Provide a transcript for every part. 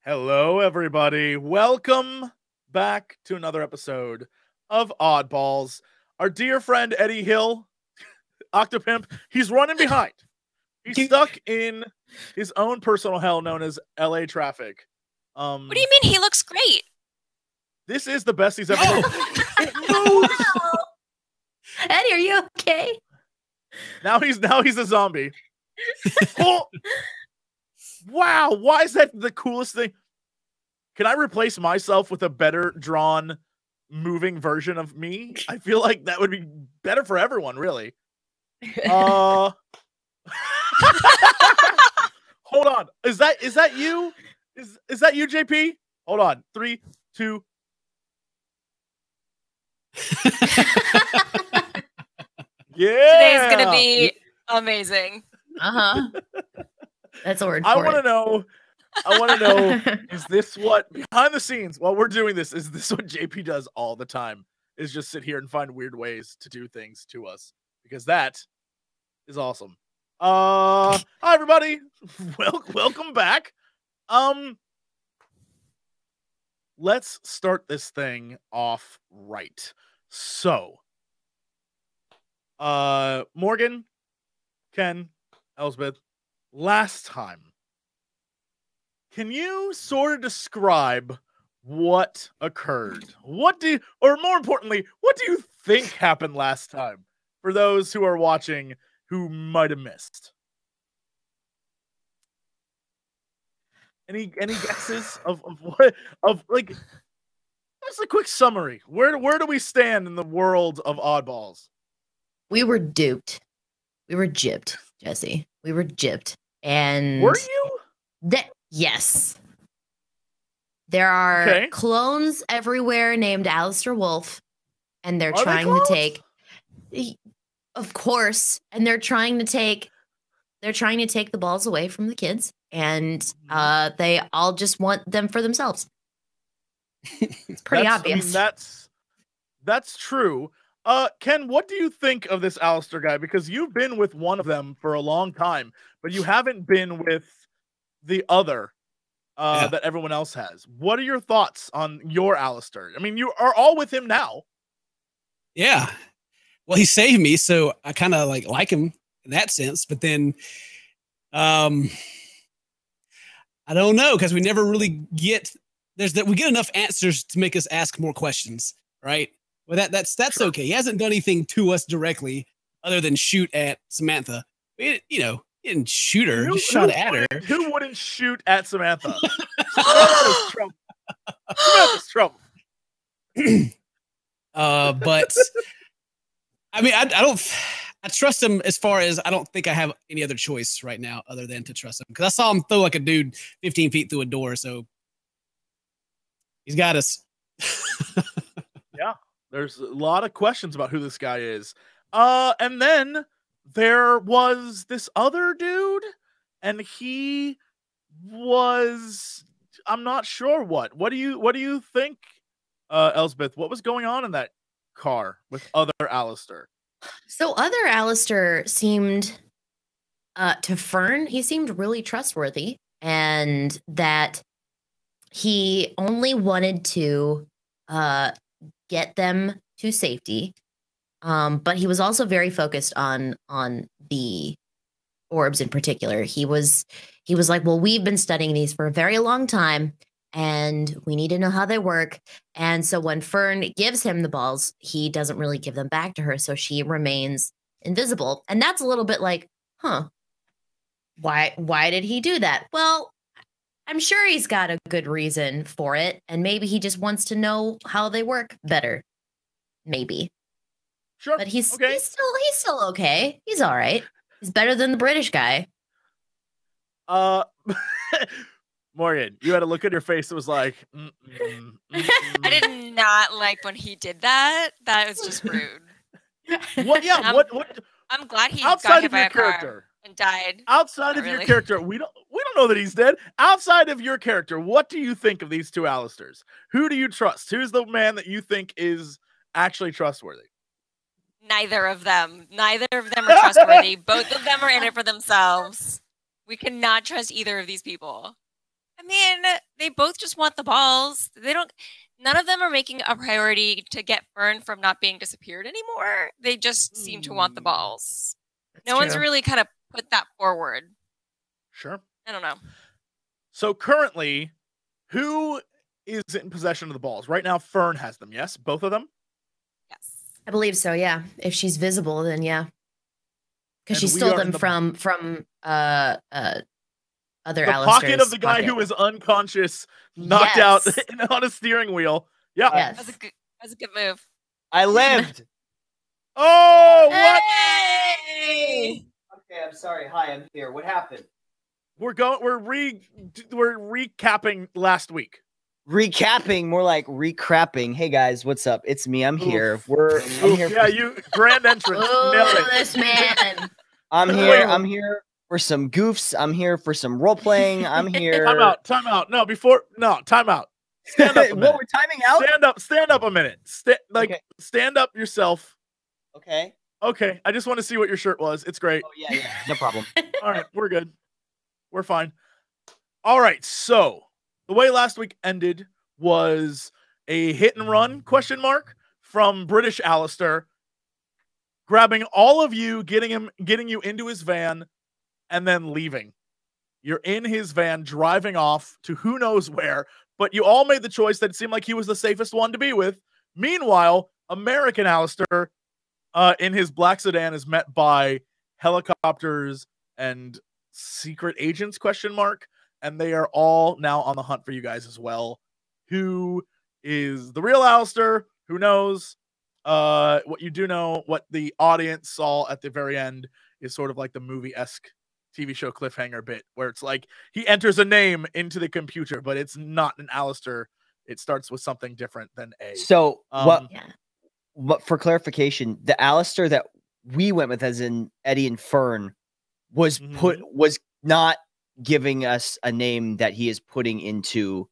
Hello, everybody. Welcome back to another episode of Oddballs. Our dear friend Eddie Hill, Octopimp, he's running behind. He's stuck in his own personal hell known as LA traffic. What do you mean? He looks great. This is the best he's ever looked. It moves. Eddie, are you okay? Now he's a zombie. Oh. Wow, why is that the coolest thing? Can I replace myself with a better drawn, moving version of me? I feel like that would be better for everyone, really. Hold on. Is that you? Is that you, JP? Hold on. 3, 2. Yeah. Today's gonna be amazing. That's a word for I want to know, is this what, behind the scenes, while we're doing this, is this what JP does all the time? Is just sit here and find weird ways to do things to us. Because that is awesome. Hi, everybody. Welcome back. Let's start this thing off right. So, Morgan, Ken, Elspeth, last time, can you sort of describe what occurred? Or more importantly, what do you think happened last time for those who are watching who might have missed? Any guesses of what, of like, just a quick summary. Where do we stand in the world of Oddballs? We were duped. We were gypped, Jesse. We were gypped. And were you? Yes. There are clones everywhere named Alastair Wolf, and they're trying to take, of course, and they're trying to take the balls away from the kids, and they all just want them for themselves. It's pretty obvious. I mean, that's true. Ken, what do you think of this Alastair guy? Because you've been with one of them for a long time, but you haven't been with the other that everyone else has. What are your thoughts on your Alastair? I mean, you are all with him now. Yeah. Well, he saved me, so I kind of like him in that sense. But then, I don't know, because we never really get we get enough answers to make us ask more questions, right? Well, that's sure. Okay. He hasn't done anything to us directly other than shoot at Samantha. He didn't shoot her, just shot at her. Who wouldn't shoot at Samantha? Samantha's trouble. Samantha's trouble. But I mean, I trust him as far as I don't think I have any other choice right now other than to trust him. Because I saw him throw like a dude 15 feet through a door, so he's got us. Yeah. There's a lot of questions about who this guy is. And then there was this other dude, and he was, I'm not sure what. What do you think, Elspeth? What was going on in that car with other Alastair? So other Alastair seemed to Fern, he seemed really trustworthy, and that he only wanted to get them to safety, but he was also very focused on the orbs in particular. He was like, well, we've been studying these for a very long time, and we need to know how they work. And so when Fern gives him the balls, he doesn't really give them back to her, so she remains invisible. And that's a little bit like, why did he do that? Well, I'm sure he's got a good reason for it, and maybe he just wants to know how they work better. Maybe. Sure. But he's still okay. He's all right. He's better than the British guy. Morgan, you had a look at your face that was like, I did not like when he did that. That was just rude. What? Yeah. What? I'm glad he outside got hit of by your a car character and died. Outside of your character, we don't know that he's dead. Outside of your character, what do you think of these two Alastairs? Who do you trust? Who's the man that you think is actually trustworthy? Neither of them. Neither of them are trustworthy. Both of them are in it for themselves. We cannot trust either of these people. I mean, they both just want the balls. None of them are making a priority to get Fern from not being disappeared anymore. They just seem to want the balls. No one's really kind of put that forward. Sure. I don't know. So currently, who is in possession of the balls? Right now, Fern has them, yes? Both of them? Yes. I believe so, yeah. If she's visible, then yeah. Because she And we stole are them in the- from other The Alastair's pocket of the guy pocket. who is unconscious, knocked out Yes. on a steering wheel. Yeah. Yes. That's a good move. I lived. Oh, what? Hey! Okay, I'm sorry. Hi, I'm here. What happened? We're recapping last week. Recapping, more like recrapping. Hey guys, what's up? It's me. I'm here. I'm here. Yeah, you grand entrance. Nailed Oh, it. this man. I'm here for some goofs. I'm here for some role playing. I'm here. Time out. Time out. Stand up a What, minute. we're timing out? Stand up a minute. Okay. Stand up yourself. Okay. Okay, I just want to see what your shirt was. It's great. Oh yeah. No problem. All right, we're good. We're fine. All right, so the way last week ended was a hit and run ? From British Alastair, grabbing all of you, getting you into his van, and then leaving. You're in his van, driving off to who knows where, but you all made the choice that it seemed like he was the safest one to be with. Meanwhile, American Alastair, in his black sedan, is met by helicopters and secret agents ? And they are all now on the hunt for you guys as well. Who is the real Alastair? Who knows? What you do know, what the audience saw at the very end is sort of like the movie-esque TV show cliffhanger bit, where it's like he enters a name into the computer, but it's not an Alastair. It starts with something different than A. So Yeah. But for clarification, the Alastair that we went with, as in Eddie and Fern, was was not giving us a name that he is putting into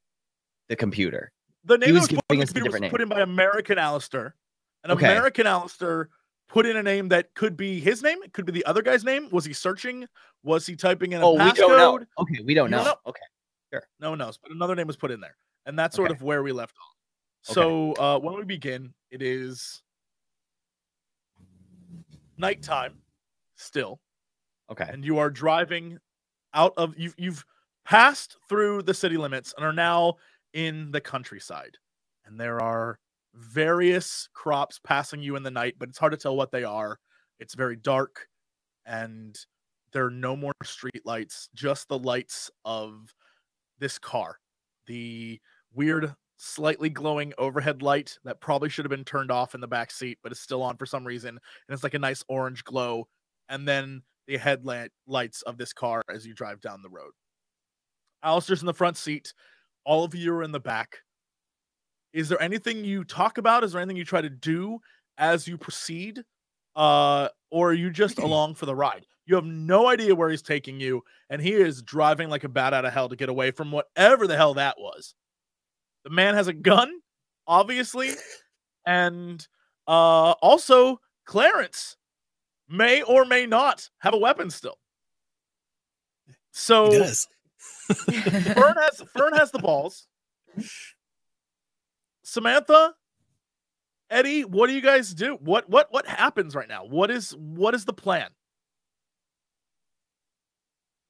the computer. The name He that was was put giving in us the a computer was different put in by American Alastair. And Okay. American Alastair put in a name that could be his name. It could be the other guy's name. Was he searching? Was he typing in a passcode? We don't know. Okay, we don't You don't know. know? Okay, sure. No one knows, but another name was put in there. And that's sort Okay. of where we left off. So when we begin, it is nighttime still. Okay. And you are driving out of you've passed through the city limits and are now in the countryside. And there are various crops passing you in the night, but it's hard to tell what they are. It's very dark, and there are no more street lights, just the lights of this car. The weird, slightly glowing overhead light that probably should have been turned off in the back seat, but is still on for some reason. And it's like a nice orange glow. And then the headlight lights of this car as you drive down the road. Alastair's in the front seat. All of you are in the back. Is there anything you talk about? Is there anything you try to do as you proceed? Or are you just along for the ride? You have no idea where he's taking you, and he is driving like a bat out of hell to get away from whatever the hell that was. The man has a gun, obviously, and also Clarence may or may not have a weapon still. So He does. Fern has the balls. Samantha, Eddie, what do you guys do? What happens right now? What is the plan?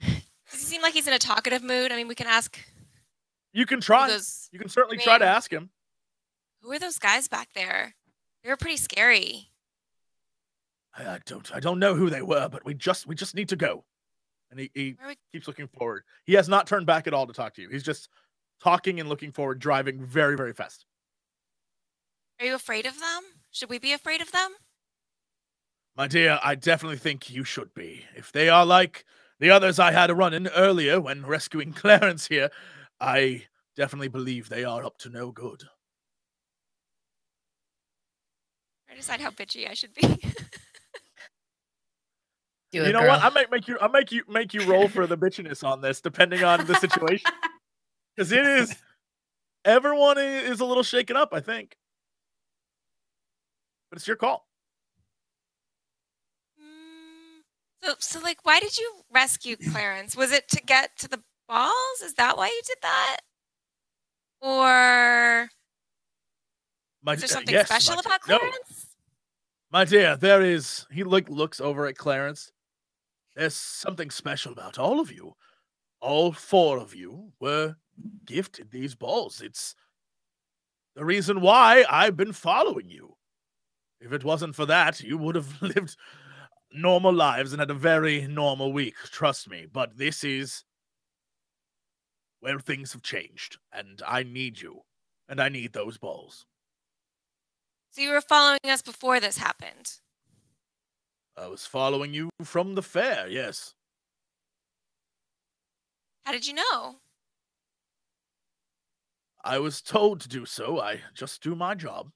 Does he seem like he's in a talkative mood? I mean, we can ask. You can try. You can certainly try to ask him. Who are those guys back there? They were pretty scary. I don't know who they were, but we just need to go. And he keeps looking forward. He has not turned back at all to talk to you. He's just talking and looking forward, driving very, very fast. Are you afraid of them? Should we be afraid of them? My dear, I definitely think you should be. If they are like the others I had a run-in earlier when rescuing Clarence here, I definitely believe they are up to no good. I decide how bitchy I should be. You know what? I might make you roll for the bitchiness on this, depending on the situation. Because everyone is a little shaken up, I think. But it's your call. So like, why did you rescue Clarence? Was it to get to the balls? Is that why you did that? Or is there something yes, special about no, Clarence? my dear, there is. He looks over at Clarence. There's something special about all of you. All 4 of you were gifted these balls. It's the reason why I've been following you. If it wasn't for that, you would have lived normal lives and had a very normal week, trust me. But this is where things have changed, and I need you, and I need those balls. So you were following us before this happened? I was following you from the fair, yes. How did you know? I was told to do so. I just do my job.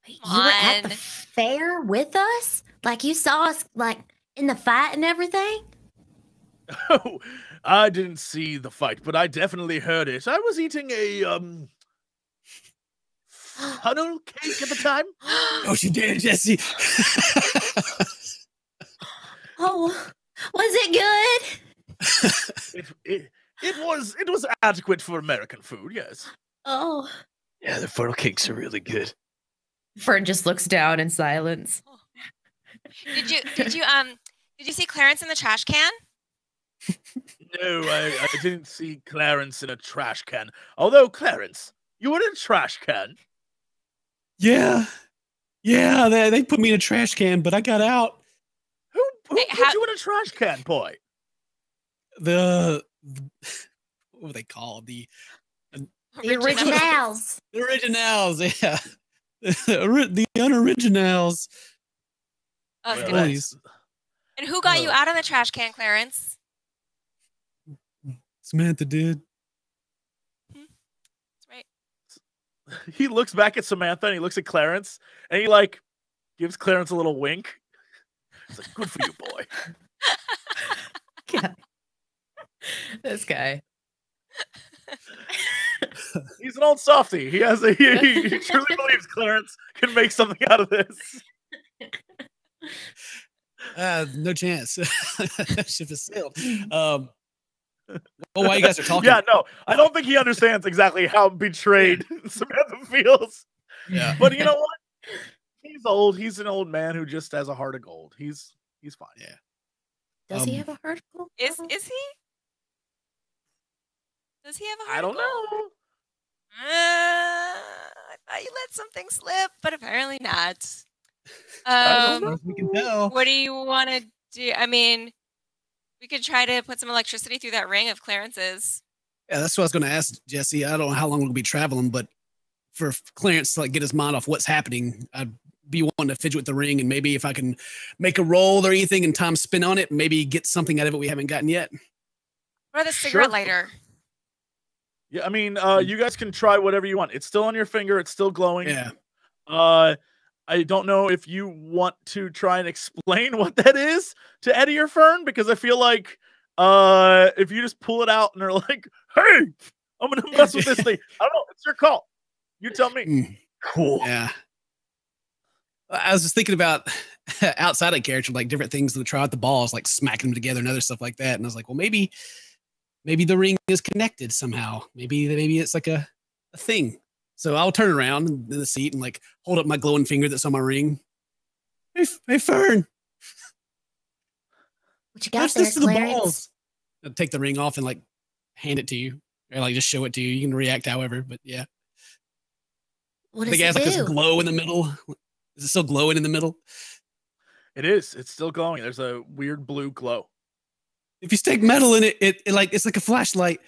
You were at the fair with us? Like you saw us like in the fight and everything? Oh, I didn't see the fight, but I definitely heard it. I was eating a funnel cake at the time. Oh, she did, Jesse. Oh, was it good? It was adequate for American food, yes. Oh. Yeah, the funnel cakes are really good. Fern just looks down in silence. Did you see Clarence in the trash can? No, I didn't see Clarence in a trash can. Although, Clarence, you were in a trash can. Yeah, they put me in a trash can, but I got out. Who put you in a trash can, boy? What were they called? The originals. The originals, yeah. The unoriginals. Oh, Well, goodness. And who got you out of the trash can, Clarence? Samantha did. That's right. He looks back at Samantha and he looks at Clarence and he gives Clarence a little wink. He's like, "Good for you, boy." Yeah. This guy. He's an old softy. He truly believes Clarence can make something out of this. No chance. Ship has sailed. While you guys are talking. Yeah, no, I don't think he understands exactly how betrayed Samantha feels. Yeah. But you know what? He's old. He's an old man who just has a heart of gold. He's fine. Yeah. Does he have a heart of gold? Is he? Does he have a heart? I don't of gold? know. I thought you let something slip, but apparently not. I don't know. We can tell. What do you want to do? I mean, we could try to put some electricity through that ring of Clarence's. Yeah, that's what I was going to ask Jesse. I don't know how long we'll be traveling, but for Clarence to get his mind off what's happening, I'd be wanting to fidget with the ring, and maybe if I can make a roll or anything and time spin on it, maybe get something out of it we haven't gotten yet. Or the cigarette Sure. lighter. Yeah, I mean, you guys can try whatever you want. It's still on your finger. It's still glowing. Yeah. I don't know if you want to try and explain what that is to Eddie or Fern, because I feel like if you just pull it out and they're like, "Hey, I'm gonna mess with this thing," I don't know. It's your call. You tell me. Cool. Yeah. I was just thinking about outside of character, like different things to try out the balls, like smacking them together and other stuff like that. And I was like, well, maybe the ring is connected somehow. Maybe it's like a thing. So I'll turn around in the seat and hold up my glowing finger that's on my ring. Hey Fern. What you got there, Clarence? I'll take the ring off and hand it to you, or just show it to you. You can react however, but yeah. What does it has it this do? glow in the middle. Is it still glowing in the middle? It is. It's still glowing. There's a weird blue glow. If you stick metal in it, it's like a flashlight.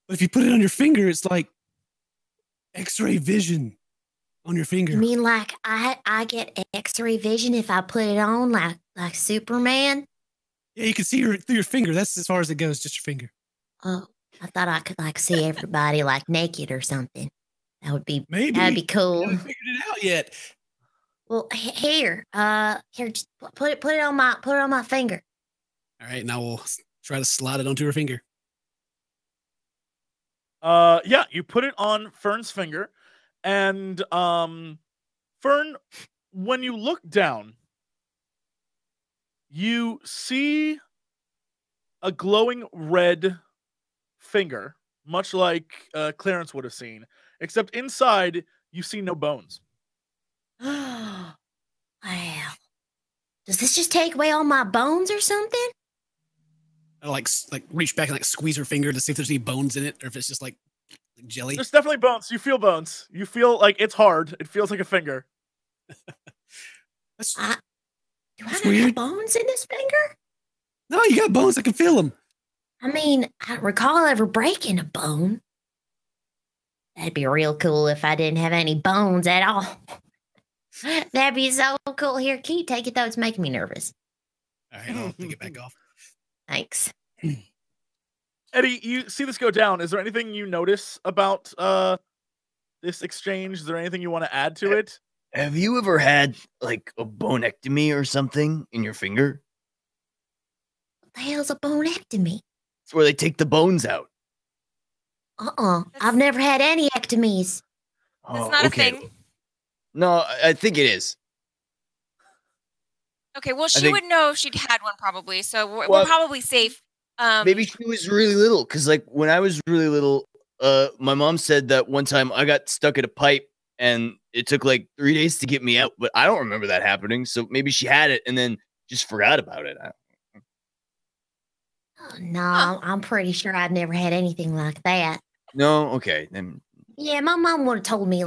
But if you put it on your finger, it's like X-ray vision on your finger. You mean I get X-ray vision if I put it on like Superman? Yeah, you can see through your finger. That's as far as it goes, just your finger. Oh, I thought I could see everybody naked or something. That would be Maybe. That'd be cool. I haven't figured it out yet. Well, here, just put it on my finger. All right, now we'll try to slide it onto her finger. Yeah, you put it on Fern's finger, and Fern, when you look down, you see a glowing red finger, much like Clarence would have seen, except inside you see no bones. Wow. Does this just take away all my bones or something? I like reach back and like squeeze her finger to see if there's any bones in it, or if it's just like jelly. There's definitely bones. You feel bones. You feel like it's hard. It feels like a finger. Do I not have bones in this finger? No, you got bones. I can feel them. I mean, I don't recall ever breaking a bone. That'd be real cool if I didn't have any bones at all. That'd be so cool. Here, Keith, take it though. It's making me nervous. All right, I'll take it back off. Thanks. Eddie, you see this go down. Is there anything you notice about this exchange? Is there anything you want to add to it? Have you ever had like a bonectomy or something in your finger? What the hell's a bonectomy? It's where they take the bones out. I've never had any ectomies. That's not a thing. No, I think it is. Okay, well, she would know if she'd had one probably, so we're probably safe. Maybe she was really little, because like when I was really little, my mom said that one time I got stuck in a pipe and it took like 3 days to get me out, but I don't remember that happening. So maybe she had it and then just forgot about it. No, I'm pretty sure I've never had anything like that. No, okay, then. Yeah, my mom would have told me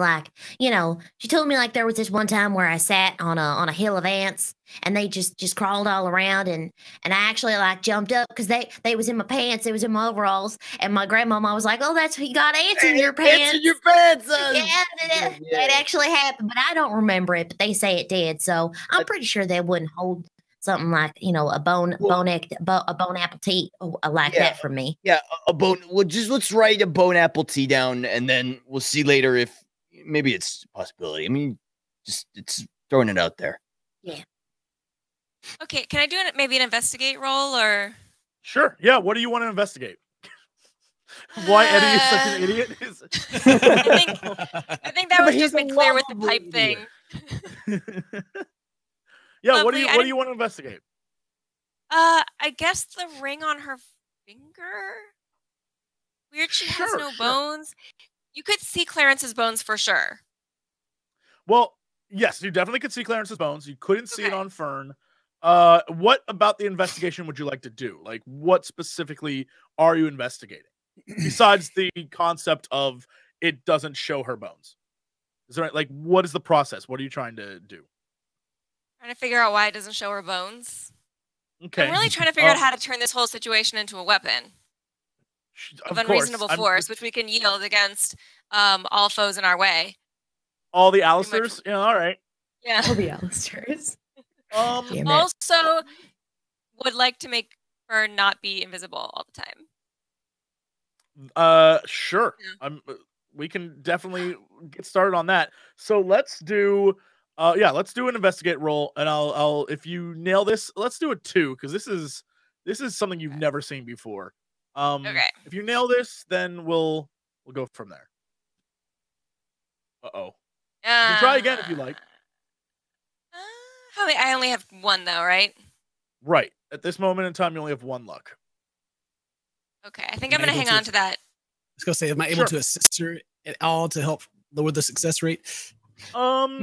she told me like there was this one time where I sat on a hill of ants and they just crawled all around and I actually like jumped up because they was in my pants, it was in my overalls, and my grandmama was like, "Oh, that's you got ants in your pants." Ants in your pants. Yeah, that actually happened, but I don't remember it. But they say it did, so I'm pretty sure they wouldn't hold something like a bone apple tea like that for me. Yeah, a bone. Well, let's write a bone apple tea down, and then we'll see later if maybe it's a possibility. I mean, it's throwing it out there. Yeah. Okay, can I do maybe an investigate roll or? Sure. Yeah. What do you want to investigate? Why Eddie is such an idiot? I think that was just made clear with the pipe thing. Yeah, Lovely. what do you want to investigate? I guess the ring on her finger. Weird, she has no bones. You could see Clarence's bones for sure. Well, yes, you definitely could see Clarence's bones. You couldn't see it on Fern. What about the investigation would you like to do? Like, what specifically are you investigating? Besides the concept of it doesn't show her bones. Is there what is the process? What are you trying to do? Trying to figure out why it doesn't show her bones. Okay. I'm really trying to figure out how to turn this whole situation into a weapon of unreasonable force, which we can yield against all foes in our way. All the Alastairs? Yeah, all right. Yeah. All the Alastairs. Also, would like to make her not be invisible all the time. Sure. Yeah. We can definitely get started on that. So let's do let's do an investigate roll, and I'll if you nail this, let's do a 2 because this is something you've never seen before. Okay. If you nail this, then we'll go from there. You can try again if you like. I only have 1 though, right? Right. At this moment in time, you only have 1 luck. Okay, I think I'm going to hang on to that. I was going to say, am I able to assist her at all to help lower the success rate? Yeah,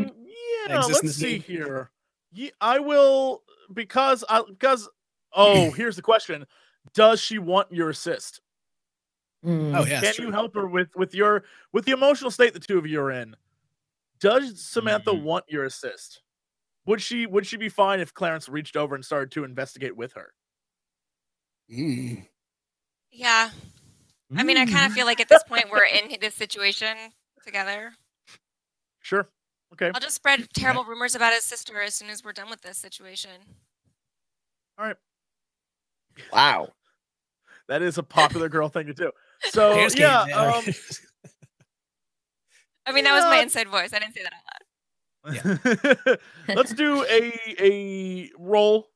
let's see here. I will because here's the question. Does she want your assist? Oh yeah. Can you help her with the emotional state the two of you are in? Does Samantha want your assist? Would she be fine if Clarence reached over and started to investigate with her? Yeah. I mean, I kind of feel like at this point we're in this situation together. Sure. Okay. I'll just spread terrible rumors about his sister as soon as we're done with this situation. All right. Wow. That is a popular girl thing to do. So, yeah. I mean, that was my inside voice. I didn't say that out loud. Yeah. Let's do a roll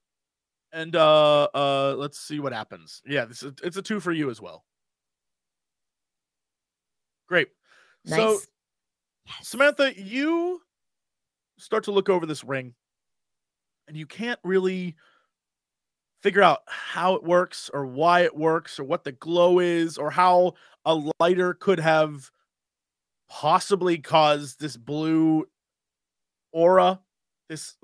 and let's see what happens. Yeah, it's a 2 for you as well. Great. Nice. So Samantha, you start to look over this ring and you can't really figure out how it works or why it works or what the glow is or how a lighter could have possibly caused this blue aura, this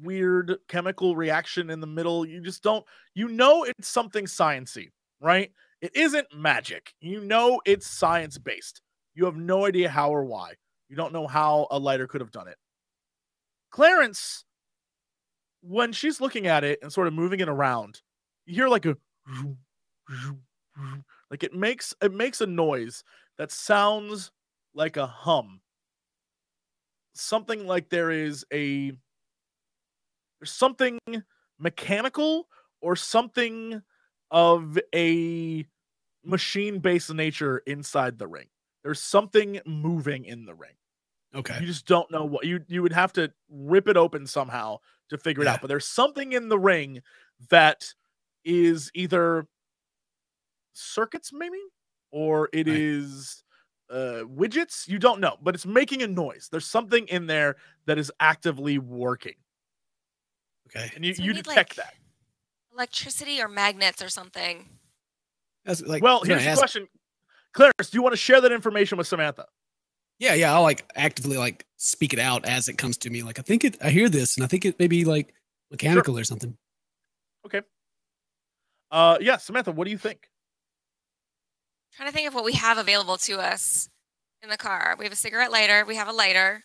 weird chemical reaction in the middle. You just don't, it's something sciencey, right? It isn't magic. It's science-based. You have no idea how or why. You don't know how a lighter could have done it. Clarence, when she's looking at it and sort of moving it around, you hear like a like it makes a noise that sounds like a hum. Something like there's something mechanical or something of a machine-based nature inside the ring. There's something moving in the ring. Okay. You just don't know what you would have to rip it open somehow to figure it out. But there's something in the ring that is either circuits maybe, or it is widgets. You don't know, but it's making a noise. There's something in there that is actively working. Okay. And you So we need, detect that. Electricity or magnets or something. That's like, Well, here's the question. Clarence, do you want to share that information with Samantha? Yeah, I'll like actively like speak it out as it comes to me. Like I hear this, and I think it may be like mechanical or something. Okay. Yeah, Samantha, what do you think? Trying to think of what we have available to us in the car. We have a cigarette lighter. We have a lighter.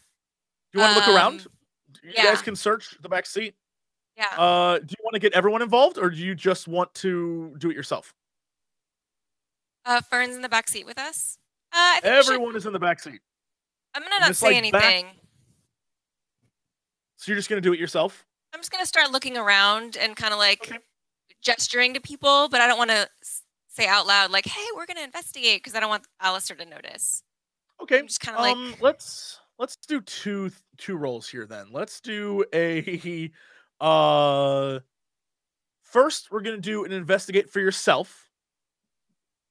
Do you want to look around? You yeah. guys can search the back seat. Yeah. Do you want to get everyone involved, or do you just want to do it yourself? Fern's in the back seat with us. I think everyone is in the back seat. I'm gonna not say anything. So you're just gonna do it yourself? I'm just gonna start looking around and kind of like gesturing to people, but I don't want to say out loud like, "Hey, we're gonna investigate," because I don't want Alastair to notice. Okay. I'm just kind of like, let's do two rolls here then. Let's do a first we're gonna do an investigate for yourself.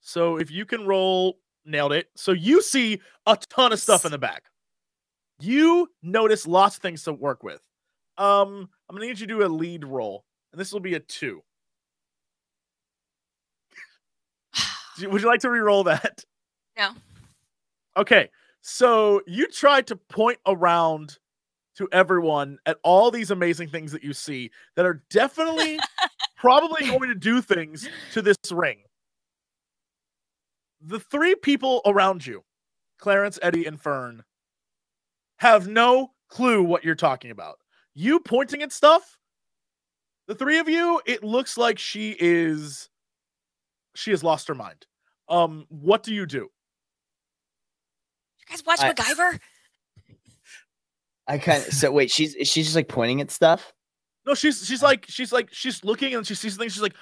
So if you can roll, nailed it. So you see a ton of stuff in the back. You notice lots of things to work with. I'm gonna need you to do a lead roll, and this will be a 2. Would you like to re-roll that? No. Okay, so you try to point around to everyone at all these amazing things that you see that are definitely probably going to do things to this ring. The 3 people around you, Clarence, Eddie, and Fern, have no clue what you're talking about. You pointing at stuff, the 3 of you, it looks like she has lost her mind. What do? You guys watch MacGyver? I kind of, so wait, she's just like pointing at stuff? No, she's looking and she sees things, she's like,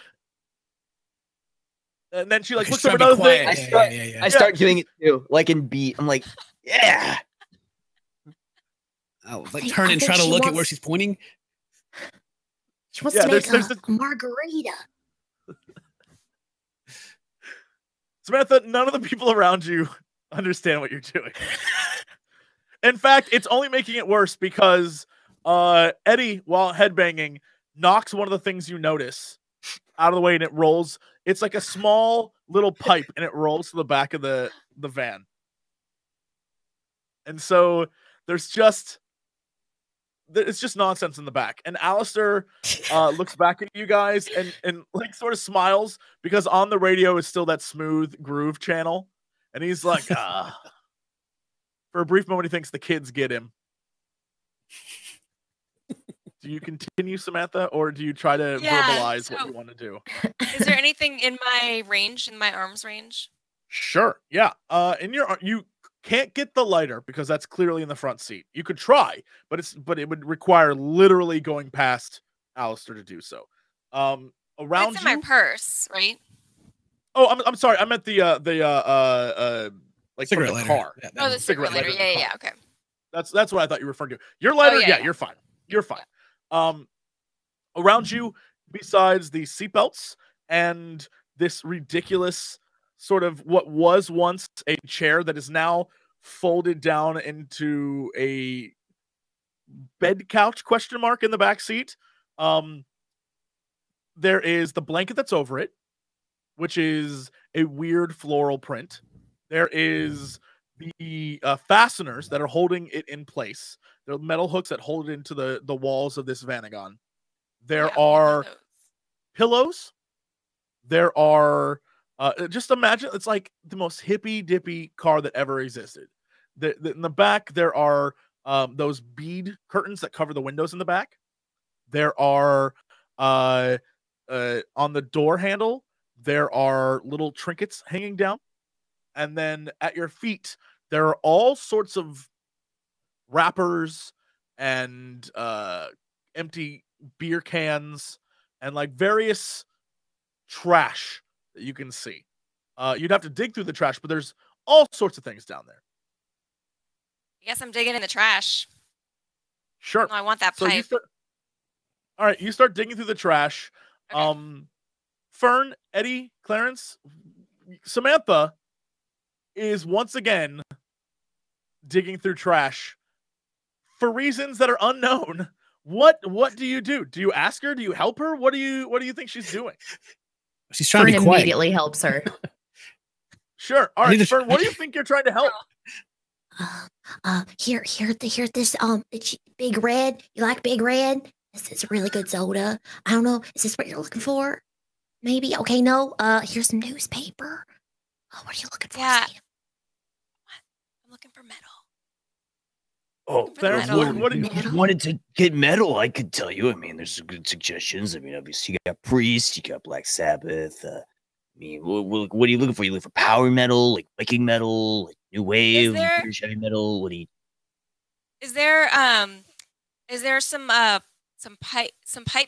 and then she like looks up another thing. I start doing it too, like in beat. I'm like, yeah. I'll like turn and try to look at where she's pointing. She wants to make a margarita. Samantha, none of the people around you understand what you're doing. In fact, it's only making it worse because Eddie, while headbanging, knocks one of the things you notice out of the way and it rolls. It's like a small little pipe and it rolls to the back of the van. And so it's just nonsense in the back. And Alastair looks back at you guys and like sort of smiles because on the radio is still that smooth groove channel. And he's like, for a brief moment, he thinks the kids get him. Do you continue, Samantha, or do you try to verbalize what you want to do? Is there anything in my range, in my arm's range? Sure. Yeah. You can't get the lighter because that's clearly in the front seat. You could try, but it would require literally going past Alastair to do so. Around it's in my purse, right? Oh, I'm sorry. I meant the like cigarette lighter. Car. Yeah, the cigarette lighter. Yeah. Okay. That's what I thought you were referring to. Your lighter, you're fine. You're fine. Around you, besides the seatbelts and this ridiculous sort of what was once a chair that is now folded down into a bed couch ? In the back seat. there is the blanket that's over it, which is a weird floral print. There is the fasteners that are holding it in place. There are metal hooks that hold it into the walls of this Vanagon. There are pillows. There are just imagine it's like the most hippy dippy car that ever existed. In the back there are those bead curtains that cover the windows in the back. There are on the door handle there are little trinkets hanging down, and then at your feet there are all sorts of wrappers and empty beer cans and like various trash that you can see. You'd have to dig through the trash, but there's all sorts of things down there. I guess I'm digging in the trash. Sure. No, I want that So pipe. all right, you start digging through the trash. Okay. Fern, Eddie, Clarence, Samantha is once again digging through trash for reasons that are unknown. What do you do? Do you ask her? Do you help her? What do you think she's doing? She's trying to be Fern quiet. immediately helps her. Sure. All right, Fern, what do you think you're trying to help? Here, this Big Red. You like Big Red? This is a really good soda. I don't know. Is this what you're looking for? Maybe. Okay, no. Here's some newspaper. Oh, what are you looking for? Yeah. I'm looking for metal. Oh, Clarence, what if you wanted to get metal, I could tell you. I mean, there's some good suggestions. I mean, obviously, you got Priest, you got Black Sabbath. I mean, what are you looking for? You looking for power metal, like Viking metal, like new wave, British heavy metal? What do you? Is there some pipe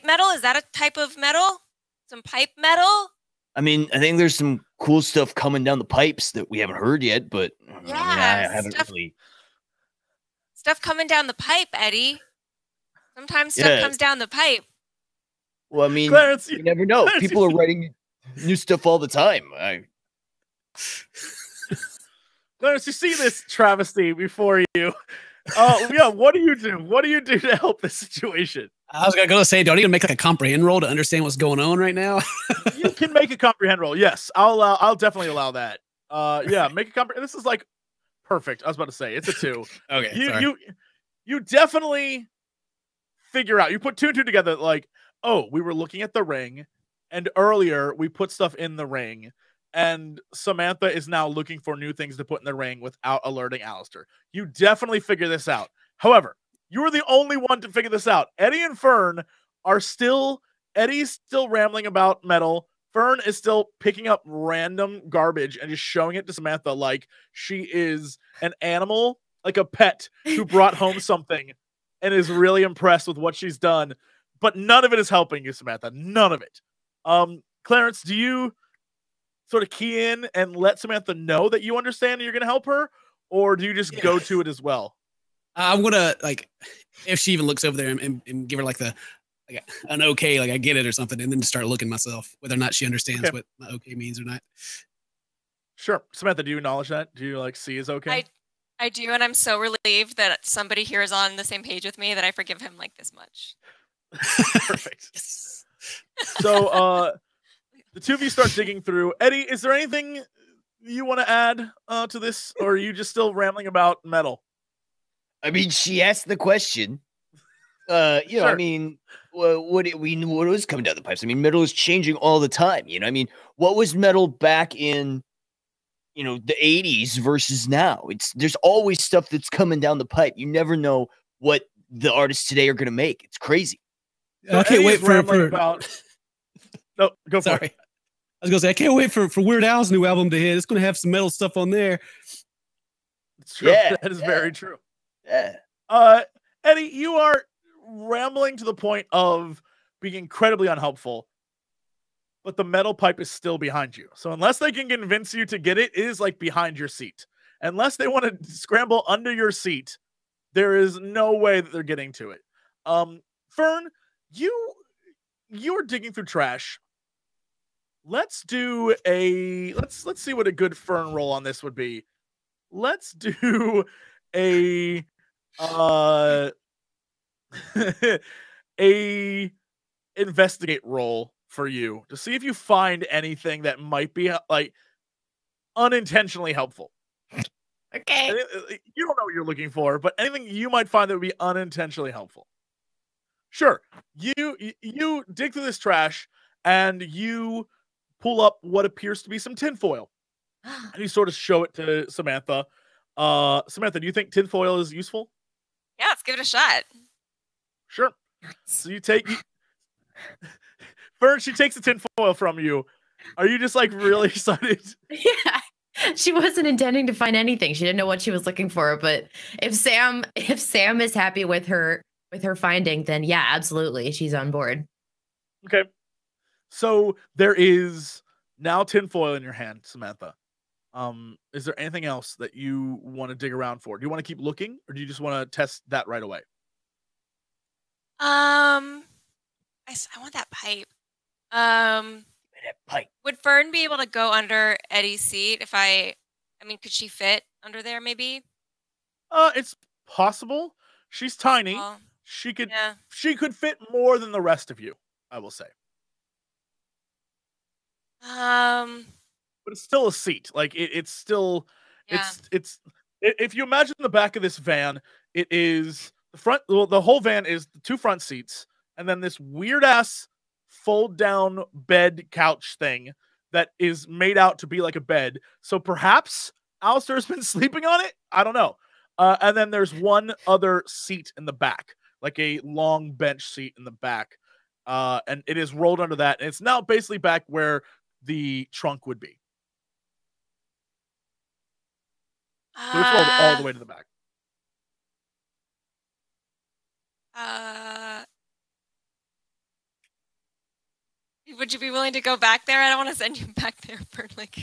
metal? Is that a type of metal? Some pipe metal? I mean, I think there's some cool stuff coming down the pipes that we haven't heard yet, but yeah, I haven't really. Stuff coming down the pipe, Eddie. Sometimes stuff comes down the pipe. Well, I mean, Clarence, you never know. Clarence, people are writing new stuff all the time. Clarence, you see this travesty before you. Oh, yeah. What do you do? What do you do to help this situation? I was gonna say, don't even make like a comprehend roll to understand what's going on right now. You can make a comprehend roll. Yes, I'll definitely allow that. Yeah, make a comprehend. This is like perfect. I was about to say it's a 2. Okay, you definitely figure out. You put 2 and 2 together. Like, oh, we were looking at the ring, and earlier we put stuff in the ring, and Samantha is now looking for new things to put in the ring without alerting Alastair. You definitely figure this out. However, you were the only one to figure this out. Eddie and Fern are still. Eddie's still rambling about metal. Fern is still picking up random garbage and just showing it to Samantha like she is an animal, like a pet who brought home something and is really impressed with what she's done. But none of it is helping you, Samantha. None of it. Clarence, do you sort of key in and let Samantha know that you understand and you're going to help her? Or do you just go to it as well? I'm going to, like, if she even looks over there and give her like an okay, like I get it or something, and then just start looking myself, whether or not she understands what my okay means or not. Sure. Samantha, do you acknowledge that? Do you like see is okay? I do, and I'm so relieved that somebody here is on the same page with me that I forgive him like this much. Perfect. So the two of you start digging through. Eddie, is there anything you want to add to this, or are you just still rambling about metal? I mean, she asked the question. Sure. I mean, what was coming down the pipes? I mean, metal is changing all the time. I mean, what was metal back in, the 80s versus now? There's always stuff that's coming down the pipe. You never know what the artists today are going to make. It's crazy. So I can't wait for about... No, go for it. I was going to say, I can't wait for Weird Al's new album to hit. It's going to have some metal stuff on there. It's true. Yeah, that is very true. Yeah. Eddie, you are rambling to the point of being incredibly unhelpful, but the metal pipe is still behind you. So unless they can convince you to get it, it is like behind your seat. Unless they want to scramble under your seat, there is no way that they're getting to it. Fern, you're digging through trash. Let's do let's see what a good Fern roll on this would be. Let's do a a investigate roll for you to see if you find anything that might be like unintentionally helpful. Okay. You don't know what you're looking for, but anything you might find that would be unintentionally helpful. Sure. You dig through this trash and you pull up what appears to be some tinfoil. And you sort of show it to Samantha. Samantha, do you think tinfoil is useful? Yeah, let's give it a shot. Sure. So you take Fern, she takes the tinfoil from you. Are you just like really excited? Yeah. She wasn't intending to find anything. She didn't know what she was looking for. But if Sam is happy with her finding, then yeah, absolutely, she's on board. Okay. So there is now tinfoil in your hand, Samantha. Is there anything else that you want to dig around for? Do you want to keep looking, or do you just want to test that right away? I want that pipe. That pipe. Would Fern be able to go under Eddie's seat if I mean, could she fit under there maybe? It's possible. She's tiny. Well, She could yeah. fit more than the rest of you, I will say. But it's still a seat. Like it's still Yeah. it's if you imagine the back of this van, it is the front, well, the whole van is the two front seats and then this weird ass fold down bed couch thing that is made out to be like a bed. So perhaps Alastair's been sleeping on it. I don't know. And then there's one other seat in the back, like a long bench seat in the back. And it is rolled under that. And it's now basically back where the trunk would be. So it's rolled all the way to the back. Would you be willing to go back there? I don't want to send you back there for like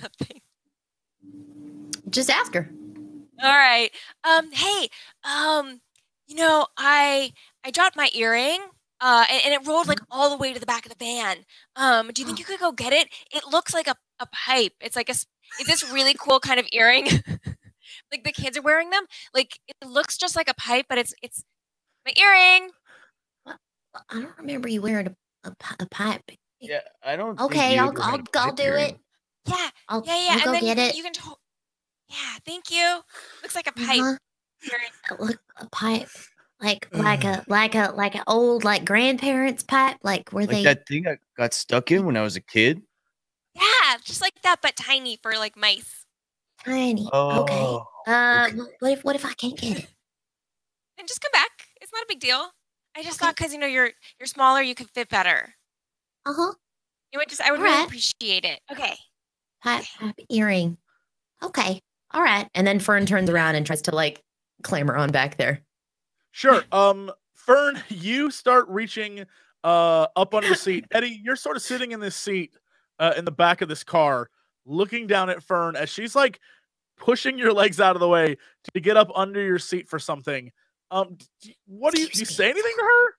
nothing. Just ask her. All right. Hey, you know, I dropped my earring, and it rolled like all the way to the back of the van. Do you think you could go get it? It looks like a pipe. It's like it's this really cool kind of earring. Like the kids are wearing them. Like it looks just like a pipe, but it's my earring. I don't remember you wearing a pipe. Yeah, I don't. Okay, I'll do it. Yeah, I'll and go then get it. You can. Yeah, thank you. Looks like a pipe. Look, a pipe, like a old like grandparents' pipe, like where they that thing I got stuck in when I was a kid. Yeah, just like that, but tiny for like mice. Tiny. Oh, okay. What if I can't get it? Then just come back. It's not a big deal. I just thought because you're smaller, you could fit better. Uh-huh. I would really appreciate it. Okay. Pipe earring. Okay. All right. And then Fern turns around and tries to like clamber on back there. Sure. Fern, you start reaching up under the seat. Eddie, you're sort of sitting in this seat in the back of this car, looking down at Fern as she's like pushing your legs out of the way to get up under your seat for something. What do you say anything to her?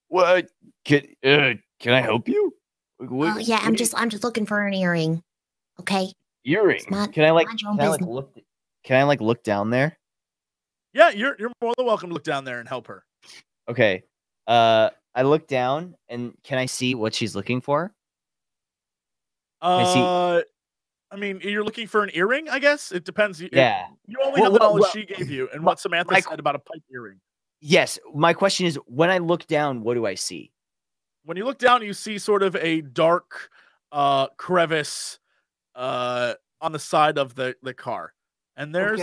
What? Can I help you? Oh yeah, I'm just looking for an earring. Okay. Earring. Can I look down there? Yeah, you're more than welcome to look down there and help her. Okay. I look down and can I see what she's looking for? I mean, you're looking for an earring, I guess? It depends. Yeah. You only have the knowledge she gave you and what Samantha said about a pipe earring. Yes. My question is, when I look down, what do I see? When you look down, you see sort of a dark crevice on the side of the car. And there's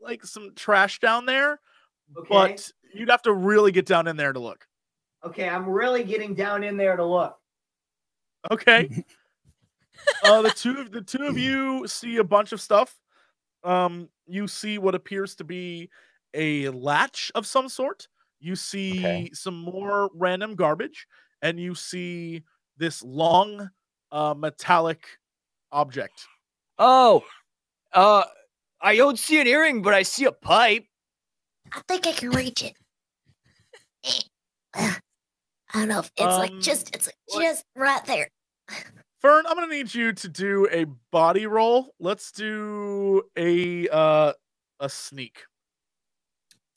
like some trash down there, but you'd have to really get down in there to look. Okay, I'm really getting down in there to look. Okay. The two of you see a bunch of stuff. You see what appears to be a latch of some sort. You see some more random garbage, and you see this long metallic object. Oh, I don't see an earring, but I see a pipe. I think I can reach it. I don't know if it's just right there. Fern, I'm gonna need you to do a body roll. Let's do a sneak.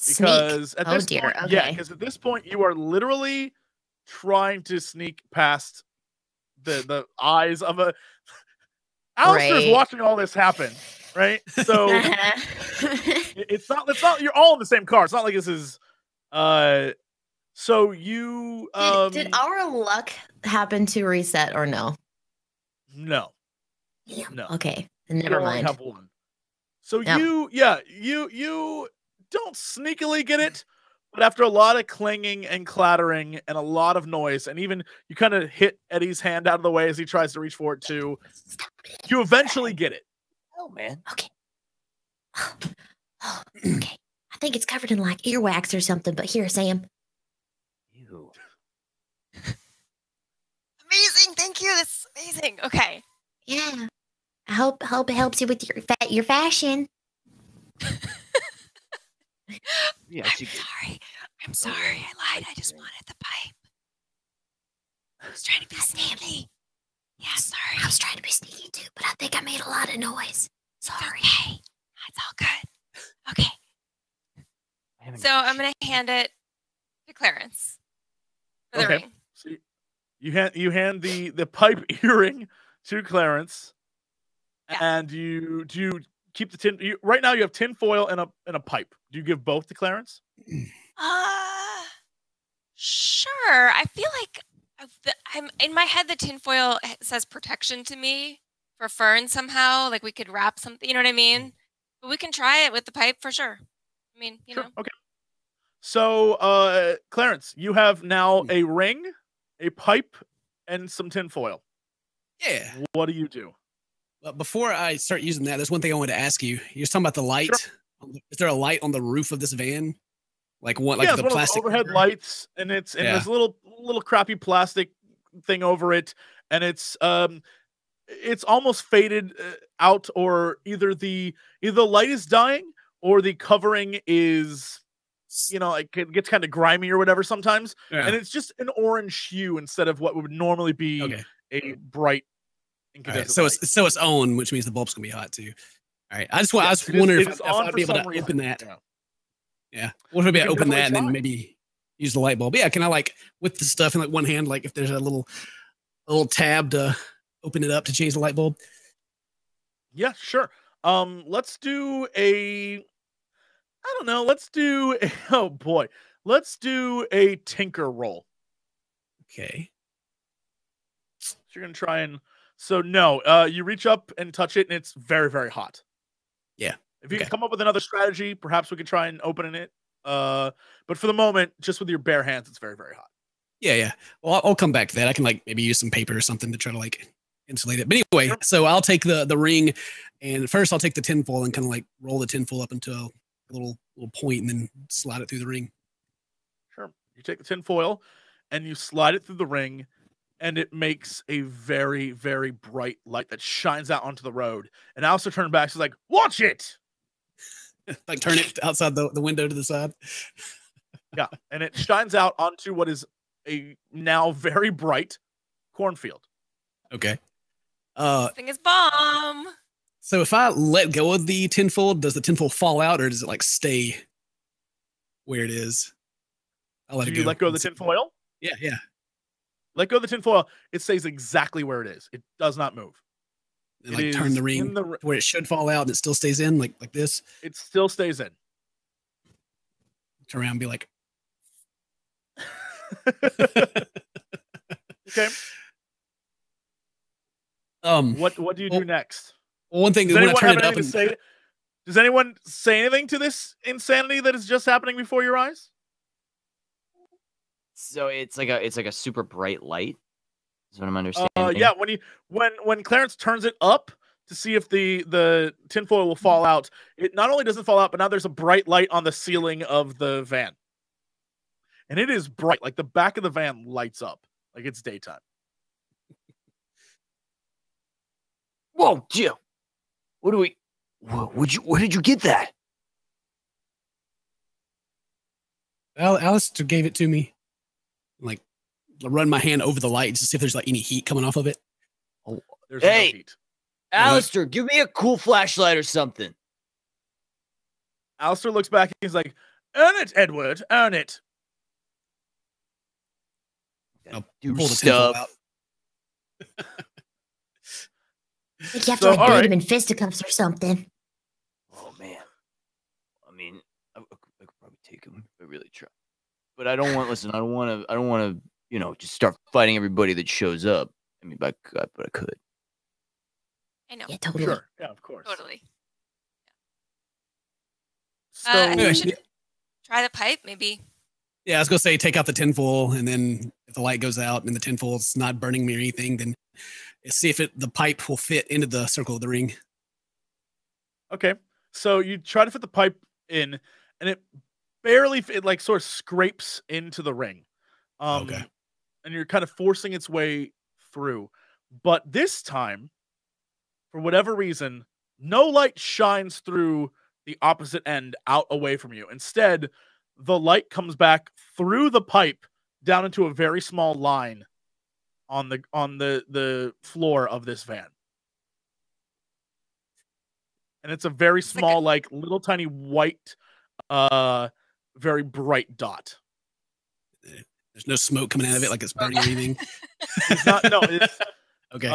Because at this point, because at this point you are literally trying to sneak past the eyes of a. Alastair's watching all this happen, right? So it's not. You're all in the same car. It's not like this is. So you. Did our luck happen to reset or no? No. Yeah. No. Okay. You Never only mind. have one. So Yep. you don't sneakily get it, but after a lot of clanging and clattering and a lot of noise, and even you kind of hit Eddie's hand out of the way as he tries to reach for it too, you eventually get it. Oh man. Okay. Oh, okay. I think it's covered in like earwax or something, but here, Sam. Ew. Amazing. Thank you. This is amazing. Okay. Yeah. I hope it helps you with your fashion. Yeah, I'm sorry. I lied. I just wanted the pipe. I was trying to be sneaky. Yeah, sorry. I was trying to be sneaky too, but I think I made a lot of noise. Sorry. Okay. That's all good. Okay. So I'm going to hand it to Clarence for the ring. So you hand the pipe earring to Clarence, and you keep the tin. Right now you have tin foil and a pipe. Do you give both to Clarence? Sure. I feel like I'm in my head. The tinfoil says protection to me for Fern somehow. Like we could wrap something. You know what I mean? But we can try it with the pipe for sure. I mean, you know. Okay. So, Clarence, you have now a ring, a pipe, and some tinfoil. Yeah. What do you do? But before I start using that, there's one thing I wanted to ask you. You're talking about the light. Sure. Is there a light on the roof of this van? Like one, Yeah, like the it's one plastic of the overhead lights, and it's this little crappy plastic thing over it, and it's almost faded out, or either the light is dying or the covering is, like it gets kind of grimy or whatever sometimes, and it's just an orange hue instead of what would normally be a bright incandescent light. So it's on, which means the bulb's gonna be hot too. All right, I was wondering if I'd be able to open that. Yeah, what if I open that and then maybe use the light bulb? Yeah, can I like with the stuff in like one hand, like if there's a little tab to open it up to change the light bulb? Yeah, sure. Let's do a. I don't know. Let's do a. Oh boy, let's do a tinker roll. Okay. So you're gonna try and. So no, you reach up and touch it, and it's very, very hot. Yeah. If you can come up with another strategy, perhaps we could try and open it. But for the moment, just with your bare hands, it's very, very hot. Yeah. Well, I'll come back to that. I can like maybe use some paper or something to try to like insulate it. But anyway, so I'll take the ring, and first I'll take the tinfoil and kind of like roll the tinfoil up into a little point, and then slide it through the ring. Sure. You take the tinfoil, and you slide it through the ring, and it makes a very, very bright light that shines out onto the road. And Alastair turned back. She's like, "Watch it!" Like turn it outside the window to the side. Yeah, and it shines out onto what is a now very bright cornfield. Okay. This thing is bomb. So if I let go of the tinfoil, does the tinfoil fall out, or does it like stay where it is? I'll let it go. You let go of the tinfoil? Yeah. Let go of the tinfoil. It stays exactly where it is. It does not move. And like turn the ring where it should fall out, and it still stays in, like this. It still stays in. Turn around and be like, okay. What do you do next? Well, one thing is when I turn it up and does anyone say anything to this insanity that is just happening before your eyes? So it's like a super bright light. Is what I'm understanding. Yeah, when Clarence turns it up to see if the tinfoil will fall out, it not only doesn't fall out, but now there's a bright light on the ceiling of the van. And it is bright, like the back of the van lights up, like it's daytime. Whoa, Jim! Where did you get that? Well, Alastair gave it to me. Like, run my hand over the light to see if there's like any heat coming off of it. Oh, there's no heat. Alastair, give me a cool flashlight or something. Alastair looks back and he's like, "Earn it, Edward, earn it." I'll do pull the stuff. tinfoil out. Like you have So, to all beat right. him in fisticuffs or something. Oh man. I mean, I could probably take him. I really try. But I don't want. Listen, I don't want to. You know, just start fighting everybody that shows up. I mean, but I could. I know. Yeah, totally. Sure. Yeah, of course. Totally. So, I think we Anyway, should try the pipe, maybe. Yeah, I was gonna say take out the tinfoil, and then if the light goes out and the tinfoil's not burning me or anything, then see if the pipe will fit into the circle of the ring. okay. So you try to fit the pipe in, and it barely, it like sort of scrapes into the ring. Okay. And you're kind of forcing its way through. But this time, for whatever reason, no light shines through the opposite end out away from you. Instead, the light comes back through the pipe down into a very small line on the floor of this van. And it's a very small, like little tiny white, very bright dot. There's no smoke coming out of it like it's burning or anything. It's not. No. It's Okay.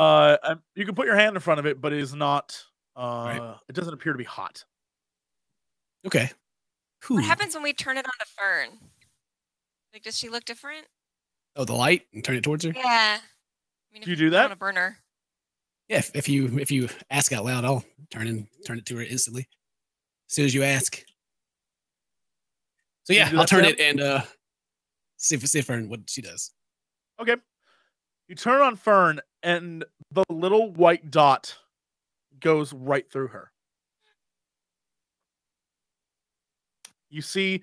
You can put your hand in front of it, but it is not. Right. It doesn't appear to be hot. Okay. What happens when we turn it on to Fern? Like, does she look different? Oh, the light and turn it towards her. Yeah. I mean, Do you do that? On a burner. Yeah. If you ask out loud, I'll turn it to her instantly. As soon as you ask. So yeah, do I'll that, turn Sam? it and see if Fern what she does. Okay. You turn on Fern, and the little white dot goes right through her. You see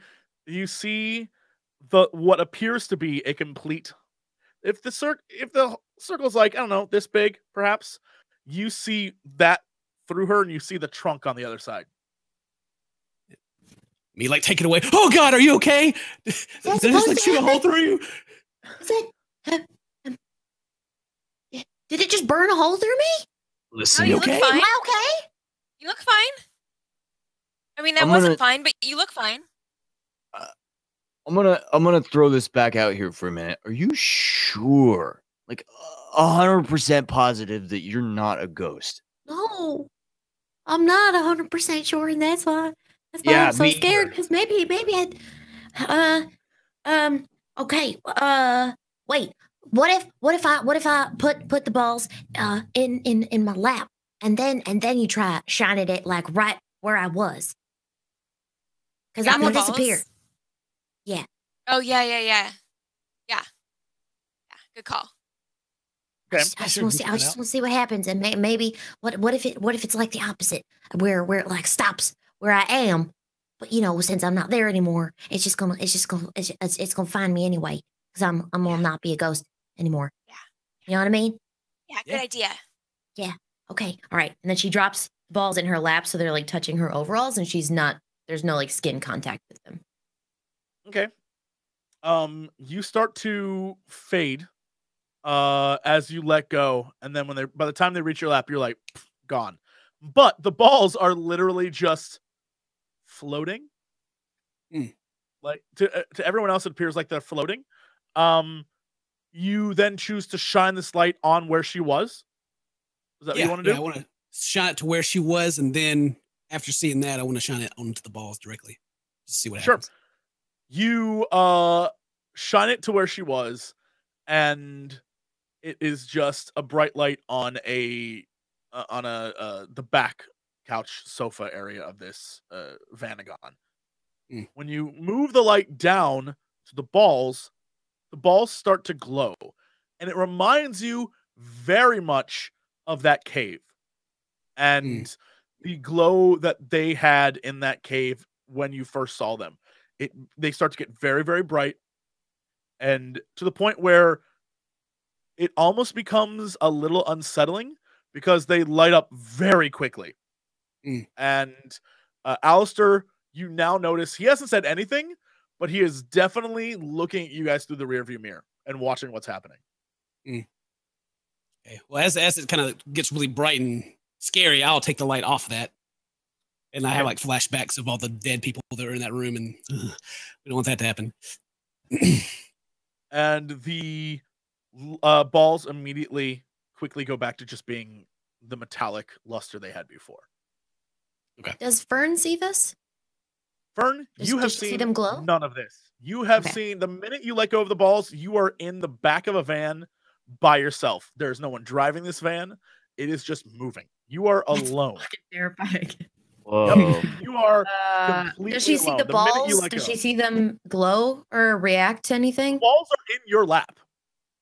the what appears to be a complete. If the circle's like, I don't know, this big, perhaps, you see that through her, and you see the trunk on the other side. Me like take it away. Oh God, are you okay? Did I just like shoot a hole through you? Did it just burn a hole through me? Listen, you okay? look fine. Am I okay? You look fine. I mean, that I'm wasn't gonna- fine, but you look fine. I'm gonna throw this back out here for a minute. Are you sure, like 100% positive that you're not a ghost? No, I'm not 100% sure, and that's why Yeah, I'm so me scared. either. Because maybe okay. Wait. What if I put the balls in my lap, and then you try shine it at like right where I was, because I'm gonna disappear. Yeah. Oh yeah. Good call. Okay. I just want to see what happens, and maybe what if it's like the opposite, where it like stops where I am, but since I'm not there anymore, it's gonna find me anyway, because I'm gonna not be a ghost anymore. Yeah. You know what I mean? Yeah, good idea. Yeah. Okay. All right. And then she drops balls in her lap, so they're like touching her overalls, and there's no like skin contact with them. Okay. You start to fade as you let go, and then by the time they reach your lap, you're like gone. But the balls are literally just floating. Like to everyone else, it appears like they're floating. You then choose to shine this light on where she was. Is that what you want to do? I want to shine it to where she was, and then after seeing that, I want to shine it onto the balls directly. Just see what happens. You shine it to where she was, and it is just a bright light on the back couch sofa area of this Vanagon. When you move the light down to the balls start to glow, and it reminds you very much of that cave and the glow that they had in that cave when you first saw them. They start to get very, very bright, and to the point where it almost becomes a little unsettling because they light up very quickly. And Alastair, you now notice he hasn't said anything, but he is definitely looking at you guys through the rearview mirror and watching what's happening. Okay. Well, as it kind of gets really bright and scary, I'll take the light off of that. And I have like flashbacks of all the dead people that are in that room, and we don't want that to happen. And the balls immediately quickly go back to just being the metallic luster they had before. Does Fern see this? Fern, you have does she see seen them glow? none of this. You have Okay. seen the minute you let go of the balls, you are in the back of a van by yourself. There's no one driving this van. It is just moving. You are alone. Fucking terrifying. Whoa. You are completely Does she see alone. the minute you balls? let Does go. she see them glow or react to The anything? balls are in your lap.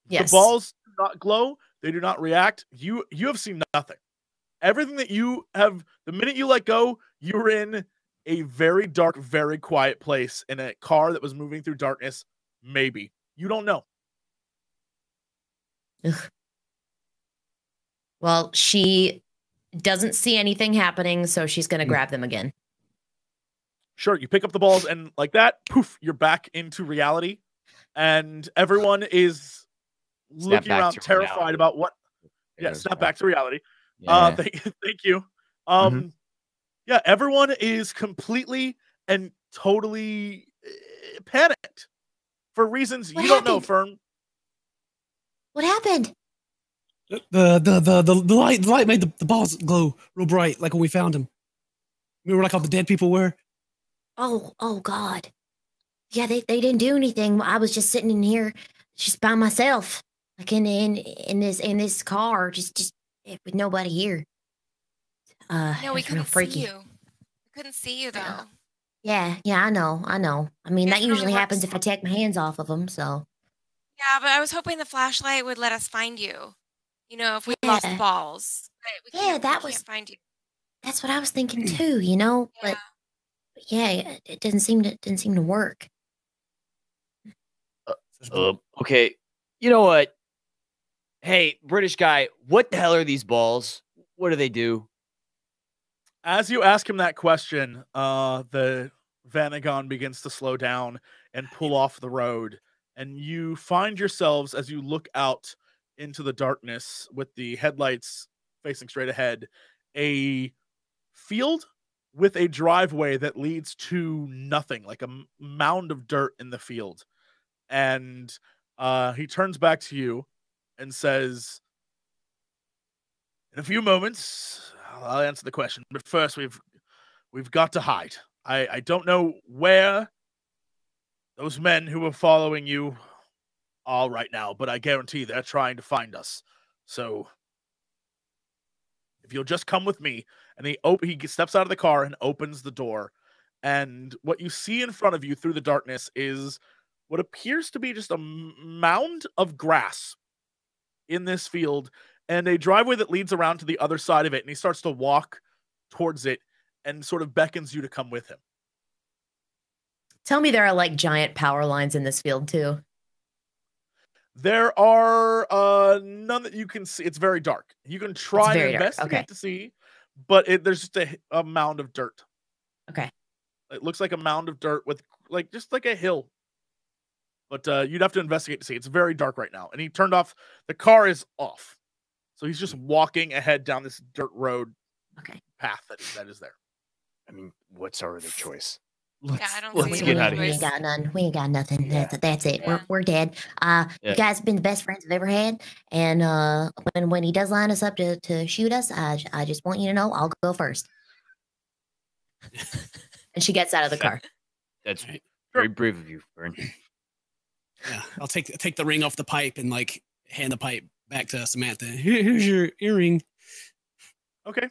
Yes. The balls do not glow. They do not react. You have seen nothing. Everything that you have, the minute you let go, you're in a very dark, very quiet place in a car that was moving through darkness. Maybe. You don't know. Ugh. Well, she doesn't see anything happening, so she's going to grab them again. Sure, you pick up the balls and like that, poof, you're back into reality. And everyone is looking back around to terrified reality. about what. Yeah, snap back to reality. Yeah. Thank you. Yeah, everyone is completely and totally panicked for reasons What you don't know, happened? Fern. What happened? The light made the balls glow real bright, like when we found him. Remember, like how the dead people were. Oh God. Yeah, they didn't do anything. I was just sitting in here, just by myself, like in this car, just with nobody here. No, we it was real couldn't freaky. see you. We couldn't see you though. Yeah, I know. I mean, that It really usually works. happens if I take my hands off of them. So Yeah, but I was hoping the flashlight would let us find you. You know, if we lost the Yeah. balls. But we Yeah, can't- that we was- can't find you. that's what I was thinking too. You know, Yeah. but yeah, it didn't seem to work. Okay. You know what? Hey, British guy, what the hell are these balls? What do they do? As you ask him that question, the Vanagon begins to slow down and pull off the road. And you find yourselves, as you look out into the darkness with the headlights facing straight ahead, a field with a driveway that leads to nothing, like a mound of dirt in the field. And he turns back to you and says, in a few moments, I'll answer the question. But first, we've got to hide. I don't know where those men who are following you are right now, but I guarantee they're trying to find us. So if you'll just come with me, and he steps out of the car and opens the door, and what you see in front of you through the darkness is what appears to be just a mound of grass in this field and a driveway that leads around to the other side of it. And he starts to walk towards it and sort of beckons you to come with him. Tell me there are like giant power lines in this field too. There are none that you can see. It's very dark. You can try and very dark. investigate Okay. to see, but there's just a mound of dirt. Okay. It looks like a mound of dirt with just like a hill. But you'd have to investigate to see. It's very dark right now. And he turned off. The car is off. So he's just walking ahead down this dirt road path that is there. I mean, what's our other choice? I don't let's see get any out of We here. ain't got none. We ain't got nothing. Yeah. That's it. Yeah. We're dead. Yeah. You guys have been the best friends I've ever had. And when he does line us up to shoot us, I just want you to know I'll go first. And she gets out of the car. That's very brave of you, Fern. Yeah, I'll take the ring off the pipe and like hand the pipe back to Samantha. Here's your earring. Okay.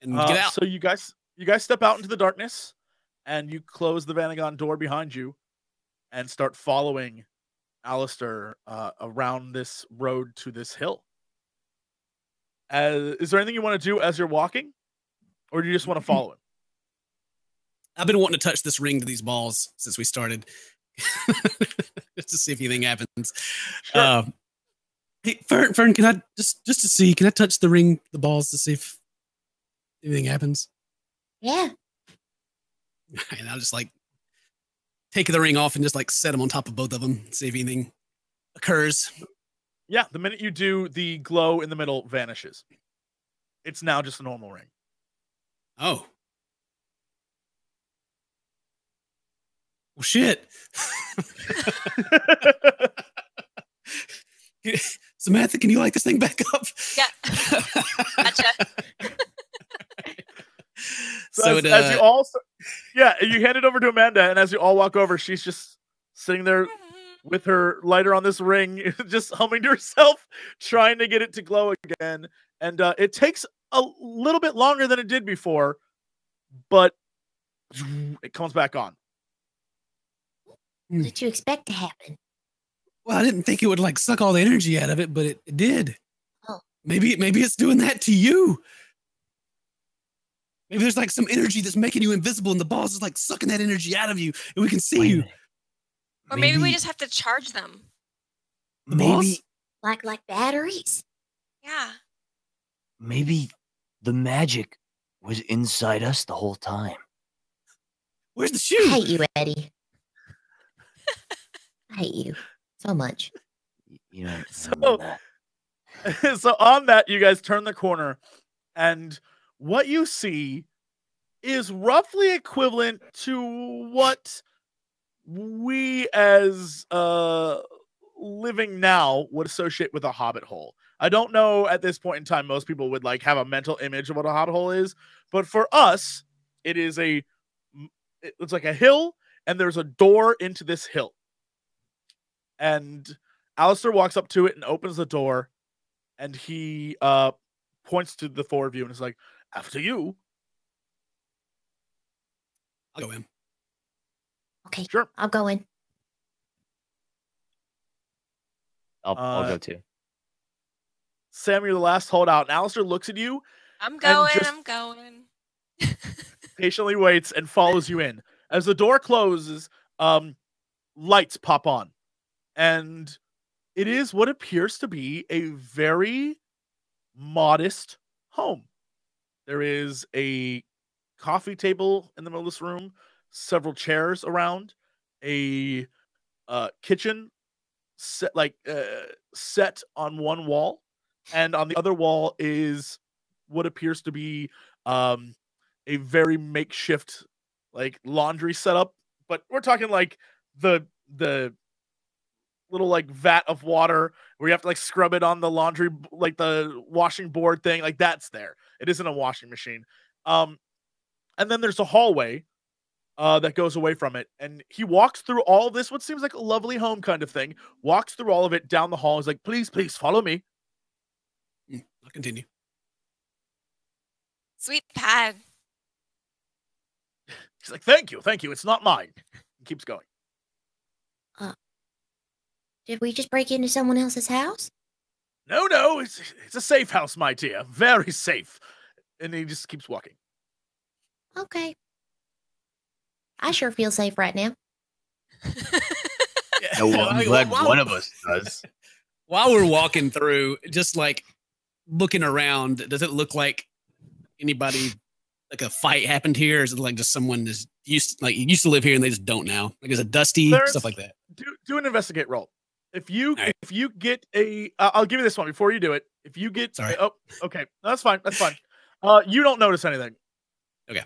And get out. So you guys step out into the darkness and you close the Vanagon door behind you and start following Alastair around this road to this hill. Is there anything you want to do as you're walking, or do you just want to follow him? I've been wanting to touch this ring to these balls since we started, just to see if anything happens. Sure. Hey, Fern, can I just to see? Can I touch the ring, the balls, to see if anything happens? Yeah. And I'll just like take the ring off and just like set them on top of both of them, see if anything occurs. Yeah, the minute you do, the glow in the middle vanishes. It's now just a normal ring. Oh. Well, shit. Samantha, can you light this thing back up? Yeah. Gotcha. So as you all, you hand it over to Amanda, and as you all walk over, she's just sitting there with her lighter on this ring, just humming to herself, trying to get it to glow again. And it takes a little bit longer than it did before, but it comes back on. What did you expect to happen? Well, I didn't think it would like suck all the energy out of it, but it did. Oh. Maybe it's doing that to you. Maybe there's like some energy that's making you invisible, and the balls is like sucking that energy out of you, and we can see you. Or maybe we just have to charge them. The balls? Like batteries. Yeah. Maybe the magic was inside us the whole time. Where's the I shoe? hate you, Eddie. I hate you so much. You know, So on that, you guys turn the corner, and what you see is roughly equivalent to what we as living now would associate with a hobbit hole. I don't know at this point in time most people would like have a mental image of what a hobbit hole is, but for us it's like a hill, and there's a door into this hill. And Alastair walks up to it and opens the door, and he points to the four of you and is like, "After you." I'll go in. Okay, Sure. I'll go in. I'll go too. Sam, you're the last holdout, and Alastair looks at you, I'm going. just- I'm going. patiently waits, and follows you in. As the door closes, lights pop on, and it is what appears to be a very modest home. There is a coffee table in the middle of this room, several chairs around, a kitchen set on one wall, and on the other wall is what appears to be a very makeshift like laundry setup, but we're talking like the little like vat of water where you have to like scrub it on the laundry, like the washing board thing, like that's there. It isn't a washing machine. And then there's a hallway that goes away from it, and he walks through all of this, what seems like a lovely home kind of thing, walks through all of it down the hall. He's like, please follow me. I'll continue. Sweet pad. He's like, thank you, it's not mine. He keeps going. Did we just break into someone else's house? No, it's a safe house, my dear, very safe. And he just keeps walking. Okay. I sure feel safe right now. I'm glad one of us does. While we're walking through, just like looking around, does it look like anybody, like a fight happened here? Or is it like just someone is used to live here and they just don't now? Like, is it dusty, stuff like that? Do an investigate roll. If you right. if you get a, I'll give you this one before you do it. If you get, Sorry. oh, okay, that's fine. You don't notice anything. Okay.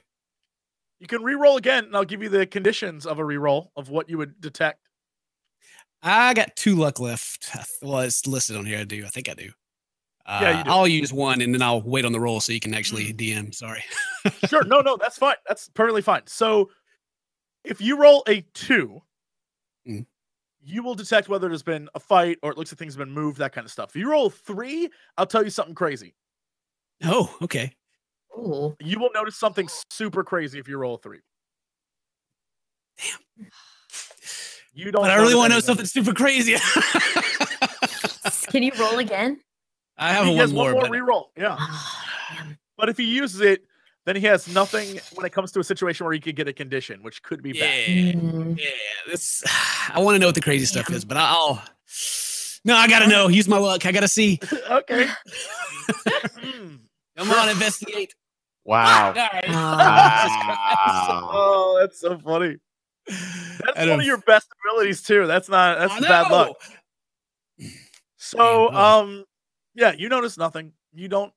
You can re-roll again, and I'll give you the conditions of a re-roll of what you would detect. I got 2 luck left. Well, it's listed on here. I think I do. Yeah, you do. I'll use 1, and then I'll wait on the roll so you can actually DM. Sorry. Sure. No, that's fine. That's perfectly fine. So if you roll a 2, you will detect whether there's been a fight or it looks like things have been moved, that kind of stuff. If you roll 3, I'll tell you something crazy. Oh, okay. Ooh. You will notice something super crazy if you roll a 3. Damn. You don't. But I really want to know anything. something super crazy. Can you roll again? I have He one has more. one more but- reroll. Yeah. Damn. But if he uses it, then he has nothing when it comes to a situation where he could get a condition, which could be bad. Mm. Yeah, this. I want to know what the crazy stuff is, but I'll. No, I gotta know. Use my luck. I gotta see. Okay. Come on, investigate. Wow. Nice. Oh, that's so funny. That's one of your best abilities too. That's bad luck. So, yeah, you notice nothing. You don't.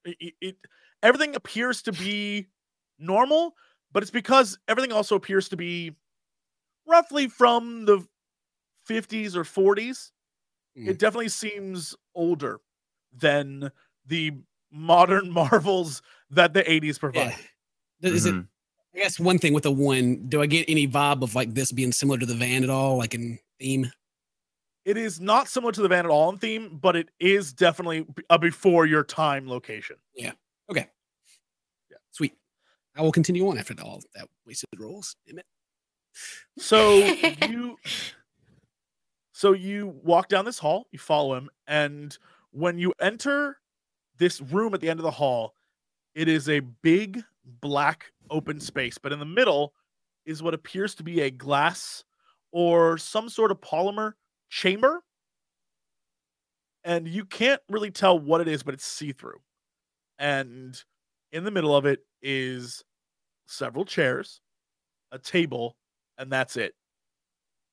Everything appears to be normal, but it's because everything also appears to be roughly from the 50s or 40s. It definitely seems older than the modern marvels that the 80s provide. Yeah. Is it? I guess one thing with the one, do I get any vibe of like this being similar to the van at all, like in theme? It is not similar to the van at all in theme, but it is definitely a before your time location. Yeah. Okay. Yeah. Sweet. I will continue on after all that wasted rolls. Damn it. So you walk down this hall, you follow him, and when you enter this room at the end of the hall, it is a big black open space, but in the middle is what appears to be a glass or some sort of polymer chamber. And you can't really tell what it is, but it's see-through. And in the middle of it is several chairs, a table, and that's it.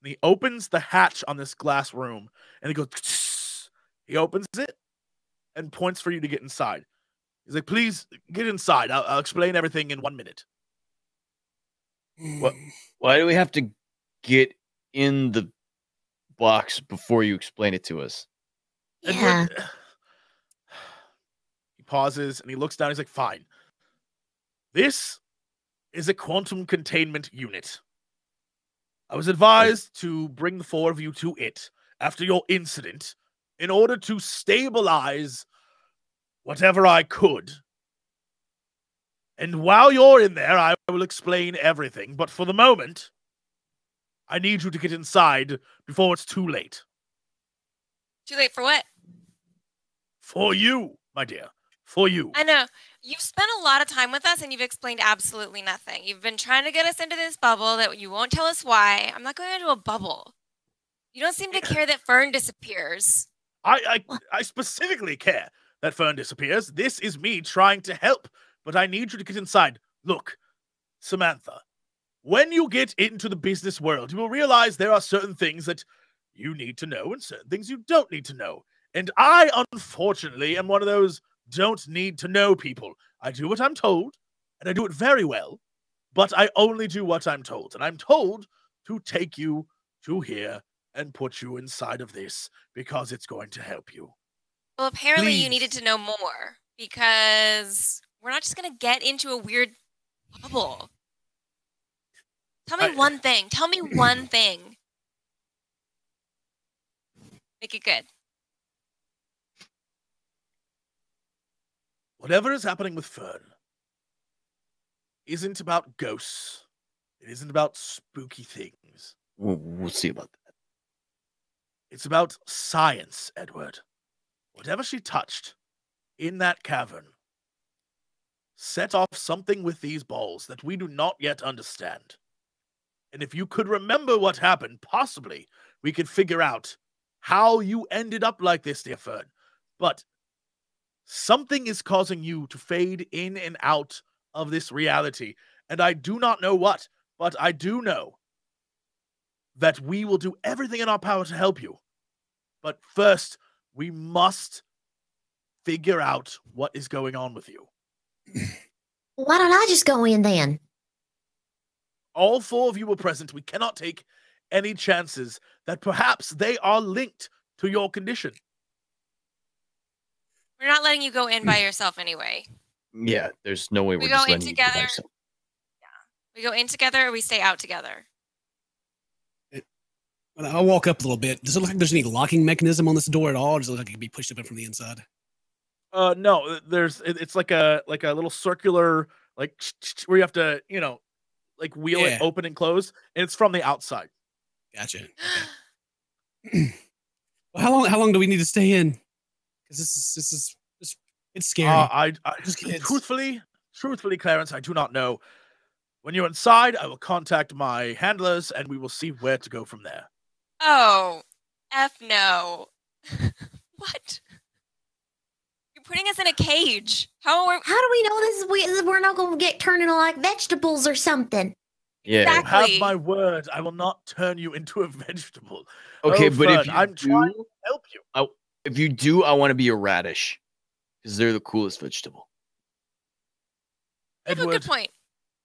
And he opens the hatch on this glass room, and he goes, he opens it and points for you to get inside. He's like, please get inside. I'll explain everything in 1 minute. What? Why do we have to get in the box before you explain it to us? Yeah. He pauses and he looks down. He's like, fine. This is a quantum containment unit. I was advised to bring the four of you to it after your incident in order to stabilize whatever I could. And while you're in there, I will explain everything. But for the moment, I need you to get inside before it's too late. Too late for what? For you, my dear. For you. I know. You've spent a lot of time with us and you've explained absolutely nothing. You've been trying to get us into this bubble that you won't tell us why. I'm not going into a bubble. You don't seem to care that Fern disappears. I specifically care that Fern disappears. This is me trying to help, but I need you to get inside. Look, Samantha, when you get into the business world, you will realize there are certain things that you need to know and certain things you don't need to know. And I, unfortunately, am one of those don't need to know people. I do what I'm told, and I do it very well, but I only do what I'm told. And I'm told to take you to here and put you inside of this because it's going to help you. Well, apparently Please. you needed to know more because we're not just going to get into a weird bubble. Tell me one thing. Tell me one thing. Make it good. Whatever is happening with Fern isn't about ghosts. It isn't about spooky things. We'll see about that. It's about science, Edward. Whatever she touched in that cavern set off something with these balls that we do not yet understand. And if you could remember what happened, possibly we could figure out how you ended up like this, dear Fern. But something is causing you to fade in and out of this reality. And I do not know what, but I do know that we will do everything in our power to help you. But first, we must figure out what is going on with you. Why don't I just go in then? All four of you were present. We cannot take any chances that perhaps they are linked to your condition. We're not letting you go in by yourself anyway. Yeah, there's no way We we're go just in letting you do together. that. We go in together or we stay out together. I'll walk up a little bit. Does it look like there's any locking mechanism on this door at all? Or does it look like it can be pushed open from the inside? No, it's like a little circular, like where you have to, like wheel it open and close, and it's from the outside. Gotcha. Okay. Well, how long do we need to stay in? Because this is it's scary. I truthfully, Clarence, I do not know. When you're inside, I will contact my handlers, and we will see where to go from there. Oh, F no. What? You're putting us in a cage. How do we know we're not going to get turned into like vegetables or something? Yeah. Exactly. Have my word, I will not turn you into a vegetable. Okay, but Fern, if you I'm trying to help you. If you do, I want to be a radish because they're the coolest vegetable. You have a good point.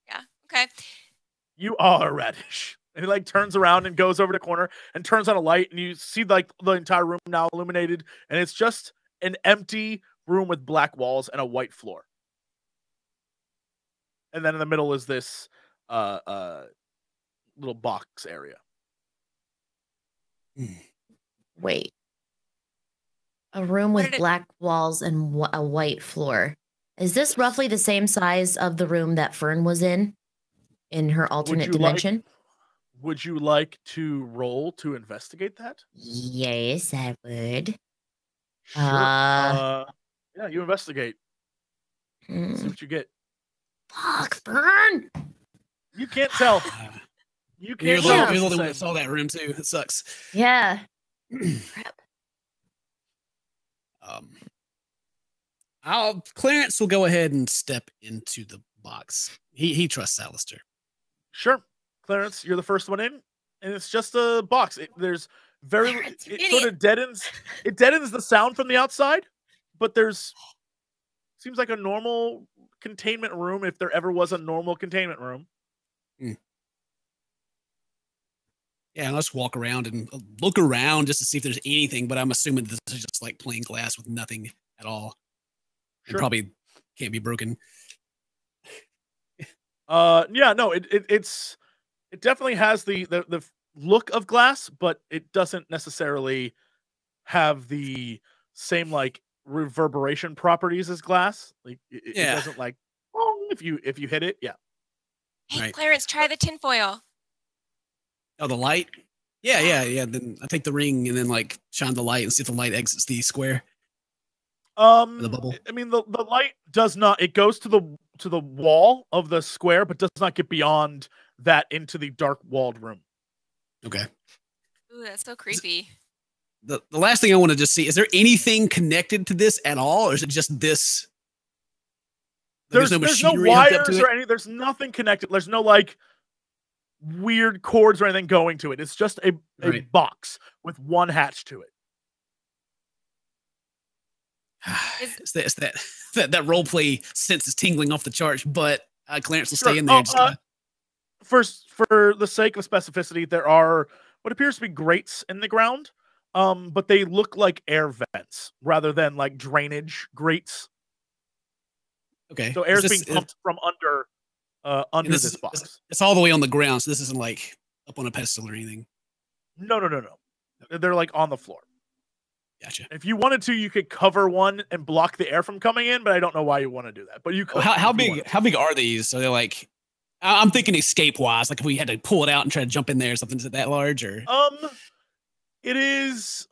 Yeah. Okay. You are a radish. And he turns around and goes over to the corner and turns on a light, and you see the entire room now illuminated, and it's just an empty room with black walls and a white floor. And then in the middle is this little box area. Wait. A room with black walls and a white floor. Is this roughly the same size of the room that Fern was in her alternate dimension? Would you like to roll to investigate that? Yes, I would. Sure. Yeah, you investigate. See what you get. Fuck, Fern! You can't tell. You can't tell. You're the only one that saw that room too. It sucks. Yeah. Crap. Clarence will go ahead and step into the box. He trusts Alastair. Sure. Clarence, you're the first one in, and it's just a box. It sort of deadens the sound from the outside, but seems like a normal containment room if there ever was a normal containment room. Yeah, let's walk around and look around just to see if there's anything, but I'm assuming this is just like plain glass with nothing at all. Sure. It probably can't be broken. Yeah, no, it definitely has the look of glass, but it doesn't necessarily have the same like reverberation properties as glass. Like it doesn't like if you hit it. Yeah. Hey, right. Clarence, try the tinfoil. Oh, the light? Yeah. Then I take the ring and then like shine the light and see if the light exits the square. The bubble. I mean, the light does not. It goes to the wall of the square, but does not get beyond that into the dark walled room. Okay. Ooh, that's so creepy. The last thing I want to just see, is there anything connected to this at all, or is it just this? There's no wires or anything. There's nothing connected. There's no like weird cords or anything going to it. It's just a box with one hatch to it. It's that role play sense is tingling off the charts, but Clarence will stay in there. For the sake of specificity, there are what appears to be grates in the ground, but they look like air vents rather than like drainage grates. Okay, so air's being pumped from under this box. It's all the way on the ground, so this isn't like up on a pedestal or anything. No. They're like on the floor. Gotcha. If you wanted to, you could cover one and block the air from coming in, but I don't know why you want to do that. But you could. How big are these? So they're like, I'm thinking escape wise, like if we had to pull it out and try to jump in there or something. Is it that large or? It is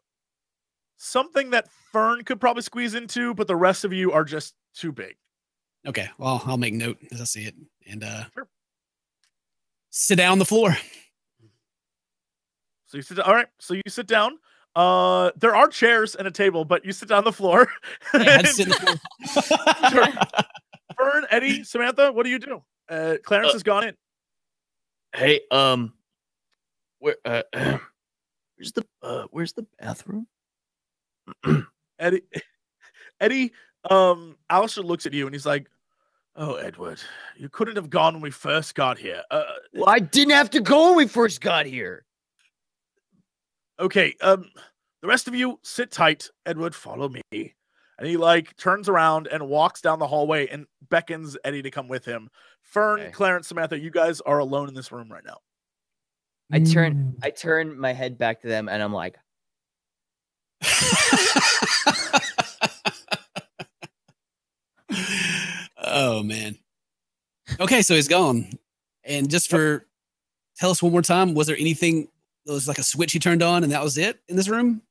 something that Fern could probably squeeze into, but the rest of you are just too big. Okay, well, I'll make note as I see it and sure. Sit down on the floor. So you sit. All right. So you sit down. There are chairs and a table, but you sit down on the floor. Yeah, I'd sit on the floor. Sure. Fern, Eddie, Samantha, what do you do? Clarence has gone in. Hey, where's the bathroom? Eddie, Alastair looks at you and he's like, "Oh, Edward, you couldn't have gone when we first got here." Well, I didn't have to go when we first got here. Okay, the rest of you sit tight. Edward, follow me. And he like turns around and walks down the hallway and beckons Eddie to come with him. Fern, Clarence, Samantha, you guys are alone in this room right now. I turn my head back to them and I'm like, oh man. Okay, so he's gone. And just tell us one more time, was there anything? There was like a switch he turned on and that was it in this room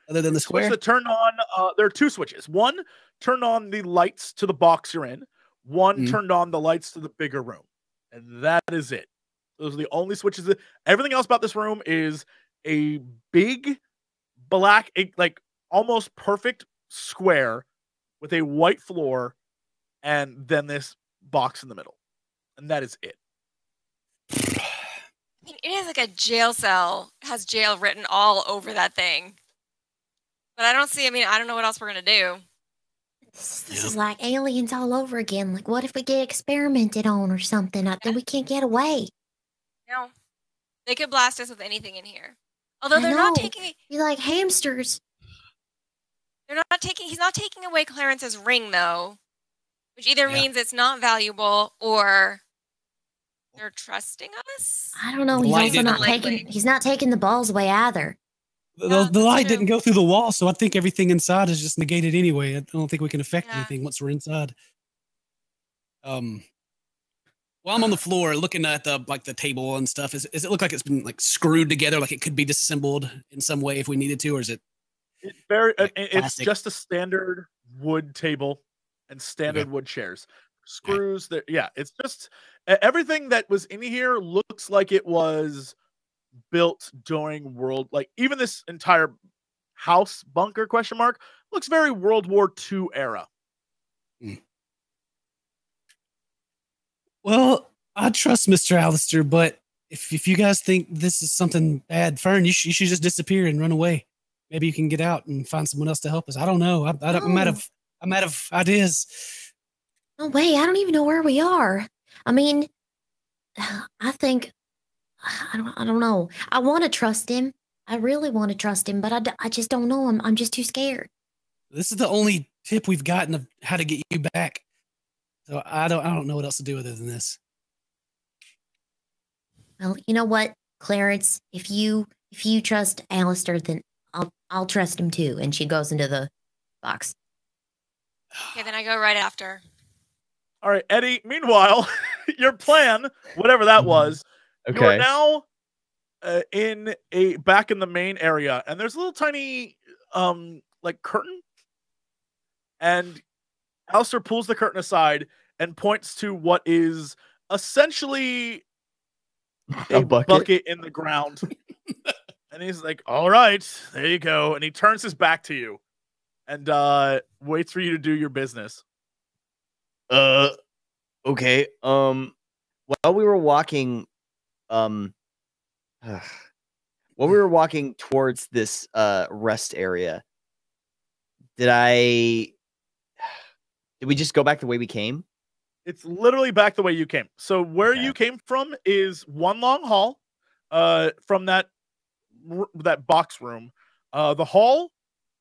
other than the square? Switch that turned on, there are two switches. One turned on the lights to the box you're in. One turned on the lights to the bigger room. And that is it. Those are the only switches. Everything else about this room is a big black, like almost perfect square with a white floor and then this box in the middle. And that is it. It is like a jail cell. It has jail written all over that thing. But I don't know what else we're going to do. This is like aliens all over again. Like, what if we get experimented on or something? Then we can't get away. No. They could blast us with anything in here. Although they're not taking... You're like hamsters. He's not taking away Clarence's ring, though, which either means it's not valuable or they're trusting us. I don't know. The He's light also didn't not like- taking. He's not taking the balls away either. The that's light true. didn't go through the wall, so I think everything inside is just negated anyway. I don't think we can affect Yeah. anything once we're inside. While I'm on the floor looking at the table and stuff, is it look like it's been like screwed together, like it could be disassembled in some way if we needed to, or is it? It's plastic? just a standard wood table and standard wood chairs. Screws there. Yeah, it's just everything that was in here looks like it was built during even this entire house bunker ? Looks very World War II era. Well, I trust Mr. Alastair, but if you guys think this is something bad, Fern, you should just disappear and run away. Maybe you can get out and find someone else to help us. I don't know. I'm out of ideas. No way. I don't even know where we are. I mean, I think I don't know. I want to trust him. I really want to trust him, but I just don't know. I'm just too scared. This is the only tip we've gotten of how to get you back. So I don't know what else to do other than this. Well, you know what, Clarence? If you trust Alastair, then I'll trust him too. And she goes into the box. Okay, then I go right after. All right, Eddie. Meanwhile, your plan, whatever that was, you are now back in the main area, and there's a little tiny curtain, and Alastair pulls the curtain aside and points to what is essentially a bucket in the ground. And he's like, all right, there you go. And he turns his back to you and waits for you to do your business. Okay. While we were walking, towards this rest area, did we just go back the way we came? It's literally back the way you came. So where you came from is one long hall from that box room. The hall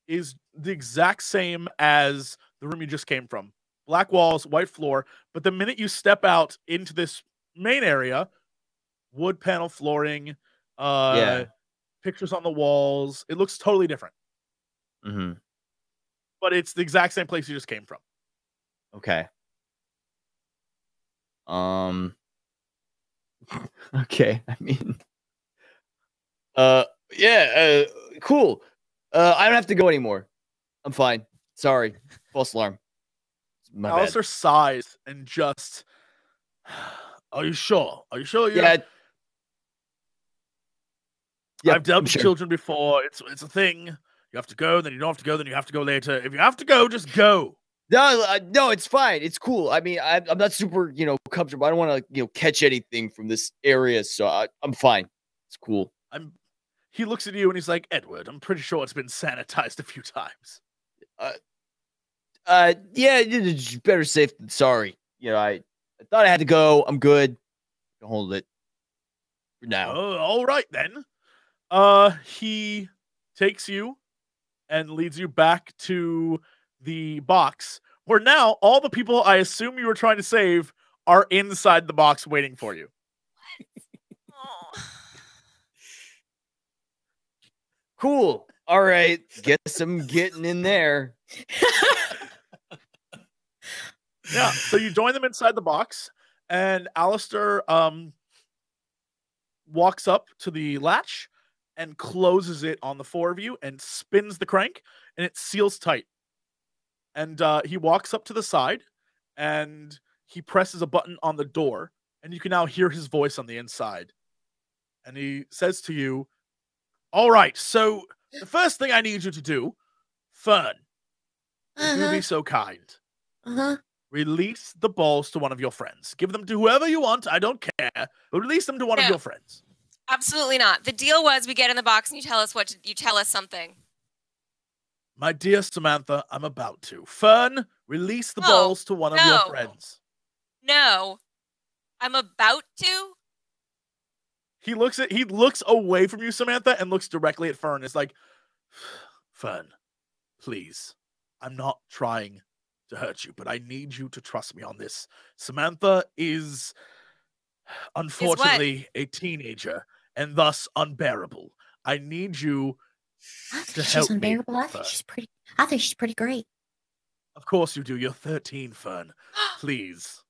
is the exact same as the room you just came from. Black walls, white floor. But the minute you step out into this main area, wood panel flooring, pictures on the walls. It looks totally different. Mm-hmm. But it's the exact same place you just came from. Okay. Okay. I mean, cool. I don't have to go anymore. I'm fine. Sorry. False alarm. My bad. Alastair sighs and just, are you sure? Are you sure? Yeah. I've dealt with children before. It's a thing. You have to go, then you don't have to go, then you have to go later. If you have to go, just go. No, it's fine. It's cool. I mean, I'm not super, comfortable. I don't want to, catch anything from this area, so I'm fine. It's cool. He looks at you and he's like, Edward, I'm pretty sure it's been sanitized a few times. Yeah, it's better safe than sorry. I thought I had to go. I'm good. I'll hold it for now. All right then. He takes you and leads you back to the box, where now all the people I assume you were trying to save are inside the box waiting for you. Cool. All right. Guess I'm getting in there. Yeah. So you join them inside the box, and Alastair walks up to the latch and closes it on the four of you and spins the crank, and it seals tight. And he walks up to the side and he presses a button on the door, and you can now hear his voice on the inside. And he says to you, all right, so the first thing I need you to do, Fern, if you be so kind, release the balls to one of your friends. Give them to whoever you want. I don't care. But release them to one of your friends. Absolutely not. The deal was we get in the box and you tell us something. My dear Samantha, I'm about to. Fern, release the balls to one of your friends. No. I'm about to? He looks away from you, Samantha, and looks directly at Fern. It's like, Fern, please. I'm not trying to hurt you, but I need you to trust me on this. Samantha is unfortunately a teenager and thus unbearable. I need you to help me. Unbearable. I think she's pretty great. Of course you do. You're 13, Fern. Please.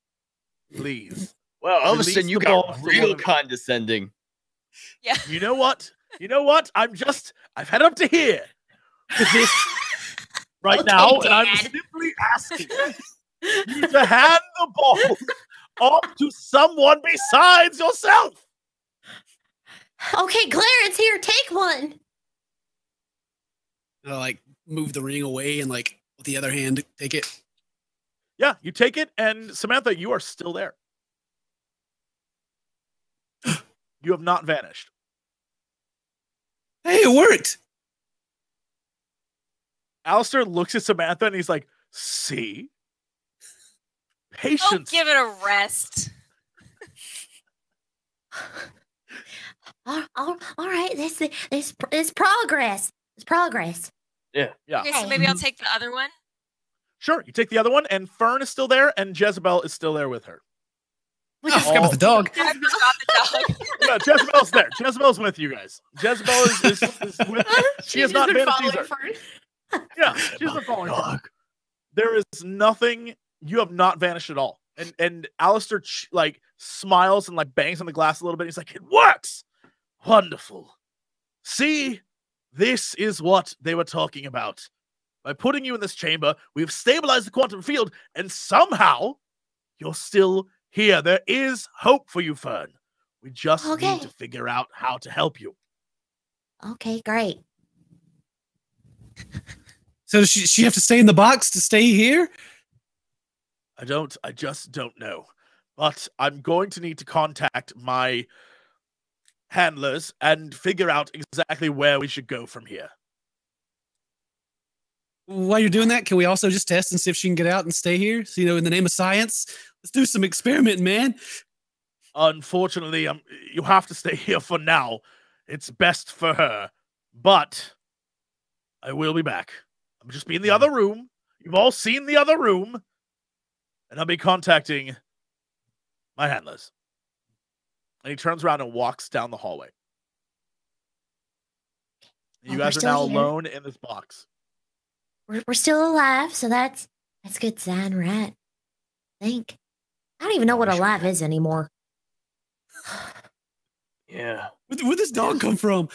Please. Well, all of a Release sudden you the got balls to real one of- condescending. Yeah. You know what? I've had up to here with this right Okay, now, and I'm Dad. simply asking you to hand the balls off to someone besides yourself. Okay, Clarence, here, take one. I'll like move the ring away and like with the other hand take it. Yeah, you take it, and Samantha, you are still there. You have not vanished. Hey, it worked. Alastair looks at Samantha and he's like, see? Patience. Give it a rest. All right, this progress. It's progress. Yeah. Okay, so maybe I'll take the other one. Sure, you take the other one, and Fern is still there, and Jezebel is still there with her. Oh, I forgot about the dog. I forgot the dog. Yeah, Jezebel's there. Jezebel's with you guys. Jezebel is with you. She has not been either. Yeah, she's been following her. There is nothing. You have not vanished at all. And Alastair like smiles and like bangs on the glass a little bit. He's like, it works. Wonderful. See, this is what they were talking about. By putting you in this chamber, we've stabilized the quantum field, and somehow you're still here. There is hope for you, Fern. We just need to figure out how to help you. Okay, great. So does she have to stay in the box to stay here? I just don't know. But I'm going to need to contact my handlers and figure out exactly where we should go from here. While you're doing that, can we also just test and see if she can get out and stay here? So, in the name of science, let's do some experimenting, man. Unfortunately, you have to stay here for now. It's best for her. But I will be back. I'll just be in the other room. You've all seen the other room. And I'll be contacting my handlers. And he turns around and walks down the hallway. You guys are now alone in this box. We're still alive, so that's a good sign, right? I think. I don't even know what alive is anymore. Yeah. Where'd this dog come from?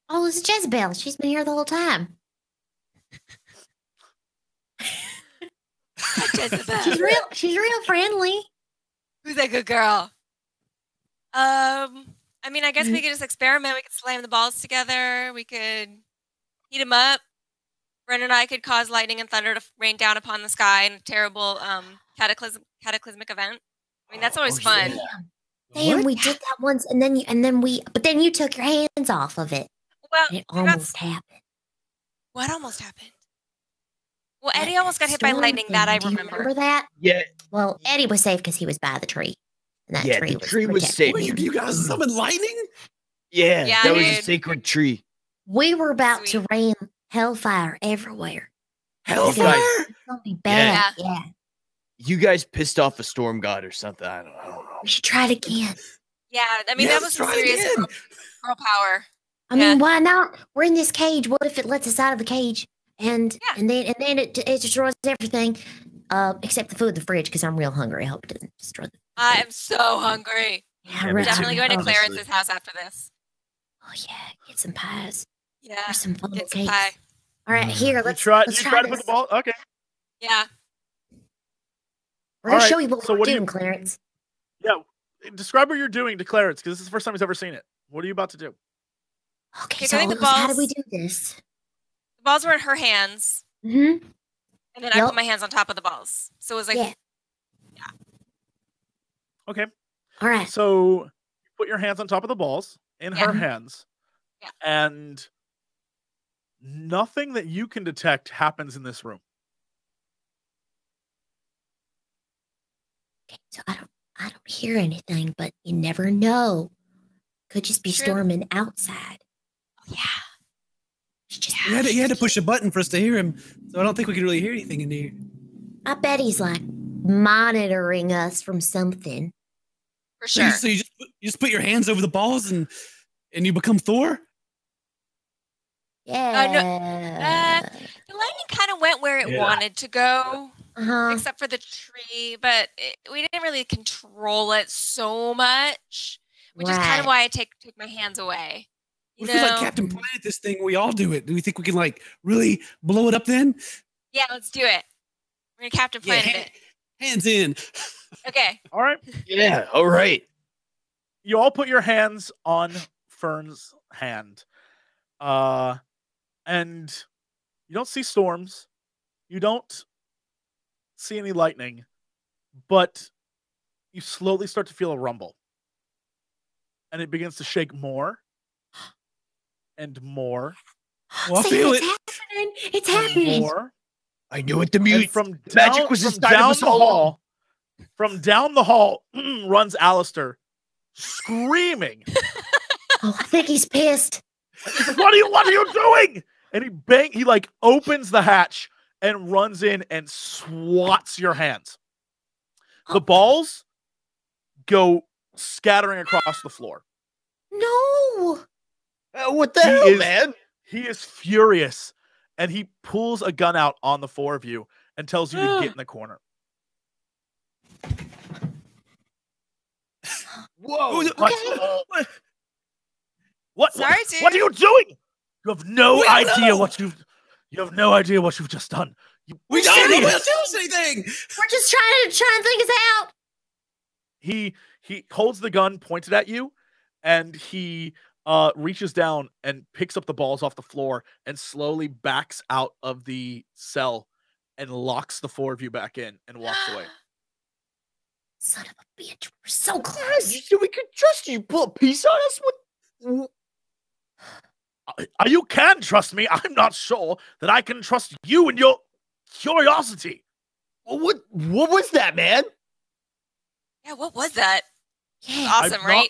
Oh, it's Jezebel. She's been here the whole time. Jezebel. She's real friendly. Who's that good girl? I mean, I guess we could just experiment. We could slam the balls together. We could heat them up. Bren and I could cause lightning and thunder to rain down upon the sky in a terrible cataclysmic event. I mean, that's always fun. Damn, we did that once, and then you took your hands off of it. Well, it almost happened. What almost happened? Well, Eddie almost got hit by lightning. That I remember. Remember that? Yeah. Well, Eddie was safe because he was by the tree. And that tree was safe. You guys summoned lightning? Yeah, that was a sacred tree. We were about to rain hellfire everywhere. Hellfire? It's gonna be bad. Yeah. You guys pissed off a storm god or something. I don't know. We should try it again. Yeah, I mean, that was some serious girl power. I mean, why not? We're in this cage. What if it lets us out of the cage? And then it destroys everything, except the food in the fridge, because I'm real hungry. I hope it doesn't destroy the I am so hungry. Yeah, I'm definitely going to Clarence's house after this. Oh yeah, get some pies. Yeah, or some funnel get some cakes. pie. All right, here, let's try this. to put the ball. Okay. Yeah. We're gonna All show right, you what so we're what do doing, you- Clarence. Yeah. Describe what you're doing to Clarence, because this is the first time he's ever seen it. What are you about to do? Okay, so I think the how do balls- we do this? The balls were in her hands, Mm-hmm. and then I put my hands on top of the balls. So it was like, Yeah. Okay. All right. So you put your hands on top of the balls in her hands. Yeah. And nothing that you can detect happens in this room. Okay, so I don't hear anything, but you never know. Could just be True. storming outside. yeah. It's just He had to push a button for us to hear him, so I don't think we can really hear anything in here. I bet he's like monitoring us from something. For sure. So you just put your hands over the balls and you become Thor? Yeah. The lightning kind of went where it wanted to go, Uh-huh. except for the tree, but we didn't really control it so much, which is kind of why I took my hands away. What if we like Captain Planet this thing? We all do it. Do we think we can like really blow it up then? Yeah, let's do it. We're gonna Captain Planet it. Hands in. Okay. All right. Yeah. All right. You all put your hands on Fern's hand. And you don't see storms. You don't see any lightning. But you slowly start to feel a rumble. And it begins to shake more and more. Well, I feel it. Happening. It's happening. More. I knew it. The music. From Magic was inside of us all along. From down the hall runs Alastair, screaming. Oh, I think he's pissed. What are you doing? And he like opens the hatch and runs in and swats your hands. The balls go scattering across the floor. No. What the hell, man? He is furious, and he pulls a gun out on the four of you and tells you to get in the corner. Whoa! Okay. What? Sorry, dude. What are you doing? You have no idea what you've. You have no idea what you've just done. We don't know what tell us anything. We're just trying to think us out. He holds the gun pointed at you, and he reaches down and picks up the balls off the floor and slowly backs out of the cell and locks the four of you back in and walks away. Son of a bitch, we're so close. You said we could trust you. Pull a piece on us? What? You can trust me. I'm not sure that I can trust you and your curiosity. What was that, man? Yeah, what was that? Yeah. Awesome, right?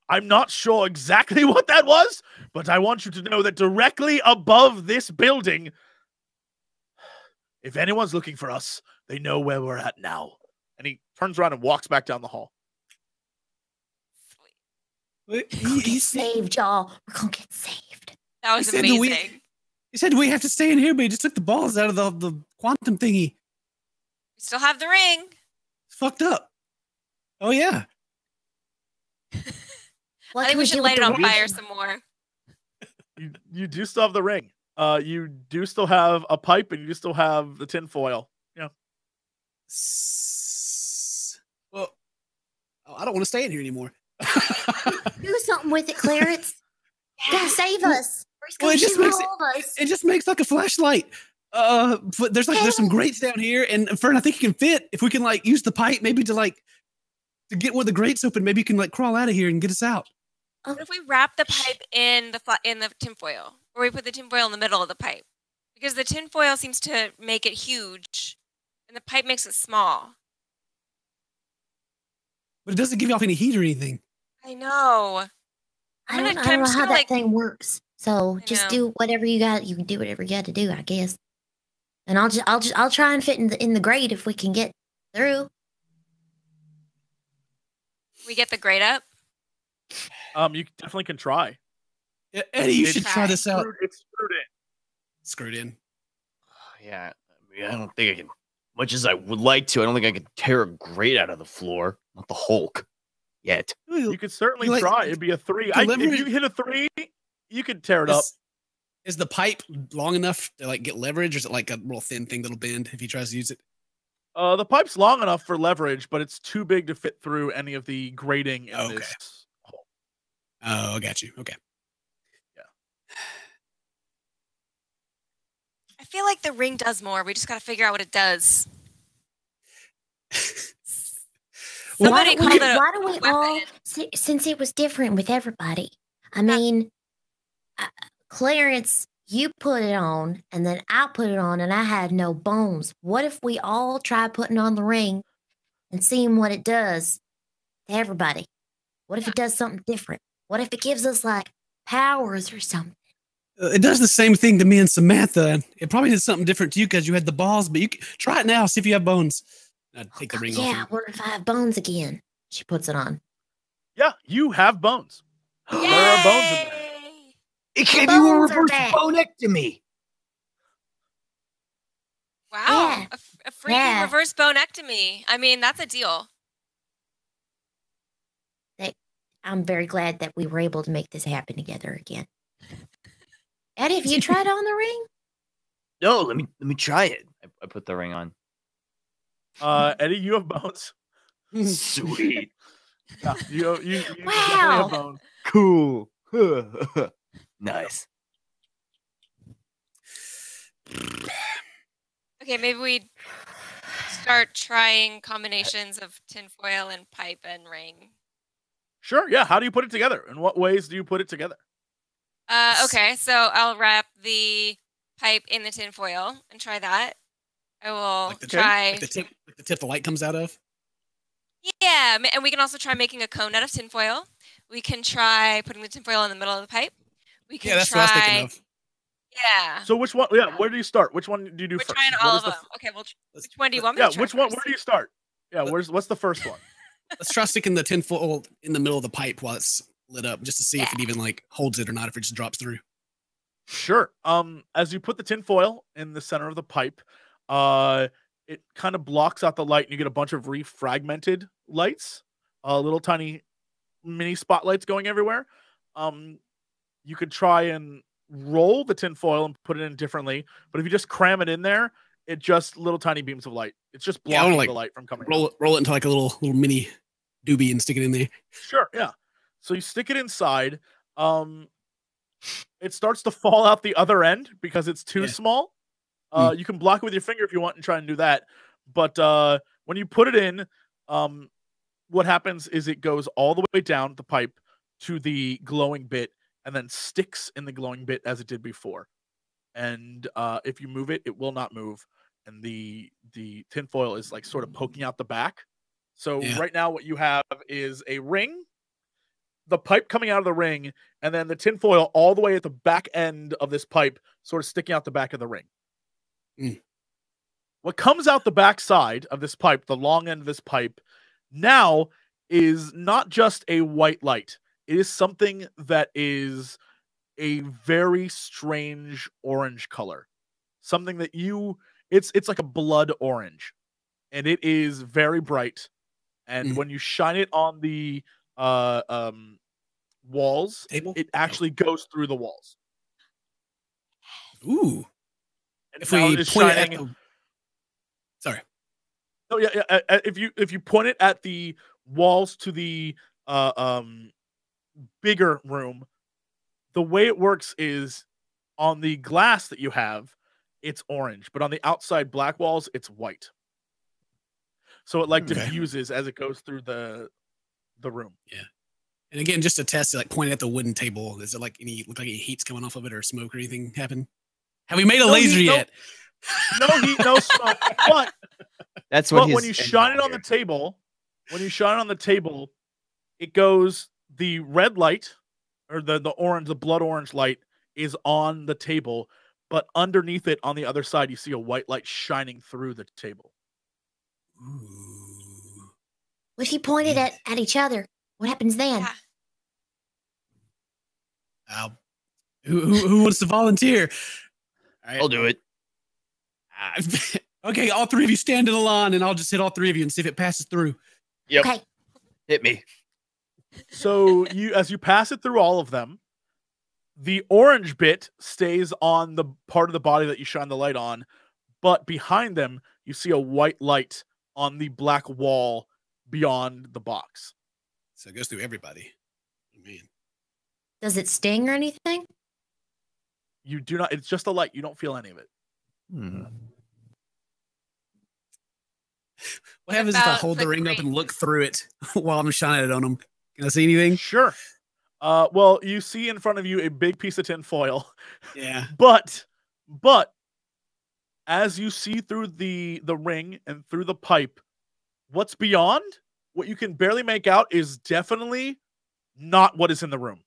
I'm not sure exactly what that was, but I want you to know that directly above this building, if anyone's looking for us, they know where we're at now. And he turns around and walks back down the hall. He saved y'all. We're gonna get saved. That was He said amazing. He said we have to stay in here, but he just took the balls out of the quantum thingy. We still have the ring. It's fucked up. Oh yeah. What I think can we should do light it with on the fire ring? some more. You do still have the ring. You do still have a pipe, and you still have the tinfoil. Yeah. Well, I don't want to stay in here anymore. Do something with it, Clarence. You gotta save us. Well, it just makes all of us. it just makes like a flashlight. But there's some grates down here, and Fern, I think you can fit. If we can like use the pipe, maybe to get one of the grates open, maybe you can like crawl out of here and get us out. What if we wrap the pipe in the tinfoil, or we put the tinfoil in the middle of the pipe? Because the tinfoil seems to make it huge, and the pipe makes it small. But it doesn't give off any heat or anything. I know. I don't know how that thing works. So just do whatever you got. You can do whatever you got to do, I guess. And I'll try and fit in the grate if we can get through. We get the grate up. You definitely can try. Yeah, Eddie, you should try this out. It's screwed in. Screwed in. Yeah, I mean, I don't think I can. Much as I would like to, I don't think I could tear a grate out of the floor. Not the Hulk. Yet. You could certainly try. It'd be a 3. If you hit a 3, you could tear it up. Is the pipe long enough to like get leverage, or is it like a real thin thing that'll bend if he tries to use it? The pipe's long enough for leverage, but it's too big to fit through any of the grating in this hole. Oh, I got you. Okay. Yeah. I feel like the ring does more. We just got to figure out what it does. Why don't we all, since it was different with everybody, I mean, Clarence, you put it on, and then I put it on, and I had no bones. What if we all try putting on the ring and seeing what it does to everybody? What if it does something different? What if it gives us, like, powers or something? It does the same thing to me and Samantha. It probably did something different to you because you had the balls, but you can try it now. See if you have bones. Take the ring off. Yeah, what if I have bones again? She puts it on. Yeah, you have bones. There are bones in there. It gave you a Bones are reverse back. bonectomy. Wow. Yeah. A freaking reverse bonectomy. I mean, that's a deal. I'm very glad that we were able to make this happen together again. Eddie, have you tried on the ring? No, let me try it. I put the ring on. Eddie, you have bones. Sweet. Yeah, you Wow. definitely have bones. Cool. Nice. Okay, maybe we start trying combinations of tinfoil and pipe and ring. Sure, yeah. How do you put it together? In what ways do you put it together? Okay, so I'll wrap the pipe in the tinfoil and try that. I will try. Like the tip the light comes out of? Yeah, and we can also try making a cone out of tinfoil. We can try putting the tinfoil in the middle of the pipe. We can That's try. what I was thinking of. Yeah. So which one? Yeah, where do you start? Which one do you do We're first? trying What all is of the them. Okay, well, which one do you want me Yeah, to try which one? first? Where do you start? Yeah, what's the first one? Let's try sticking the tinfoil in the middle of the pipe while it's lit up, just to see if it even like holds it or not, if it just drops through. Sure. As you put the tinfoil in the center of the pipe, it kind of blocks out the light, and you get a bunch of refragmented lights, little tiny mini spotlights going everywhere. You could try and roll the tinfoil and put it in differently, but if you just cram it in there, it just little tiny beams of light. It's just blocking the light from coming. Roll it into like a little mini doobie and stick it in there. Sure, yeah. So you stick it inside. It starts to fall out the other end because it's too small. You can block it with your finger if you want and try and do that. But when you put it in, what happens is it goes all the way down the pipe to the glowing bit and then sticks in the glowing bit as it did before. And if you move it, it will not move. And the tinfoil is like sort of poking out the back. So right now what you have is a ring, the pipe coming out of the ring, and then the tinfoil all the way at the back end of this pipe sort of sticking out the back of the ring. What comes out the back side of this pipe, the long end of this pipe, now is not just a white light. It is something that is a very strange orange color. Something that it's like a blood orange. And it is very bright. And when you shine it on the walls, it actually goes through the walls. Ooh. And if we point it at the... Sorry. Oh yeah. If you point it at the walls to the bigger room, the way it works is on the glass that you have, it's orange, but on the outside black walls, it's white. So it diffuses as it goes through the room. Yeah. And again, just to test it, like point at the wooden table. Is it look like any heat's coming off of it or smoke or anything happen? Have we made a laser yet? No heat, no smoke. But that's what. But when you shine it on the table, it goes the red light or the orange, the blood orange light is on the table, but underneath it on the other side, you see a white light shining through the table. Ooh. What if you pointed at each other? What happens then? Who wants to volunteer? All right. I'll do it. Okay, all three of you stand in the line, and I'll just hit all three of you and see if it passes through. Yep. Okay. Hit me. So as you pass it through all of them, the orange bit stays on the part of the body that you shine the light on, but behind them, you see a white light on the black wall beyond the box. So it goes through everybody. Oh, man. Does it sting or anything? You do not. It's just a light. You don't feel any of it. What happens if I hold the ring up and look through it while I'm shining it on them? Can I see anything? Sure. Well, you see in front of you a big piece of tin foil. Yeah. But as you see through the ring and through the pipe, what's beyond, what you can barely make out is definitely not what is in the room.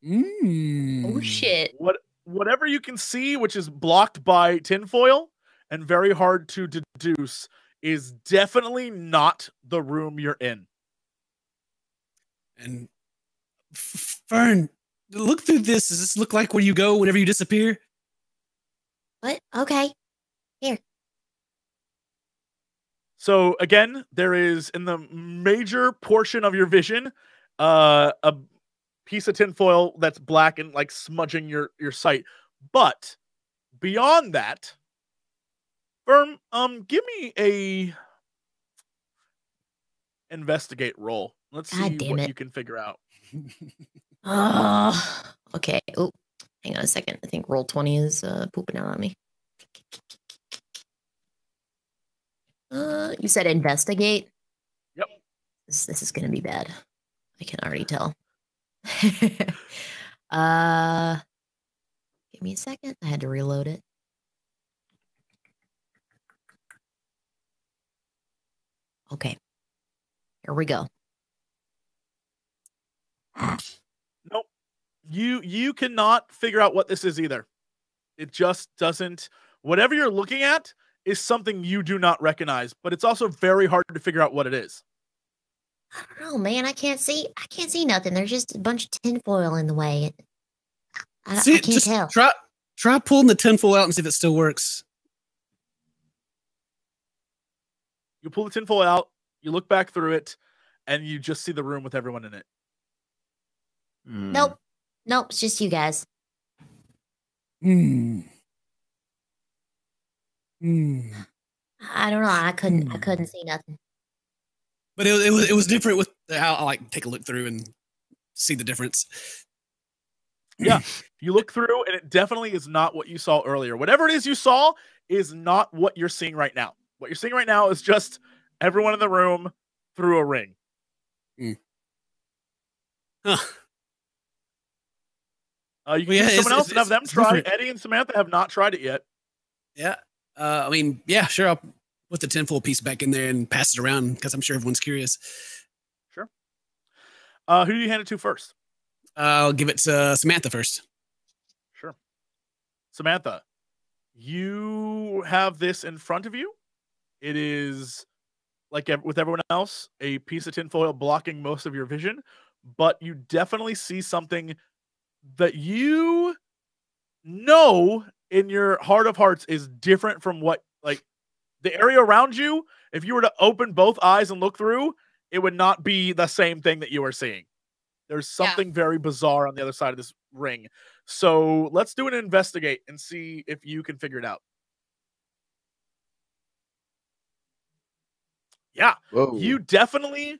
Oh shit. Whatever you can see, which is blocked by tinfoil and very hard to deduce, is definitely not the room you're in. And Fern, look through this. Does this look like where you go whenever you disappear? What? Okay. Here. So again, there is in the major portion of your vision, a piece of tinfoil that's black and like smudging your sight. But beyond that, Fern, give me a investigate roll. Let's see what you can figure out. Okay. Oh, hang on a second. I think roll 20 is pooping out on me. You said investigate? Yep. This is gonna be bad. I can already tell. Give me a second. I had to reload it. Okay. Here we go. Nope. You cannot figure out what this is either. It just doesn't. Whatever you're looking at is something you do not recognize, but it's also very hard to figure out what it is. I don't know, man. I can't see nothing. There's just a bunch of tinfoil in the way. I can't tell. Try pulling the tinfoil out and see if it still works. You pull the tinfoil out, you look back through it, and you just see the room with everyone in it. Nope. It's just you guys. I don't know. I couldn't see nothing. But it was different with how I like take a look through and see the difference. Yeah, you look through and it definitely is not what you saw earlier. Whatever it is you saw is not what you're seeing right now. What you're seeing right now is just everyone in the room through a ring. Huh. You can get someone else and have them try. Different. Eddie and Samantha have not tried it yet. Yeah. I mean, yeah, sure. I'll put the tinfoil piece back in there and pass it around because I'm sure everyone's curious. Sure. Who do you hand it to first? I'll give it to Samantha first. Sure. Samantha, you have this in front of you. It is, like with everyone else, a piece of tinfoil blocking most of your vision, but you definitely see something that you know in your heart of hearts is different from what, like, the area around you. If you were to open both eyes and look through, it would not be the same thing that you are seeing. There's something very bizarre on the other side of this ring. So let's do an investigate and see if you can figure it out. Yeah, whoa. You definitely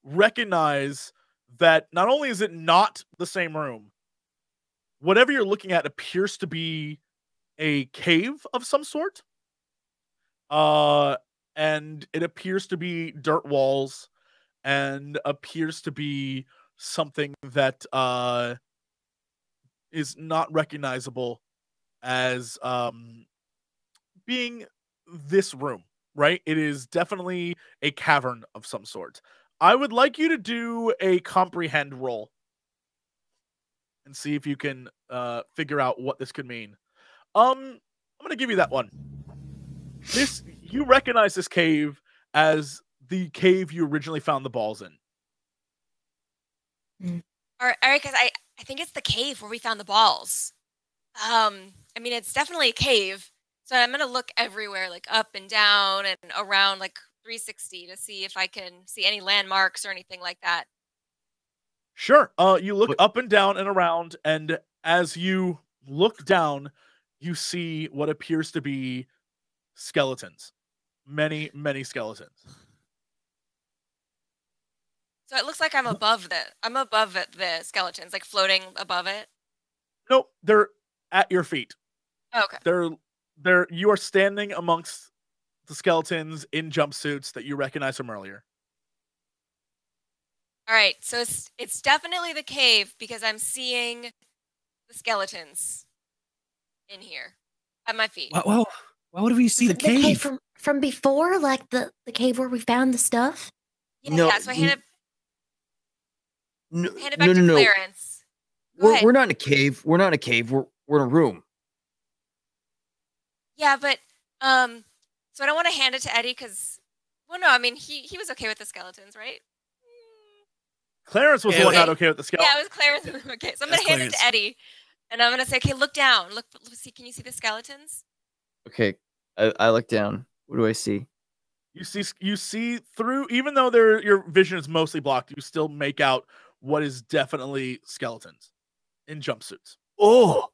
recognize that not only is it not the same room, whatever you're looking at appears to be a cave of some sort. And it appears to be dirt walls and appears to be something that is not recognizable as being this room, right? It is definitely a cavern of some sort. I would like you to do a comprehend roll and see if you can figure out what this could mean. I'm gonna give you that one. You recognize this cave as the cave you originally found the balls in. All right, because I think it's the cave where we found the balls. I mean, it's definitely a cave. So I'm gonna look everywhere, like up and down and around, like 360, to see if I can see any landmarks or anything like that. Sure. You look up and down and around, and as you look down, you see what appears to be skeletons. Many, many skeletons. So it looks like I'm above the skeletons, like floating above it. Nope, they're at your feet. Oh, okay. You are standing amongst the skeletons in jumpsuits that you recognize from earlier. All right, so it's definitely the cave because I'm seeing the skeletons in here at my feet. Why would we see the cave? From before, like the cave where we found the stuff? Yeah, so I handed it back to Clarence. We're not in a cave. We're not in a cave. We're in a room. Yeah, but so I don't want to hand it to Eddie because, well, no, I mean he was okay with the skeletons, right? Clarence was the one not okay with the skeleton. Yeah, it was Clarence. Okay, so I'm gonna hand it to Eddie, and I'm gonna say, okay, look down. Look, see. Can you see the skeletons? Okay, I look down. What do I see? You see through, even though your vision is mostly blocked, you still make out what is definitely skeletons in jumpsuits. Oh,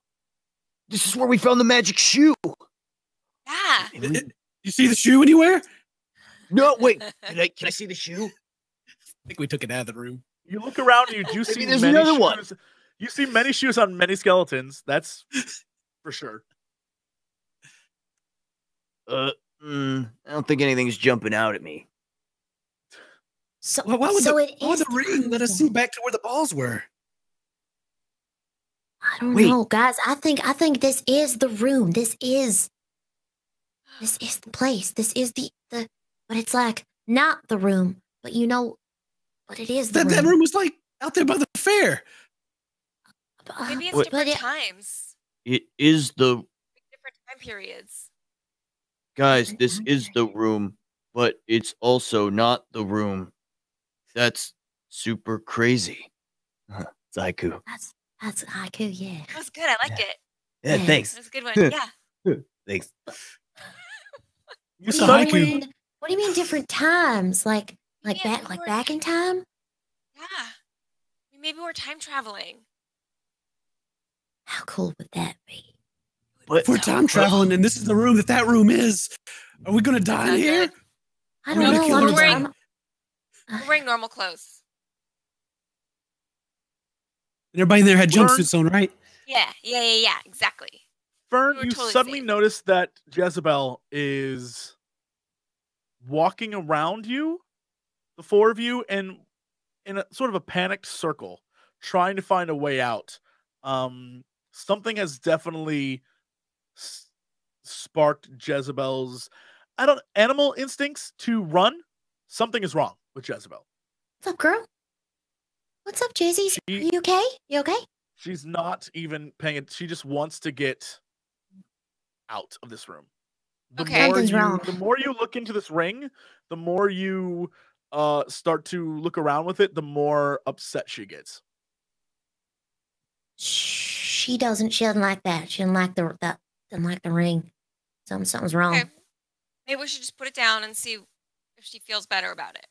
this is where we found the magic shoe. Yeah. You see the shoe anywhere? No, wait. Can I see the shoe? I think we took it out of the room. You look around and you do see there's many another shoes. one. You see many shoes on many skeletons. That's for sure. I don't think anything's jumping out at me. So, why would the the ring let us see back to where the balls were? I don't know, guys. I think this is the room. This is the place. This is the but it's like not the room, but but it is the room. That room was like out there by the fair. Maybe it's different times. It is the different time periods. Guys, this is the room, but it's also not the room. That's super crazy. It's haiku. That's haiku, yeah. That was good. I liked it. Yeah, thanks. That was a good one. Yeah. Thanks. What do you mean different times? Like back in time? Yeah. Maybe we're time traveling. How cool would that be? But if we're time traveling and this is the room that room is, are we gonna die in here? I don't know. We're wearing normal clothes. And everybody in there had jumpsuits on, right? Yeah, exactly. Fern, you totally suddenly notice that Jezebel is walking around you, the four of you, and in a sort of a panicked circle, trying to find a way out. Something has definitely sparked Jezebel's animal instincts to run. Something is wrong with Jezebel. What's up, girl? What's up, Jazzy? Are you okay? You okay? She's not even paying it. She just wants to get out of this room. Something's wrong. The more you look into this ring, the more you start to look around with it, the more upset she gets. She doesn't like that. She doesn't like the ring. Something's wrong. Okay. Maybe we should just put it down and see if she feels better about it.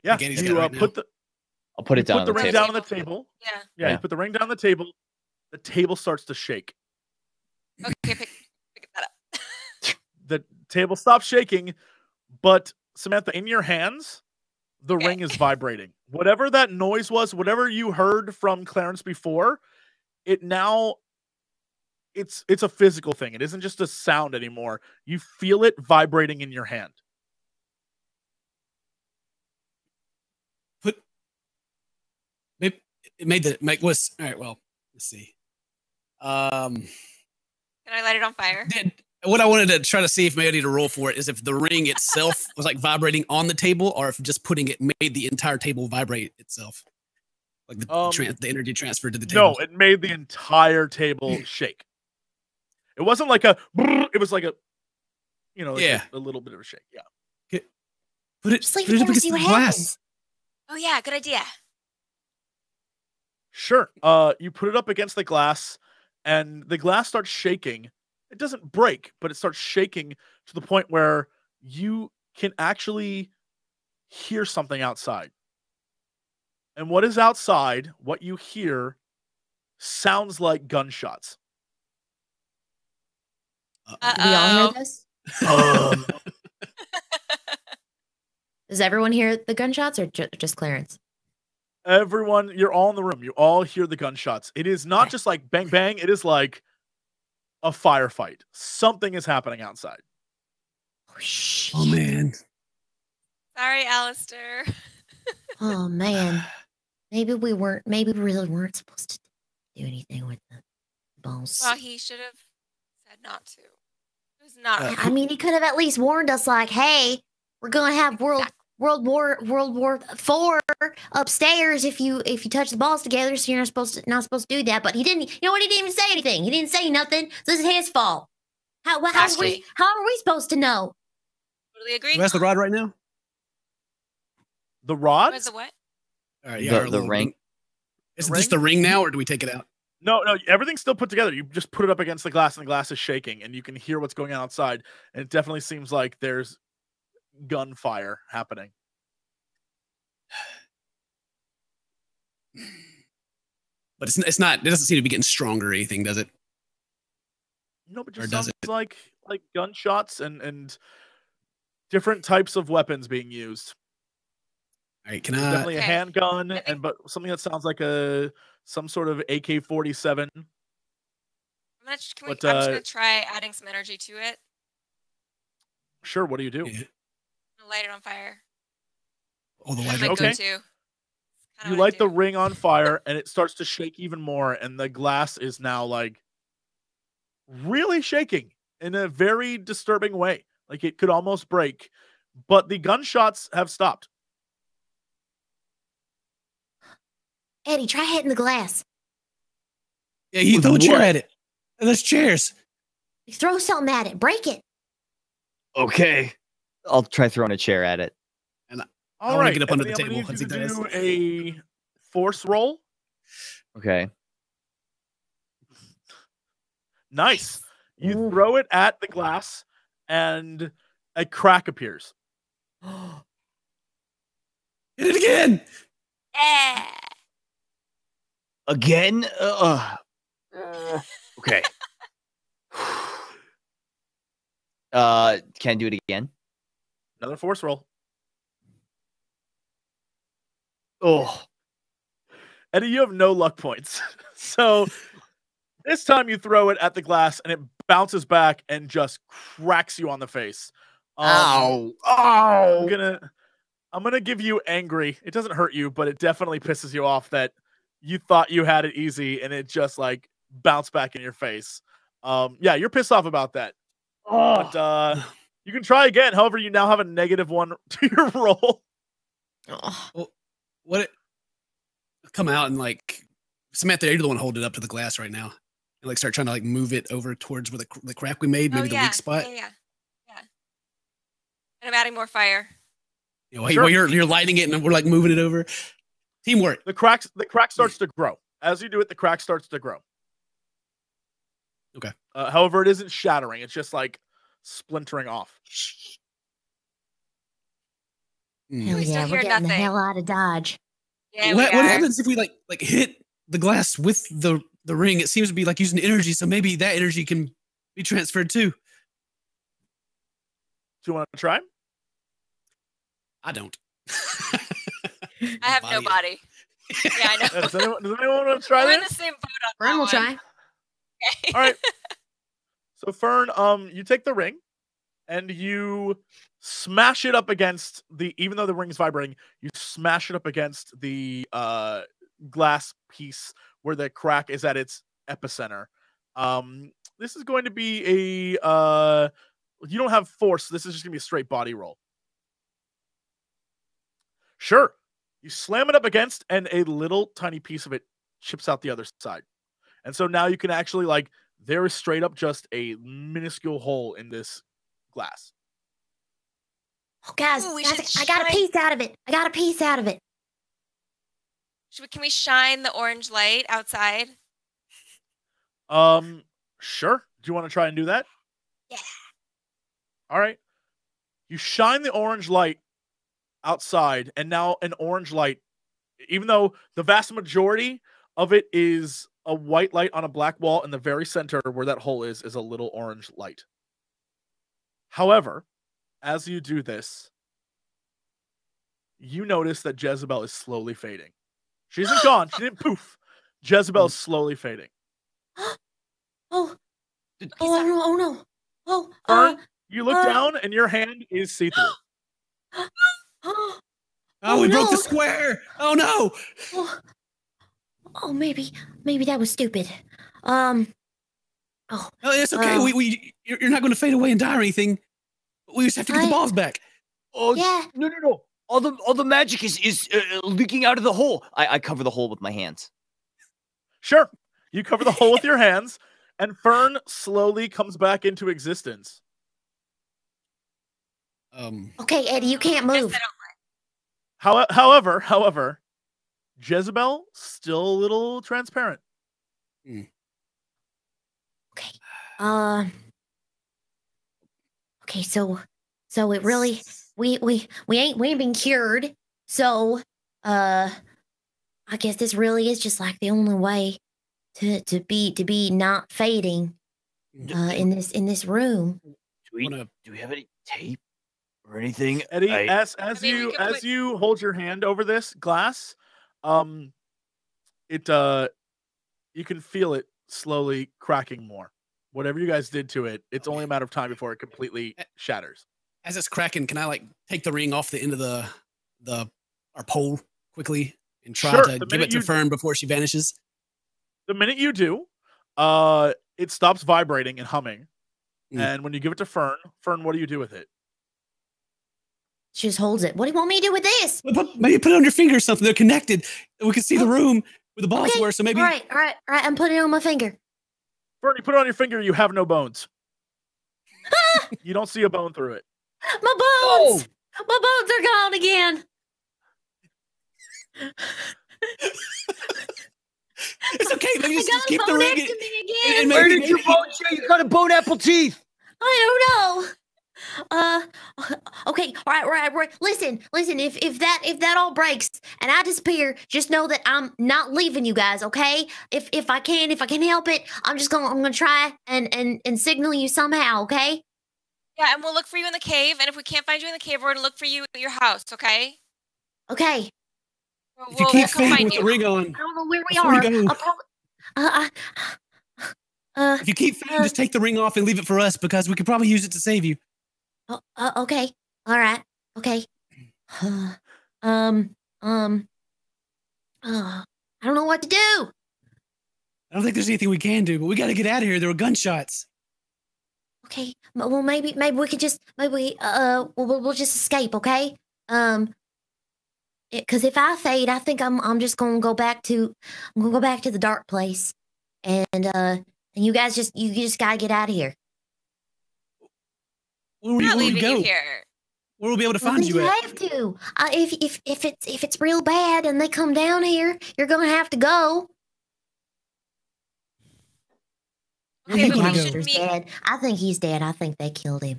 Yeah, I'll put it down on the ring table. down on the table. Yeah. You put the ring down on the table. The table starts to shake. Okay, pick that up. The table stops shaking, but Samantha, in your hands, the ring is vibrating. Whatever that noise was, whatever you heard from Clarence before, it's a physical thing. It isn't just a sound anymore. You feel it vibrating in your hand. All right. Well, let's see. Can I light it on fire? What I wanted to try to see if maybe I need to roll for it is if the ring itself was like vibrating on the table, or if just putting it made the entire table vibrate itself, like the energy transferred to the table. No, it made the entire table shake. It wasn't like a. It was like a, a little bit of a shake. Yeah. Okay. Put it just like up against see the what glass. Happens. Oh yeah, good idea. Sure. You put it up against the glass, and the glass starts shaking. It doesn't break, but it starts shaking to the point where you can actually hear something outside. And what is outside, what you hear, sounds like gunshots. Do we all hear this? Does everyone hear the gunshots, or just Clarence? Everyone, you're all in the room. You all hear the gunshots. It is not just like bang, bang. It is like a firefight. Something is happening outside. Oh, shit. Oh, man. Sorry, Alastair. Oh, man. Maybe we really weren't supposed to do anything with the balls. Well, he should have said not to. It was not. I mean, he could have at least warned us, like, hey, we're going to have world World War IV upstairs if you touch the balls together, so you're not supposed to do that. But he didn't. You know what? He didn't even say anything. He didn't say nothing. So this is his fault. How are we supposed to know? Totally agree. Where's the rod right now? The rod? Where's the what? All right, yeah, the ring. Is it just the ring now, or do we take it out? No, everything's still put together. You just put it up against the glass, and the glass is shaking, and you can hear what's going on outside. And it definitely seems like there's gunfire happening. But it's not. It doesn't seem to be getting stronger or anything, does it? No, but just sounds like gunshots and different types of weapons being used. All right, can There's I? definitely a handgun, but something that sounds like some sort of AK-47. I'm just gonna try adding some energy to it. Sure. What do you do? Yeah. I'll light it on fire. Oh, the That's light. my Okay. go-to. You light the ring on fire, and it starts to shake even more, and the glass is now like really shaking in a very disturbing way. Like it could almost break, but the gunshots have stopped. Eddie, try hitting the glass. Yeah, you throw a chair at it. There's chairs. Throw something at it. Break it. Okay. I'll try throwing a chair at it. And All wanna right, get up under Anthony, the I'm table gonna once need he you to does. do a force roll. Okay. Nice. You Ooh. throw it at the glass, and a crack appears. Hit it again. Again? Okay. Can I do it again? Another force roll. Oh. Eddie, you have no luck points. So this time you throw it at the glass, and it bounces back and just cracks you on the face. Ow. I'm gonna give you angry. It doesn't hurt you, but it definitely pisses you off that you thought you had it easy, and it just like bounced back in your face. Yeah, you're pissed off about that. But you can try again. However, you now have a -1 to your roll. Oh. Well, come out and like Samantha, you're the one holding it up to the glass right now, and like start trying to like move it over towards where the crack we made, maybe the weak spot. Yeah. And I'm adding more fire. You know, while you're lighting it and we're like moving it over. Teamwork. The crack starts to grow. As you do it, the crack starts to grow. Okay. However, it isn't shattering. It's just like splintering off. Hell We still yeah, hear we're getting the nothing. hell out of Dodge. Yeah, What we are. happens if we like hit the glass with the ring? It seems to be like using energy, so maybe that energy can be transferred too. Do you want to try? I don't. I have no body. Yeah, I know. Does anyone want to try We're in this? the same boat on Fern that will one. try. Okay. All right. So Fern, you take the ring and you smash it up against even though the ring is vibrating, you smash it up against the glass piece where the crack is at its epicenter. This is going to be you don't have force. This is just gonna be a straight body roll. Sure. You slam it up against, and a little tiny piece of it chips out the other side. And so now you can actually, like, there is straight up just a minuscule hole in this glass. Oh, guys, Ooh, we guys, should I got a shine- piece out of it. I got a piece out of it. Can we shine the orange light outside? Sure. Do you want to try and do that? Yeah. All right. You shine the orange light outside, and now an orange light, even though the vast majority of it is a white light on a black wall, in the very center where that hole is a little orange light. However, as you do this, you notice that Jezebel is slowly fading. She isn't gone. She didn't poof. Jezebel is slowly fading. Oh no! Oh no! Oh, Fern, you look down, and your hand is see-through. Oh, we broke no. the square. Oh no! Oh, maybe that was stupid. No, it's okay. You're not going to fade away and die or anything. We just have to get the balls back. Oh Yeah. no! All the magic is leaking out of the hole. I cover the hole with my hands. Sure. You cover the hole with your hands, and Fern slowly comes back into existence. Okay, Eddie, you can't move. However, Jezebel still a little transparent. Okay. Okay, so it really we ain't been cured. So I guess this really is just like the only way to be not fading in this room. Do we have any tape or anything? Eddie, as you hold your hand over this glass, you can feel it slowly cracking more. Whatever you guys did to it, it's only a matter of time before it completely shatters. As it's cracking, can I like take the ring off the end of our pole quickly and try to give it to Fern before she vanishes? The minute you do, it stops vibrating and humming. And when you give it to Fern, what do you do with it? She just holds it. What do you want me to do with this? Maybe put it on your finger or something. They're connected. We can see the room where the balls were. So maybe. All right. I'm putting it on my finger. Fern, you put it on your finger. You have no bones. You don't see a bone through it. My bones! Oh. My bones are gone again. It's okay. Maybe just keep the ring. And where did your bones go? You got a bone apple teeth. I don't know. Okay. All right. Listen. If that all breaks and I disappear, just know that I'm not leaving you guys. Okay. If I can help it, I'm gonna try and signal you somehow. Okay. Yeah, and we'll look for you in the cave. And if we can't find you in the cave, we're gonna look for you at your house. Okay. Okay. If you keep fading with the ring on, I don't know where we are. If you keep fading, just take the ring off and leave it for us because we could probably use it to save you. Okay. All right. Okay. I don't know what to do. I don't think there's anything we can do, but we got to get out of here. There were gunshots. Okay. Well, maybe we could just we'll just escape. Okay. Because if I fade, I think I'm just gonna go back to the dark place, and you guys just gotta get out of here. Where will you go? Here. Where will we be able to find you at? You have to. If it's real bad and they come down here, you're gonna have to go. Okay, but Alastair's dead. I think he's dead. I think they killed him.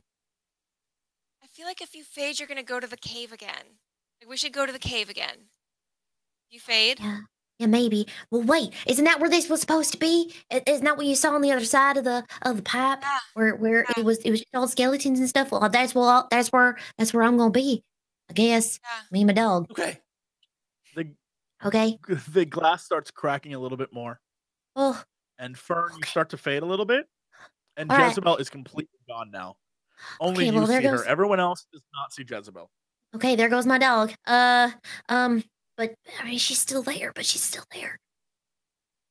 I feel like if you fade, you're gonna go to the cave again. Like we should go to the cave again. You fade? Yeah, maybe. Well, wait. Isn't that where this was supposed to be? Isn't that what you saw on the other side of the pipe, where it was just all skeletons and stuff? Well, that's where I'm gonna be, I guess. Yeah. Me and my dog. Okay. Okay. The glass starts cracking a little bit more. Oh. And Fern, you start to fade a little bit, and All Jezebel is completely gone now. Only you see her. Everyone else does not see Jezebel. Okay, there goes my dog. But I mean, she's still there.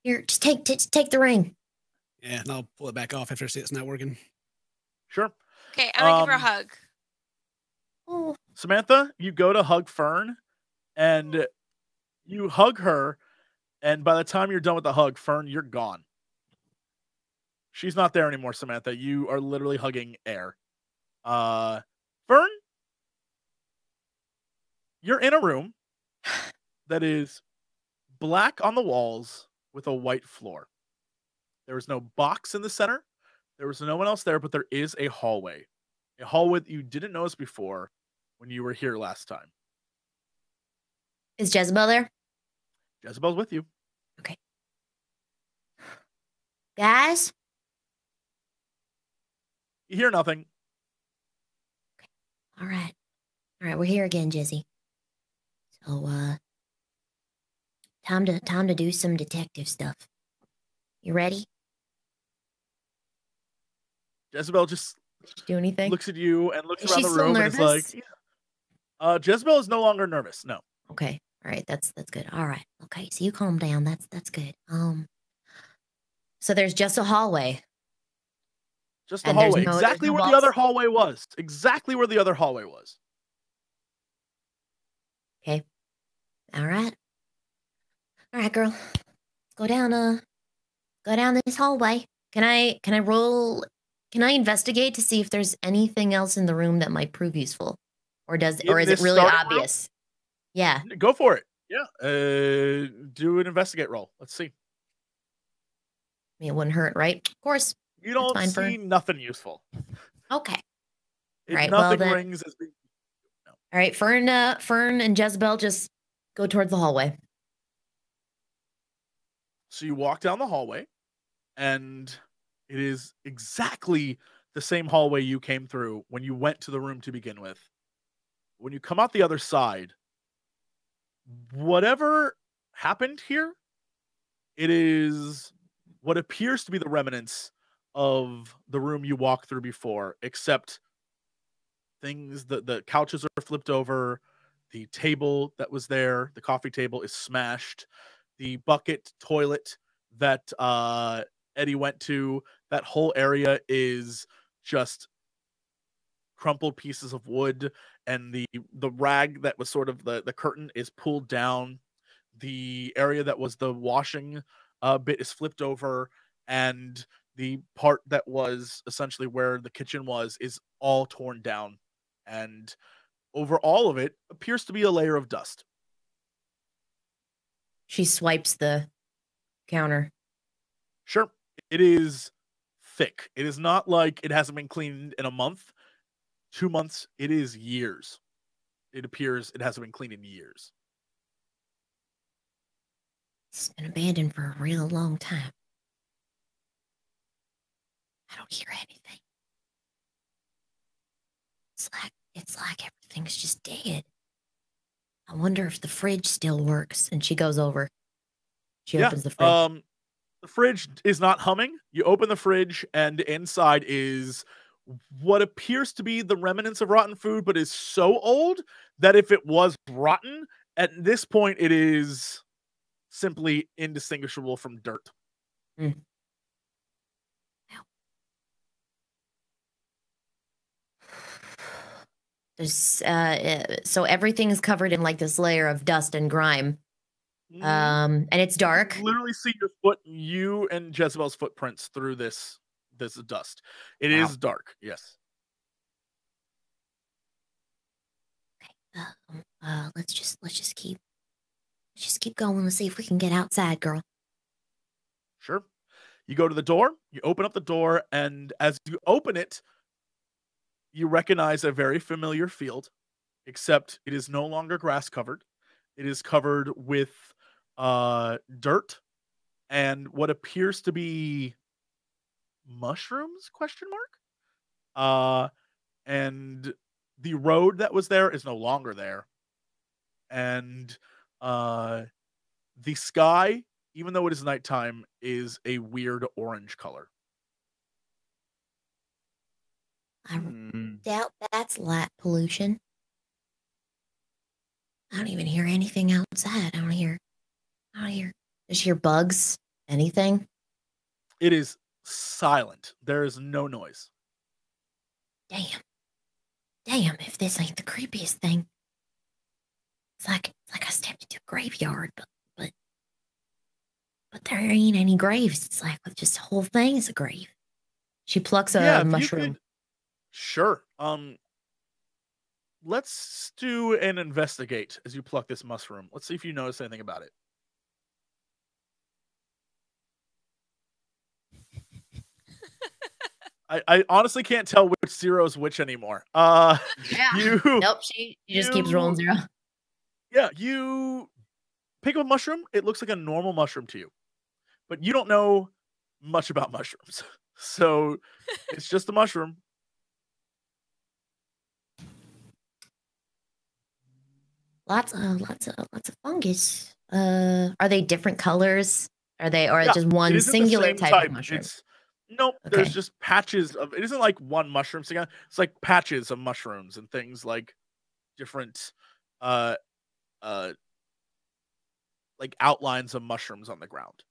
Here, just take the ring. Yeah, and I'll pull it back off after I see it's not working. Sure. Okay, I'm gonna give her a hug. Oh. Samantha, you go to hug Fern, and you hug her, and by the time you're done with the hug, Fern, you're gone. She's not there anymore, Samantha. You are literally hugging air. Fern, you're in a room that is black on the walls with a white floor. There was no box in the center. There was no one else there, but there is a hallway. A hallway that you didn't notice before when you were here last time. Is Jezebel there? Jezebel's with you. Okay. Guys? You hear nothing. Okay. All right, we're here again, Jesse. So, time to do some detective stuff. You ready? Jezebel just do anything? Looks at you and looks around the room and is like, Jezebel is no longer nervous. No. Okay. All right. That's good. All right. Okay. So you calm down. That's good. So there's just a hallway. Just a hallway. Exactly where the other hallway was. Exactly where the other hallway was. Okay. All right. All right, girl. Let's go down this hallway. Can I roll? Can I investigate to see if there's anything else in the room that might prove usful, or is it really obvious? Yeah. Go for it. Yeah. Do an investigate roll. Let's see. I mean, it wouldn't hurt, right? Of course. You don't see nothing useful. Okay. Right. Nothing rings as being. No. All right. Fern and Jezebel just go towards the hallway. So you walk down the hallway, and it is exactly the same hallway you came through when you went to the room to begin with. When you come out the other side, whatever happened here, it is what appears to be the remnants of the room you walked through before, except the couches are flipped over, the table that was there, the coffee table is smashed, the bucket toilet that Eddie went to, that whole area is just crumpled pieces of wood, and the rag that was sort of the curtain is pulled down. The area that was the washing bit is flipped over, and the part that was essentially where the kitchen was is all torn down, and over all of it appears to be a layer of dust. She swipes the counter. Sure. It is thick. It is not like it hasn't been cleaned in a month, 2 months. It is years. It appears it hasn't been cleaned in years. It's been abandoned for a real long time. I don't hear anything. It's like everything's just dead. I wonder if the fridge still works. And she goes over. She opens the fridge. The fridge is not humming. You open the fridge, and inside is what appears to be the remnants of rotten food, but is so old that if it was rotten, at this point it is simply indistinguishable from dirt. Mm. There's so everything is covered in like this layer of dust and grime. And it's dark. You literally see you and Jezebel's footprints through this dust. It is dark, yes. Okay. Let's just keep going. Let's see if we can get outside, girl. Sure. You go to the door, you open up the door, and as you open it, you recognize a very familiar field, except it is no longer grass covered. It is covered with dirt and what appears to be mushrooms, ? And the road that was there is no longer there. And the sky, even though it is nighttime, is a weird orange color. I doubt that's light pollution. I don't even hear anything outside. I don't hear. Just hear bugs. Anything? It is silent. There is no noise. Damn. If this ain't the creepiest thing. It's like I stepped into a graveyard, but there ain't any graves. It's like just the whole thing is a grave. She plucks a mushroom. Sure. Let's do an investigate as you pluck this mushroom. Let's see if you notice anything about it. I honestly can't tell which zero is which anymore. Nope, she just keeps rolling zero. Yeah, you pick a mushroom. It looks like a normal mushroom to you, but you don't know much about mushrooms, so it's just a mushroom. Lots of fungus. Are they different colors? Or just one singular type of mushroom? Nope. Okay. There's just patches of. It isn't like one mushroom together. It's like patches of mushrooms and things like different, like outlines of mushrooms on the ground,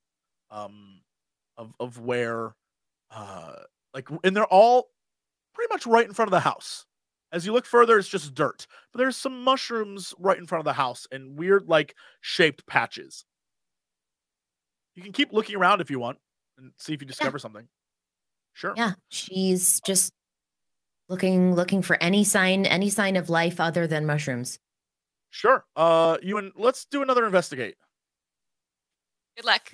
of where, and they're all pretty much right in front of the house. As you look further, it's just dirt. But there's some mushrooms right in front of the house in weird, like, shaped patches. You can keep looking around if you want and see if you discover something. Sure. Yeah, she's just looking for any sign of life other than mushrooms. Sure. Let's do another investigate. Good luck.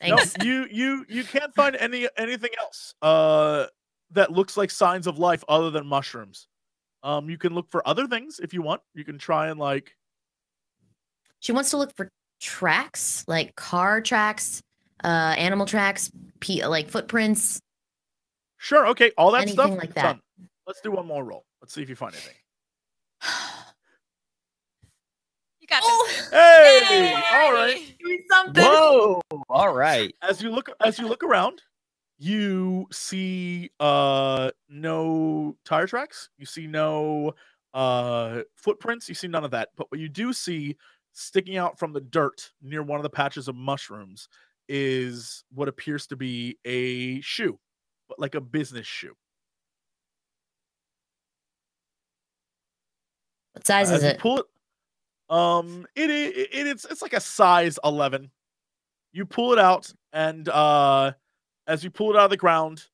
Thanks. No, you can't find anything else that looks like signs of life other than mushrooms. You can look for other things if you want. You can try and like. She wants to look for tracks, like car tracks, animal tracks, like footprints. Sure. Okay. All that Anything stuff. like that. Done. Let's do one more roll. Let's see if you find anything. You got this. Hey! Yay! All right. Give me something. Whoa! All right. As you look around, you see no tire tracks. You see no footprints. You see none of that. But what you do see sticking out from the dirt near one of the patches of mushrooms is what appears to be a shoe, but like a business shoe. What size is it? Pull it. It's like a size 11. You pull it out, and as you pull it out of the ground,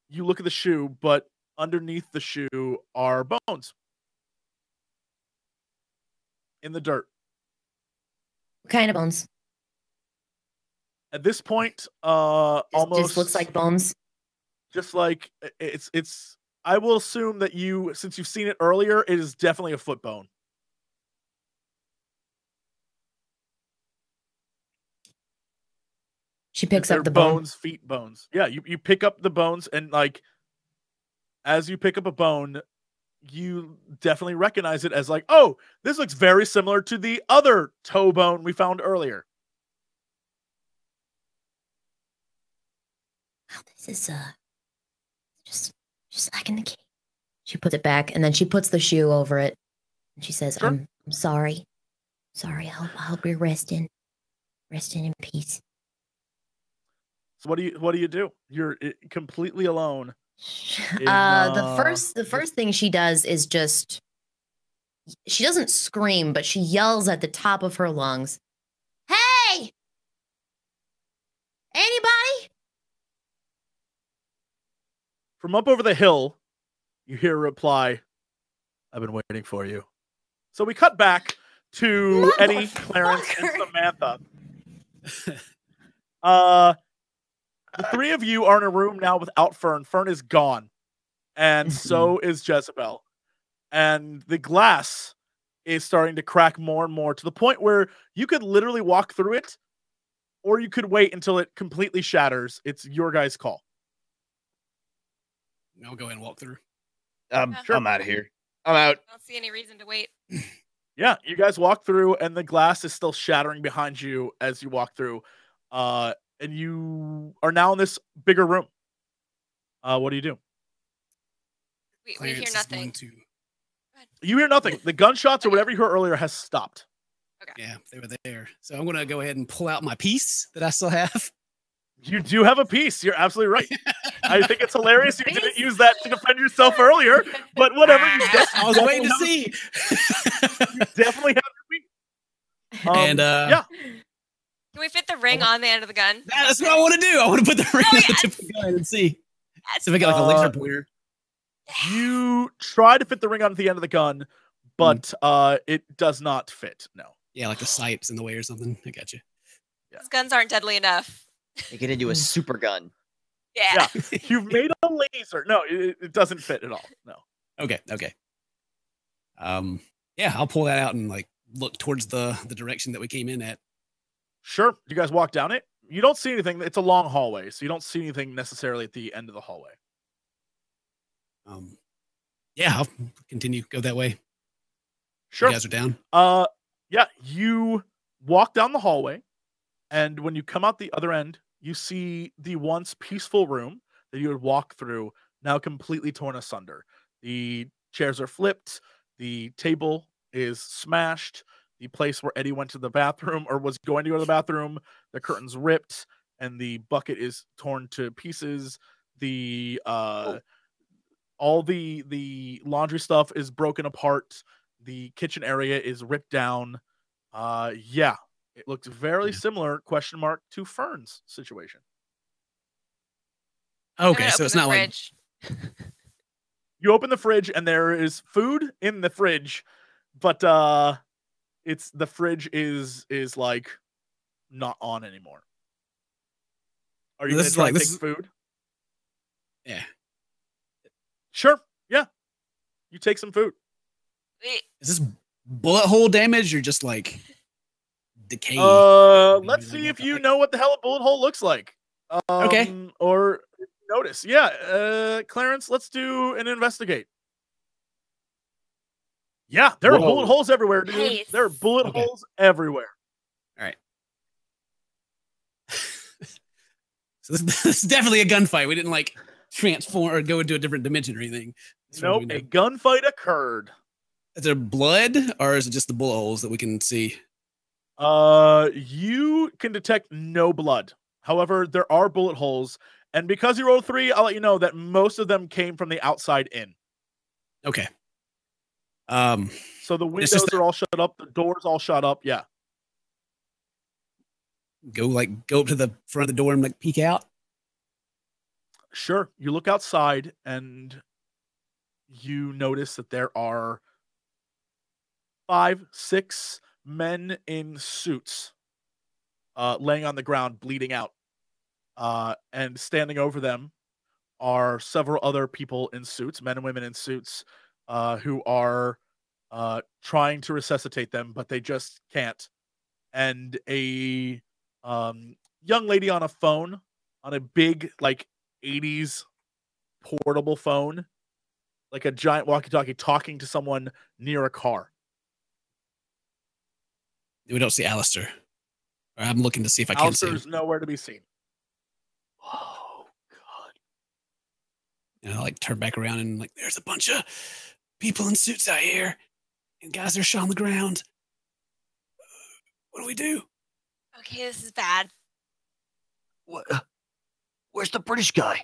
you look at the shoe, but underneath the shoe are bones in the dirt. What kind of bones? At this point, Almost just looks like bones. Just like it's. I will assume that since you've seen it earlier, it is definitely a foot bone. She picks up the bones, feet bones. Yeah, you pick up the bones, and like as you pick up a bone, you definitely recognize it as like, oh, this looks very similar to the other toe bone we found earlier. Oh, this is just like in the cave. She puts it back, and then she puts the shoe over it, and she says, Sure. I'm sorry. Sorry, I hope you're resting in peace. So what do you do? You're completely alone. The first thing she does is she doesn't scream, but she yells at the top of her lungs, "Hey! Anybody?" From up over the hill, you hear a reply, "I've been waiting for you." So we cut back to Eddie, Clarence, and Samantha. The three of you are in a room now without Fern. Fern is gone. And so is Jezebel. And the glass is starting to crack more and more to the point where you could literally walk through it, or you could wait until it completely shatters. It's your guys' call. I'll go ahead and walk through. Sure. I'm out of here. I'm out. I don't see any reason to wait. Yeah, you guys walk through, and the glass is still shattering behind you as you walk through. And you are now in this bigger room. What do you do? We hear nothing. You hear nothing. The gunshots or whatever you heard earlier has stopped. Okay. Yeah, they were there. So I'm going to go ahead and pull out my piece that I still have. You do have a piece. You're absolutely right. I think it's hilarious you didn't use that to defend yourself earlier, but whatever. I was waiting to see. You definitely have your piece. And yeah. Can we fit the ring on the end of the gun? That's what I want to do. I want to put the ring on the tip of the gun and see. So if I get like a laser pointer. You try to fit the ring onto the end of the gun, but it does not fit. No. Yeah, like the sight's in the way or something. I got you. Yeah. Those guns aren't deadly enough. Make it into a super gun. Yeah. You've made a laser. No, it doesn't fit at all. No. Okay. Yeah, I'll pull that out and like look towards the direction that we came in at. Sure. You guys walk down it. You don't see anything. It's a long hallway, so you don't see anything necessarily at the end of the hallway. Yeah, I'll continue. Go that way. Sure. You guys are down. Yeah. You walk down the hallway, and when you come out the other end, you see the once peaceful room that you would walk through now completely torn asunder. The chairs are flipped. The table is smashed. The place where Eddie went to the bathroom or was going to go to the bathroom, the curtain's ripped, and the bucket is torn to pieces. The All the laundry stuff is broken apart. The kitchen area is ripped down. Yeah, it looks very similar, question mark, to Fern's situation. Okay, so it's not fridge. You open the fridge and there is food in the fridge, but it's the fridge is like not on anymore. Are you going to try to take food? Yeah. Sure. Yeah. You take some food. Is this bullet hole damage or just like decay? Let's see if you know what the hell a bullet hole looks like. Okay. Or notice. Yeah. Clarence, let's do an investigate. Yeah, there are bullet holes everywhere, dude. Nice. There are bullet holes everywhere. All right. So this is definitely a gunfight. We didn't like transform or go into a different dimension or anything. Nope, a gunfight occurred. Is there blood or is it just the bullet holes that we can see? You can detect no blood. However, there are bullet holes, and because you rolled 3, I'll let you know that most of them came from the outside in. Okay. So the windows are all shut up, the doors all shut up. Yeah. Go up to the front of the door and like peek out. Sure. You look outside and you notice that there are 5, 6 men in suits laying on the ground, bleeding out. And standing over them are several other people in suits, men and women in suits, who are trying to resuscitate them, but they just can't. And a young lady on a phone, on a big, like, 80s portable phone, like a giant walkie-talkie, talking to someone near a car. We don't see Alastair. I'm looking to see if I can see him. Alastair's nowhere to be seen. Oh, God. And I like turn back around and like, there's a bunch of people in suits out here and guys are shot on the ground. What do we do? Okay, this is bad. What? Where's the British guy?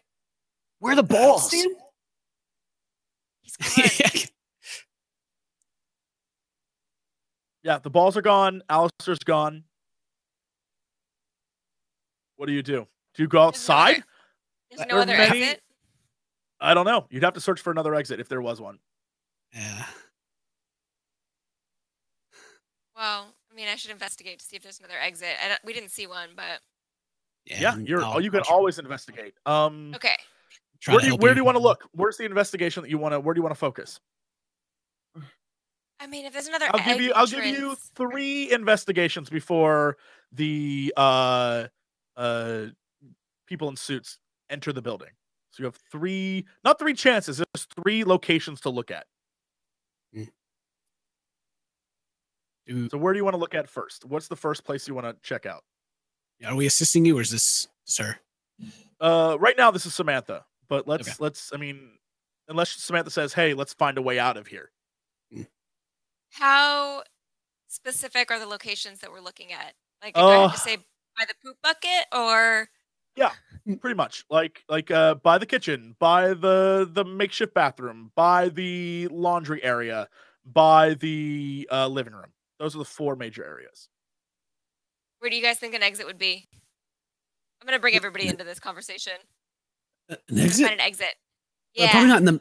Where are the balls? He's gone. Yeah, the balls are gone. Alastair's gone. What do? Do you go outside? There's no other exit? I don't know. You'd have to search for another exit if there was one. Yeah. Well, I mean, I should investigate to see if there's another exit. We didn't see one, but yeah, you can always investigate. Okay. Where do you want to look? Where's the investigation that you want to? Where do you want to focus? I mean, if there's another, I'll give you 3 investigations before the people in suits enter the building. So you have 3, not 3 chances, just 3 locations to look at. So where do you want to look at first? What's the first place you want to check out? Are we assisting you or is this sir? Right now this is Samantha, but let's I mean, unless Samantha says, "Hey, let's find a way out of here." How specific are the locations that we're looking at? Like, do I have to say by the poop bucket or? Yeah, pretty much. Like by the kitchen, by the makeshift bathroom, by the laundry area, by the living room. Those are the 4 major areas. Where do you guys think an exit would be? I'm going to bring everybody into this conversation. An exit? Find an exit. Yeah. Probably not in the.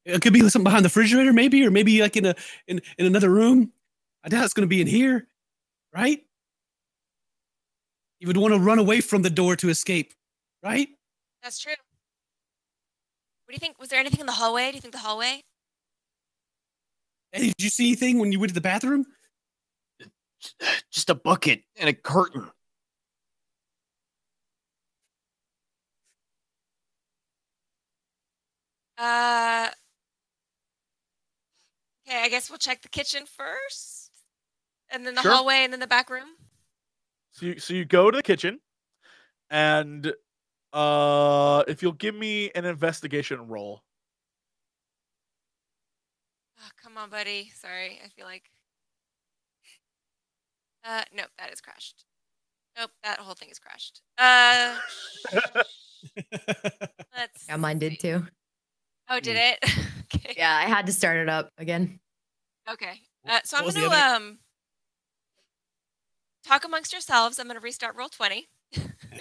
It could be something behind the refrigerator, maybe, or maybe like in another room. I doubt it's going to be in here, right? You would want to run away from the door to escape, right? That's true. What do you think? Was there anything in the hallway? Do you think the hallway? Hey, did you see anything when you went to the bathroom? Just a bucket and a curtain. Okay, I guess we'll check the kitchen first, and then the hallway, and then the back room. So you go to the kitchen, and if you'll give me an investigation roll. Oh, come on, buddy. Sorry, I feel like. Nope, that is crashed. Nope, that whole thing is crashed. Let's Yeah, mine did see. too. Oh, did it? Okay. Yeah, I had to start it up again. Okay. So I'm What was going the other- to talk amongst yourselves. I'm going to restart roll 20.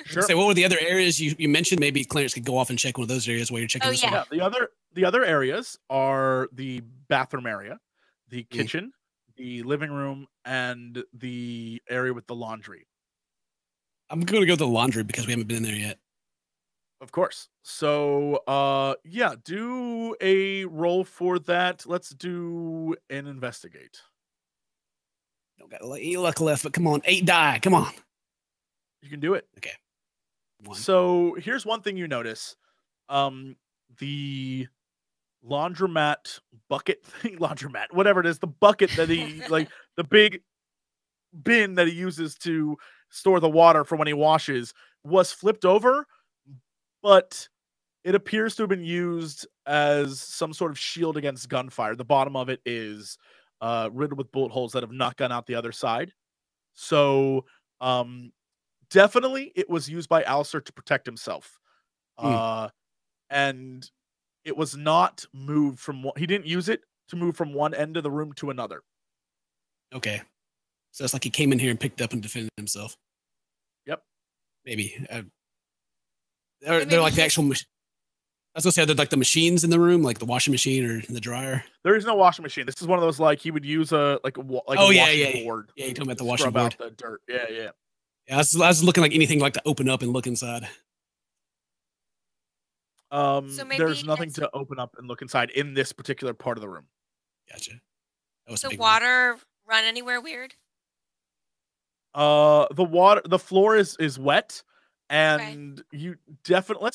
Sure. Say, what were the other areas you mentioned? Maybe Clarence could go off and check one of those areas while you're checking Oh, this yeah. one. Yeah, the other areas are the bathroom area, the kitchen, the living room, and the area with the laundry. I'm going to go to the laundry because we haven't been in there yet. Of course. So, yeah, do a roll for that. Let's do an investigate. Don't got any luck left, but come on, 8 die. Come on. You can do it. Okay. 1. So here's one thing you notice. The laundromat bucket thing, laundromat, whatever it is, the bucket that he like the big bin that he uses to store the water for when he washes was flipped over, but it appears to have been used as some sort of shield against gunfire. The bottom of it is riddled with bullet holes that have not gone out the other side. So definitely it was used by Alastair to protect himself. And it was not moved from he didn't use it to move from one end of the room to another. Okay. So it's like he came in here and picked up and defended himself. Yep. Maybe. They're like the actual. I was gonna say, they're like the machines in the room, like the washing machine or in the dryer. There is no washing machine. This is one of those like he would use a washing board. Yeah, you're talking about the to washing scrub board. out the dirt. Yeah. Yeah, I was looking like anything like to open up and look inside. So maybe There's nothing to open up and look inside in this particular part of the room. Gotcha. That was Does a the big water run anywhere weird? The floor is wet, and you definitely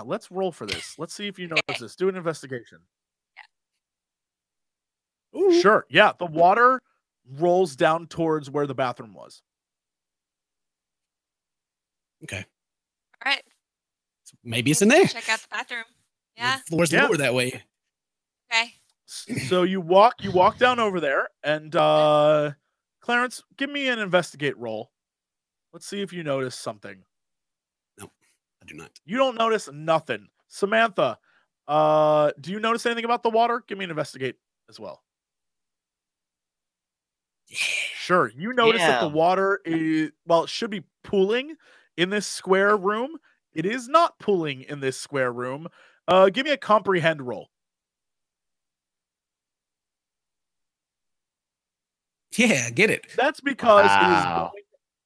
let's roll for this. Let's see if you notice this. Do an investigation. Yeah. Sure. Yeah, the water rolls down towards where the bathroom was. Okay. All right. So maybe it's in there. Check out the bathroom. Yeah. The floor's lower that way. Okay. So you walk down over there, and Clarence, give me an investigate roll. Let's see if you notice something. No, I do not. You don't notice nothing. Samantha, do you notice anything about the water? Give me an investigate as well. Yeah. Sure. You notice that the water is, it should be pooling in this square room. It is not pooling in this square room. Give me a comprehend roll. Yeah, get it. That's because it is going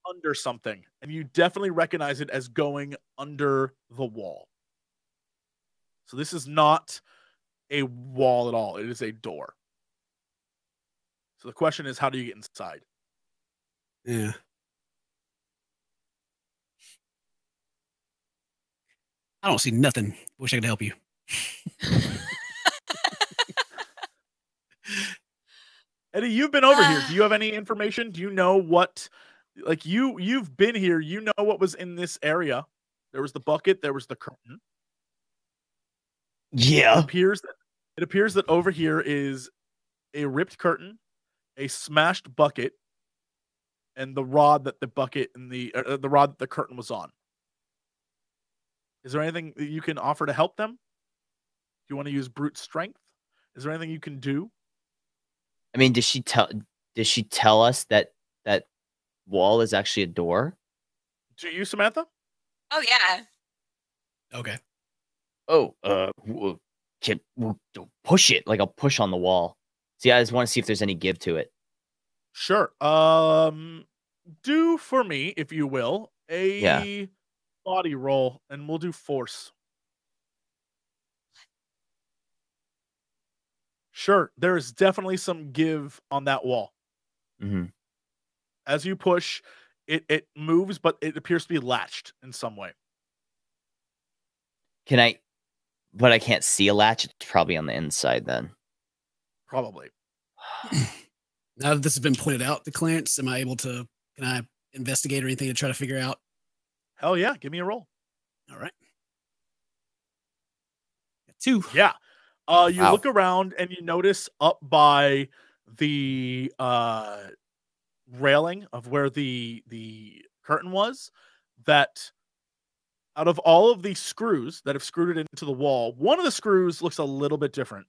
under something, and you definitely recognize it as going under the wall. So this is not a wall at all. It is a door. So the question is, how do you get inside? Yeah. I don't see nothing. Wish I could help you. Eddie, you've been over here. Do you have any information? Do you know what, like you've been here. You know what was in this area. There was the bucket. There was the curtain. Yeah. It appears that over here is a ripped curtain, a smashed bucket, and the rod that the bucket and the rod that the curtain was on. Is there anything that you can offer to help them? Do you want to use brute strength? Is there anything you can do? I mean, did she tell us that that wall is actually a door? Do you, Samantha? Oh yeah. Okay. Oh, we'll push it. Like I'll push on the wall. See, I just want to see if there's any give to it. Sure. Do for me, if you will, a body roll, and we'll do force. Sure, there is definitely some give on that wall. Mm-hmm. As you push, it moves, but it appears to be latched in some way. But I can't see a latch. It's probably on the inside then. Probably. Now that this has been pointed out to Clarence, can I investigate or anything to try to figure out? Hell yeah, give me a roll. All right. 2. Yeah. You look around and you notice up by the railing of where the curtain was that out of all of these screws that have screwed it into the wall, one of the screws looks a little bit different.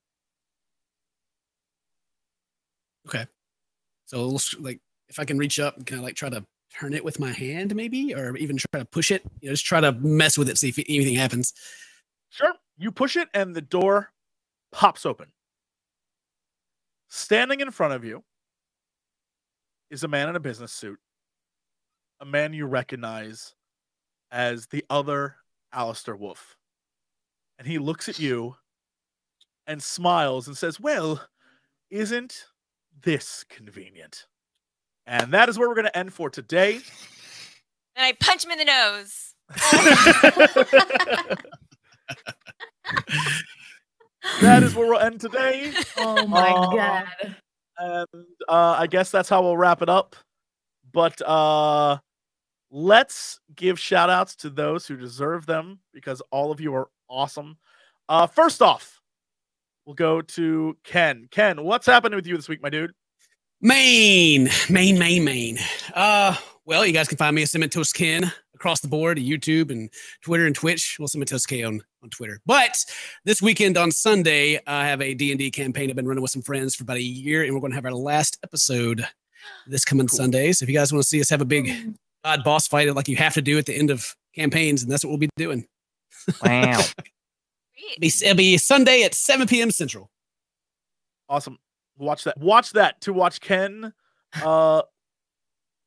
Okay. So like if I can reach up and kind of like try to turn it with my hand maybe, or even try to push it, just try to mess with it, see if anything happens. Sure. You push it and the door pops open. Standing in front of you is a man in a business suit. A man you recognize as the other Alastair Wolf. And he looks at you and smiles and says, well, isn't this convenient? And that is where we're going to end for today. And I punch him in the nose. That is where we'll end today. Oh my god. And I guess that's how we'll wrap it up. But let's give shout outs to those who deserve them, because all of you are awesome. First off, we'll go to Ken. Ken, what's happening with you this week, my dude? Maine. Well, you guys can find me at CinnamonToastKen across the board, at YouTube and Twitter and Twitch. Well, CinnamonToastKen on Twitter. But this weekend on Sunday, I have a D&D campaign I've been running with some friends for about a year, and we're going to have our last episode this coming Sunday. So if you guys want to see us have a big odd boss fight like you have to do at the end of campaigns, and that's what we'll be doing. Wow. It'll be Sunday at 7 p.m. Central. Awesome. Watch that to watch Ken. I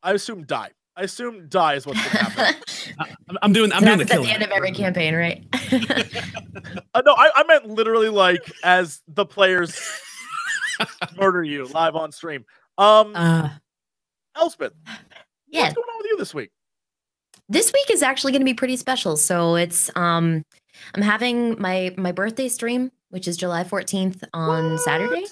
assume die. I assume die is what's going to happen. I'm doing the That's killing. at the end of every campaign, right? No, I meant literally like as the players murder you live on stream. Elspeth, Yeah. what's going on with you this week? This week is actually going to be pretty special. So it's I'm having my birthday stream, which is July 14th on Saturday.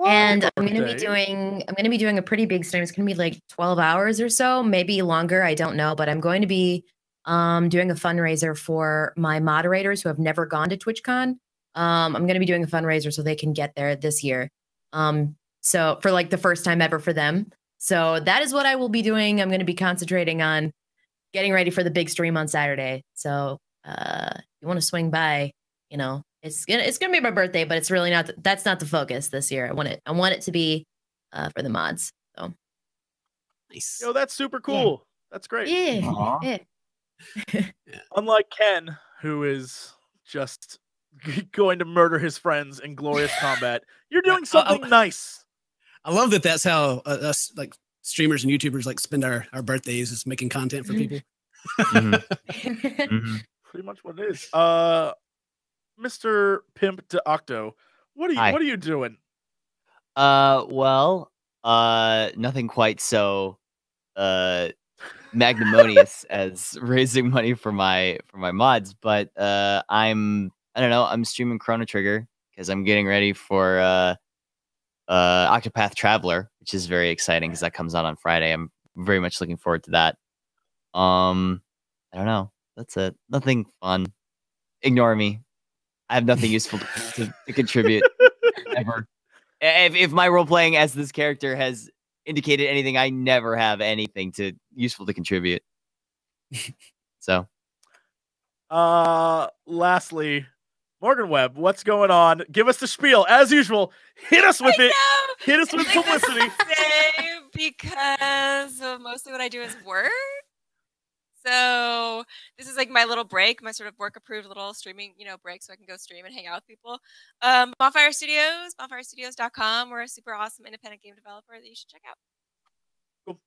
And I'm going to be doing a pretty big stream. It's going to be like 12 hours or so, maybe longer. I don't know, but I'm going to be doing a fundraiser for my moderators who have never gone to TwitchCon. I'm going to be doing a fundraiser so they can get there this year. So for like the first time ever for them. So that is what I will be doing. I'm going to be concentrating on getting ready for the big stream on Saturday. So you want to swing by, it's gonna be my birthday, but it's really not. That's not the focus this year. I want it to be for the mods. So nice. Yo, that's super cool. Yeah. That's great. Yeah. Unlike Ken, who is just going to murder his friends in glorious combat, you're doing something nice. I love that. That's how us like streamers and YouTubers like spend our birthdays, is making content for people. Pretty much what it is. Mr. Pimp to Octo, what are you doing? Well, nothing quite so magnanimous as raising money for my mods, but I'm streaming Chrono Trigger because I'm getting ready for Octopath Traveler, which is very exciting because that comes out on Friday. I'm very much looking forward to that. I don't know. That's it. Nothing fun. Ignore me. I have nothing useful to contribute ever. If my role playing as this character has indicated anything, I never have anything useful to contribute. So, lastly, Morgan Webb, what's going on? Give us the spiel as usual. Hit us with it. Hit us with publicity. Because mostly what I do is work. So this is like my little break, my sort of work-approved little streaming, break, so I can go stream and hang out with people. Bonfire Studios, bonfirestudios.com. We're a super awesome independent game developer that you should check out. Cool.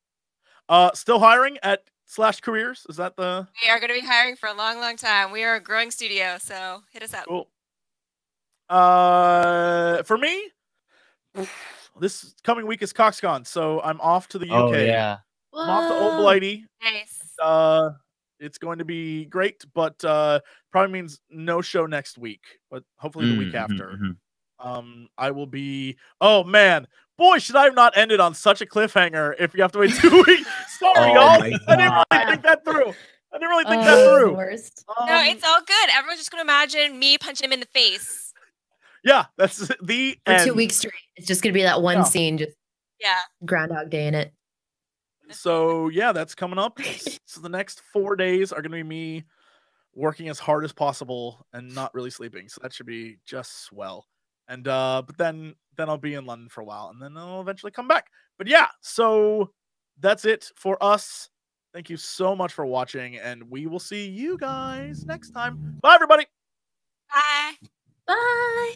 Still hiring at /careers? Is that the? We are going to be hiring for a long, long time. We are a growing studio, so hit us up. Cool. For me, this coming week is CoxCon, so I'm off to the UK. Oh yeah. I'm off to Old Blighty. Nice. It's going to be great, but probably means no show next week, but hopefully the week after. I will be. Oh man, boy, should I have not ended on such a cliffhanger if you have to wait 2 weeks. Sorry, y'all. I didn't really think that through. Worst. No, it's all good. Everyone's just going to imagine me punching him in the face. Yeah, that's the For end. 2 weeks straight. It's just going to be that one scene, just Groundhog Day in it. So yeah, that's coming up. So the next 4 days are going to be me working as hard as possible and not really sleeping. So that should be just swell. And but then I'll be in London for a while, and then I'll eventually come back. But yeah, so that's it for us. Thank you so much for watching, and we will see you guys next time. Bye, everybody. Bye. Bye.